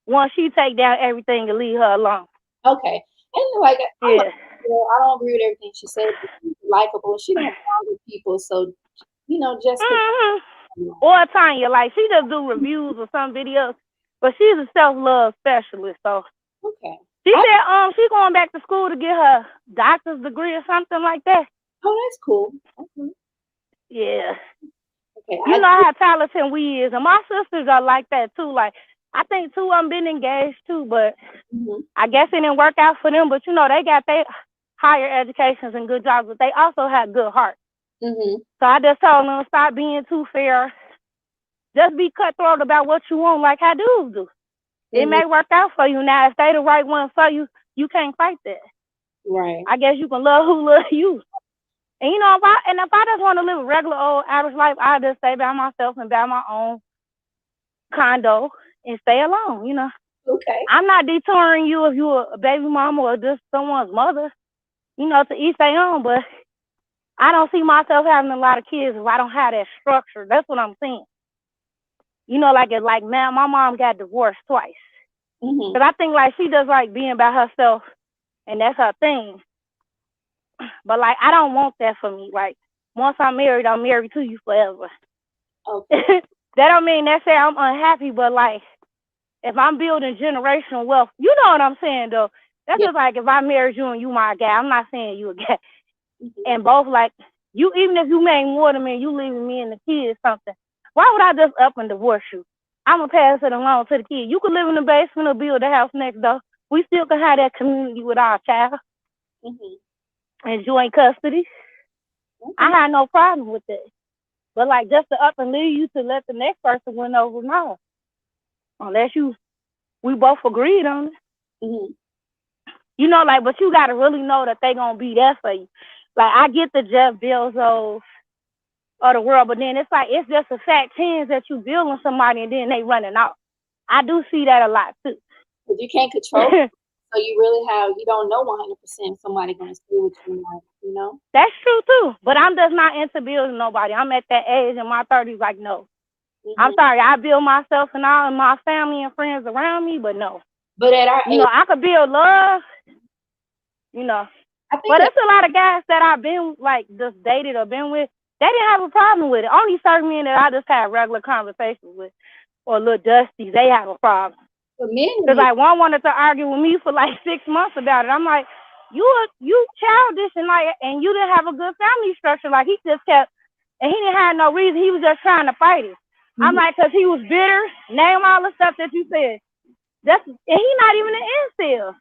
Once she take down everything and leave her alone. Okay. And like I don't agree with everything she said, but she's likable. She don't bother people, so you know, just or Tanya, like she just do reviews or some videos, but she's a self-love specialist, so okay. She said she's going back to school to get her doctor's degree or something like that. Oh, that's cool. Okay. Yeah. Okay. You know how talented we is, and my sisters are like that too. Like I think two of them been engaged too, but I guess it didn't work out for them. But you know they got their higher educations and good jobs, but they also have good hearts. So I just told them stop being too fair. Just be cutthroat about what you want, like how dudes do. It may work out for you now. If they the right one for you, you can't fight that. Right. I guess you can love who love you. And you know, if I just want to live a regular old average life, I just stay by myself and buy my own condo and stay alone, you know. Okay. I'm not detouring you if you're a baby mama or just someone's mother, you know, to each their own, but I don't see myself having a lot of kids if I don't have that structure. That's what I'm saying. You know, man, my mom got divorced twice. Because I think, like, she does like being by herself, and that's her thing. But, like, I don't want that for me. Like, once I'm married to you forever. Okay. That don't mean that say I'm unhappy, but, like, if I'm building generational wealth, you know what I'm saying, though. That's just like if I married you and you my guy. I'm not saying you a guy. And both, like, you, even if you make more than me, you leaving me and the kids something. Why would I just up and divorce you? I'm going to pass it along to the kid. You could live in the basement or build a house next door. We still can have that community with our child. And joint custody. I had no problem with that. But, like, just to up and leave you to let the next person win over, no. Unless we both agreed on it. You know, like, but you got to really know that they going to be there for you. Like, I get the Jeff Bezos of the world, but then it's like, it's just a fat chance that you building somebody and then they running off. I do see that a lot, too. But you can't control it. So you don't know 100% somebody going to stay with you, you know? That's true, too. But I'm just not into building nobody. I'm at that age in my 30s, like, no. I'm sorry, I build myself and all of my family and friends around me, but no. But at our age, you know, I could build love, you know. But there's a lot of guys that I've been, like, just dated or been with, they didn't have a problem with it. Only certain men that I just had regular conversations with or little dusties, they have a problem. Because like one wanted to argue with me for like 6 months about it. I'm like, you childish and you didn't have a good family structure. Like he just kept, and he didn't have no reason. He was just trying to fight it. I'm like, because he was bitter. Name all the stuff that you said. And he not even an incel.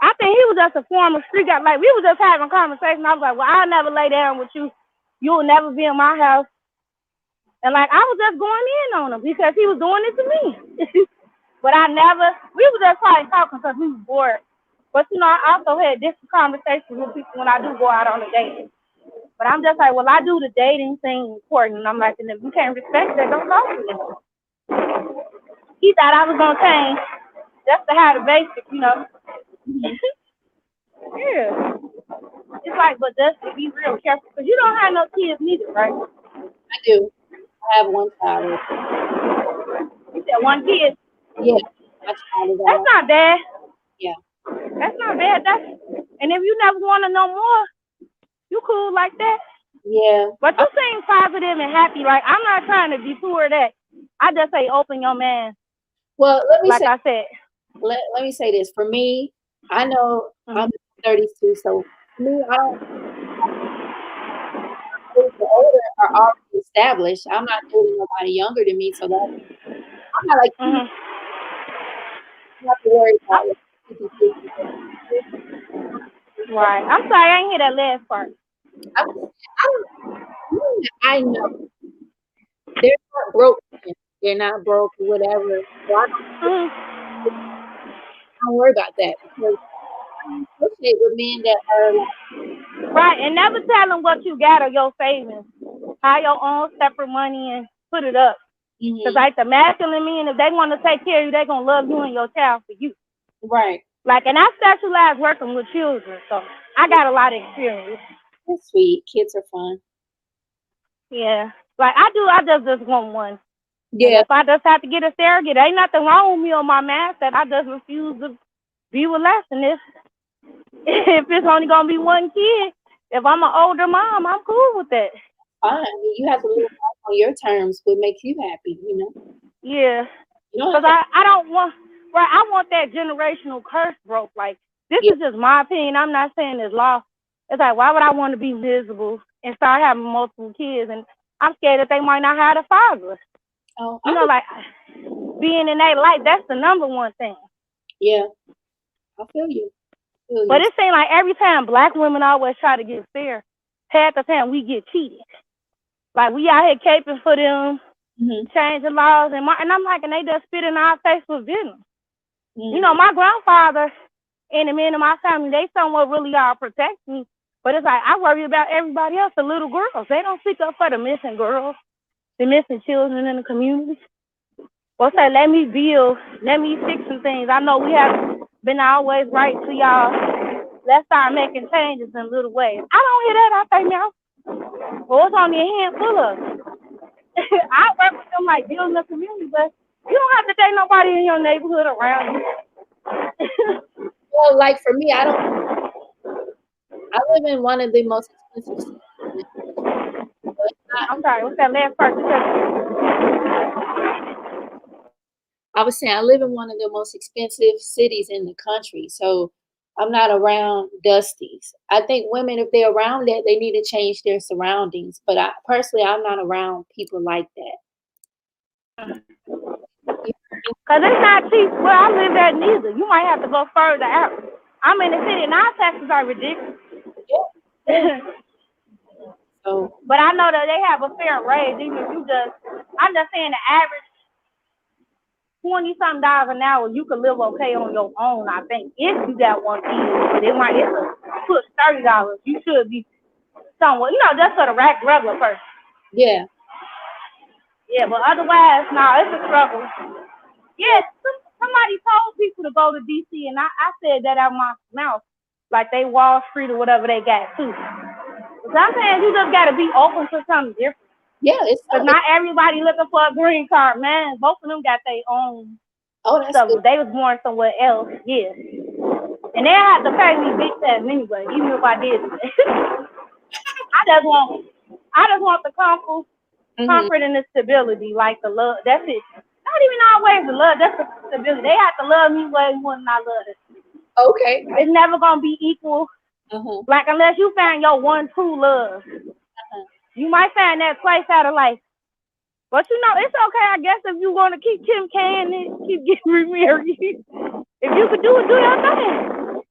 I think he was just a former street guy. Like we were just having a conversation. I was like, well, I'll never lay down with you. You'll never be in my house. And like I was just going in on him because he was doing it to me. But we were just probably talking because we was bored. But, you know, I also had different conversations with people when I do go out on a date. But I'm just like, well, I do the dating thing important. And I'm like, and if you can't respect that, don't talk to me. He thought I was going to change just to have the basics, you know. Yeah. It's like, but just to be real careful. Because you don't have no kids neither, right? I do. I have one child. You said one kid? Yeah. That's not bad. Yeah. That's not bad. And if you never want to know more, you cool like that. Yeah. But you seem positive and happy. Like, I'm not trying to detour that. I just say open your mind. Well, let me say this. For me, I know I'm 32, so for me, the older are already established. I'm not dating nobody younger than me, so that I'm not like you have to worry about it. Right. I'm sorry, I didn't hear that last part. I know they're not broke. they're not broke or whatever. So I don't worry about that because I associate with men that are Right, and never tell them what you got or your savings. Hire your own separate money and put it up. Because like the masculine men, if they want to take care of you, they're going to love you and your child for you. right. Like, and I specialize working with children, so I got a lot of experience. That's sweet. Kids are fun. Yeah. Like, I just want one. Yeah. And if I just have to get a surrogate, ain't nothing wrong with me on my math that I just refuse to be with less than this. If it's only going to be one kid, if I'm an older mom, I'm cool with that. Fine. I mean, you have to live life on your terms. What makes you happy, you know? Yeah. You don't Because have to, I don't want, right, I want that generational curse broke. Like, this is just my opinion. I'm not saying it's law. It's like, why would I want to be miserable and start having multiple kids? And I'm scared that they might not have a father. oh, You know, like, being in their life, that's the number one thing. yeah. I feel you. But it seems like every time black women always try to get fair, half the time we get cheated. Like, we out here caping for them, changing laws, and I'm like, and they just spit in our face with venom. You know, my grandfather and the men in my family, they somewhat really all protect me. But it's like, I worry about everybody else, the little girls. They don't speak up for the missing girls, the missing children in the community. Well, say, let me build, let me fix some things. I know we have been always right to y'all. Let's start making changes in little ways. I don't hear that. I say, now, well, it's only a handful of them. I work with them like building a community, but you don't have to date nobody in your neighborhood around you. Well, like for me, I live in one of the most expensive cities. I'm sorry, what's that last part? I was saying I live in one of the most expensive cities in the country, so I'm not around dusties. I think women, if they're around that, they need to change their surroundings. But personally, I'm not around people like that. Because it's not cheap where I live at neither. You might have to go further out. I'm in the city, and our taxes are ridiculous. So, but I know that they have a fair raise, even if you just, I'm just saying the average $20-something an hour, you could live okay on your own, I think, if you got one kid. But it's a push $30. You should be somewhat, just for the regular person. Yeah. Yeah, but otherwise, no, it's a struggle. Yes, somebody told people to go to D.C., and I said that out of my mouth, like they Wall Street or whatever they got, too. Sometimes you just got to be open to something different. Yeah, it's because not everybody looking for a green card, man. Both of them got their own. Oh, that's stuff. good. They was born somewhere else, yeah. And they have to pay me big time anyway, even if I did. I just want the comfort and the stability, like the love. That's it. Not even always the love. That's the stability. They have to love me way more than I love them. Okay. It's never gonna be equal. Like unless you find your one true love, you might find that place out of life. But it's okay. I guess if you want to keep Kim K and keep getting remarried, if you could do it, do your thing.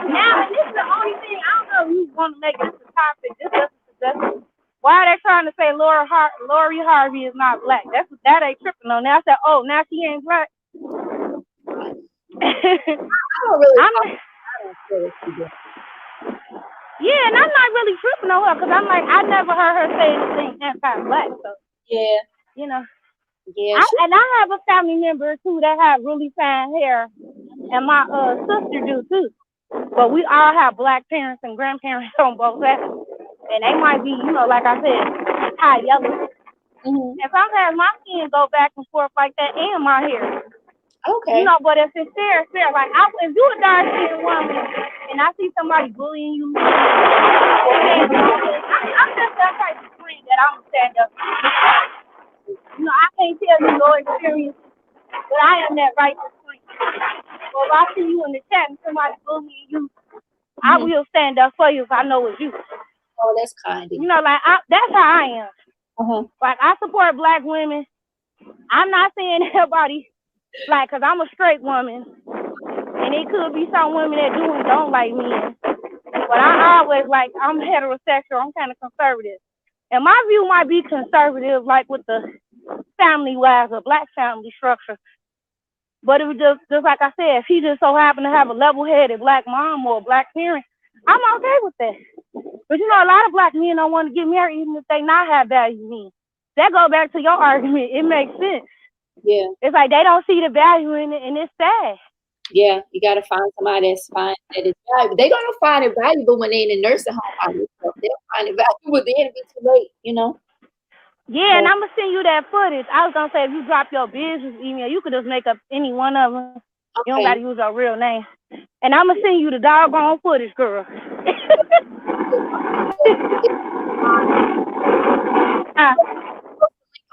Now, and this is the only thing. I don't know if you want to make this a topic. This is suggestion. Why are they trying to say Lori Harvey is not black? That ain't tripping on. Now I said, oh, now she ain't black. I don't really. Yeah, and I'm not really tripping on her because I'm like, I never heard her say anything anti-black. So yeah, yeah. And I have a family member too that have really fine hair, and my sister do too. But we all have black parents and grandparents on both sides, and they might be, like I said, high yellow. And sometimes my skin go back and forth like that, and my hair. Okay. But if it's fair, like if you a dark skinned woman and I see somebody bullying you, I'm just that type of friend that I'm gonna stand up. I can't tell you your experience, but I am that righteous friend. Well, if I see you in the chat and somebody bullying you, I will stand up for you if I know it's you. Oh, that's kind of you. That's how I am. Like I support black women. I'm not saying everybody. Like, cause I'm a straight woman, and it could be some women that do and don't like me. But I always I'm heterosexual. I'm kind of conservative, and my view might be conservative, like with the family-wise, a black family structure. But it was just like I said, if he just so happened to have a level-headed black mom or a black parent, I'm okay with that. But you know, a lot of black men don't want to get married even if they not have value men. That go back to your argument. It makes sense. Yeah. It's like they don't see the value in it, and it's sad. Yeah, you gotta find somebody that's fine that is valuable. They're gonna find it valuable when they're in a nursing home by themselves. They'll find it valuable, then it'll be too late, you know. Yeah, and I'm gonna send you that footage. I was gonna say if you drop your business email, you could just make up any one of them. You don't Okay. gotta use your real name. And I'm gonna send you the doggone footage, girl.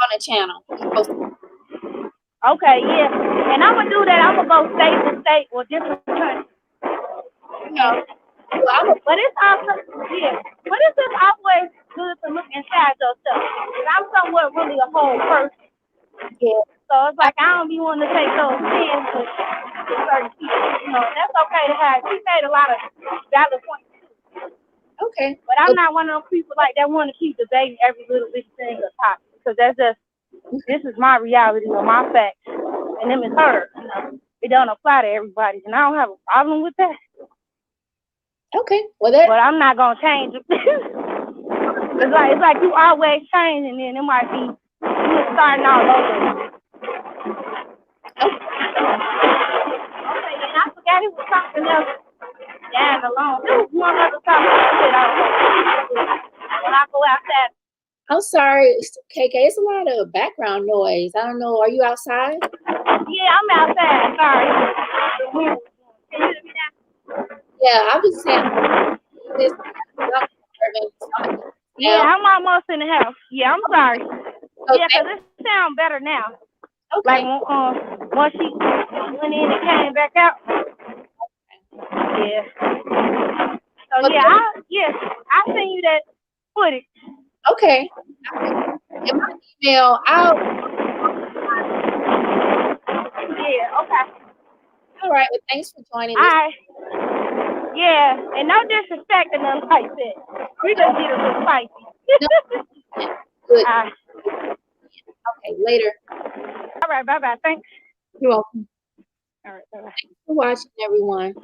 On the channel. Okay, yeah. And I'm gonna do that. I'm gonna go state to state or different countries. Well, But it's also, yeah. But it's just always good to look inside yourself. Because I'm somewhat really a whole person. yeah. So it's like I don't be wanting to take those chances with certain people. You know, that's okay to have. She made a lot of valid points too. Okay. But I'm not one of those people like that want to keep debating every little bit thing or topic. Because that's just, this is my reality or my facts. And them is hers. You know, it don't apply to everybody. And I don't have a problem with that. Okay. Well, that. But I'm not gonna change it. it's like you always change, and then it might be you starting all over. Okay, and I forgot it was something else down alone. There was one other topic that I when I go outside. I'm sorry, KK. It's a lot of background noise. I don't know. Are you outside? Yeah, I'm outside. Sorry. Can you hear me now? Yeah, I was saying this. Yeah, I'm almost in the house. Yeah, I'm sorry. So Yeah, because it sounds better now. Okay. Like once she went in and came back out. Yeah. So yeah, I'll send you that footage. Okay. In my email, I'll. Yeah. Okay. All right. Well, thanks for joining. All right. Yeah, and no disrespect or nothing like that. We just get a little spicy. Good. All right. Okay. Later. All right. Bye. Thanks. You're welcome. All right. Bye. Thanks for watching, everyone.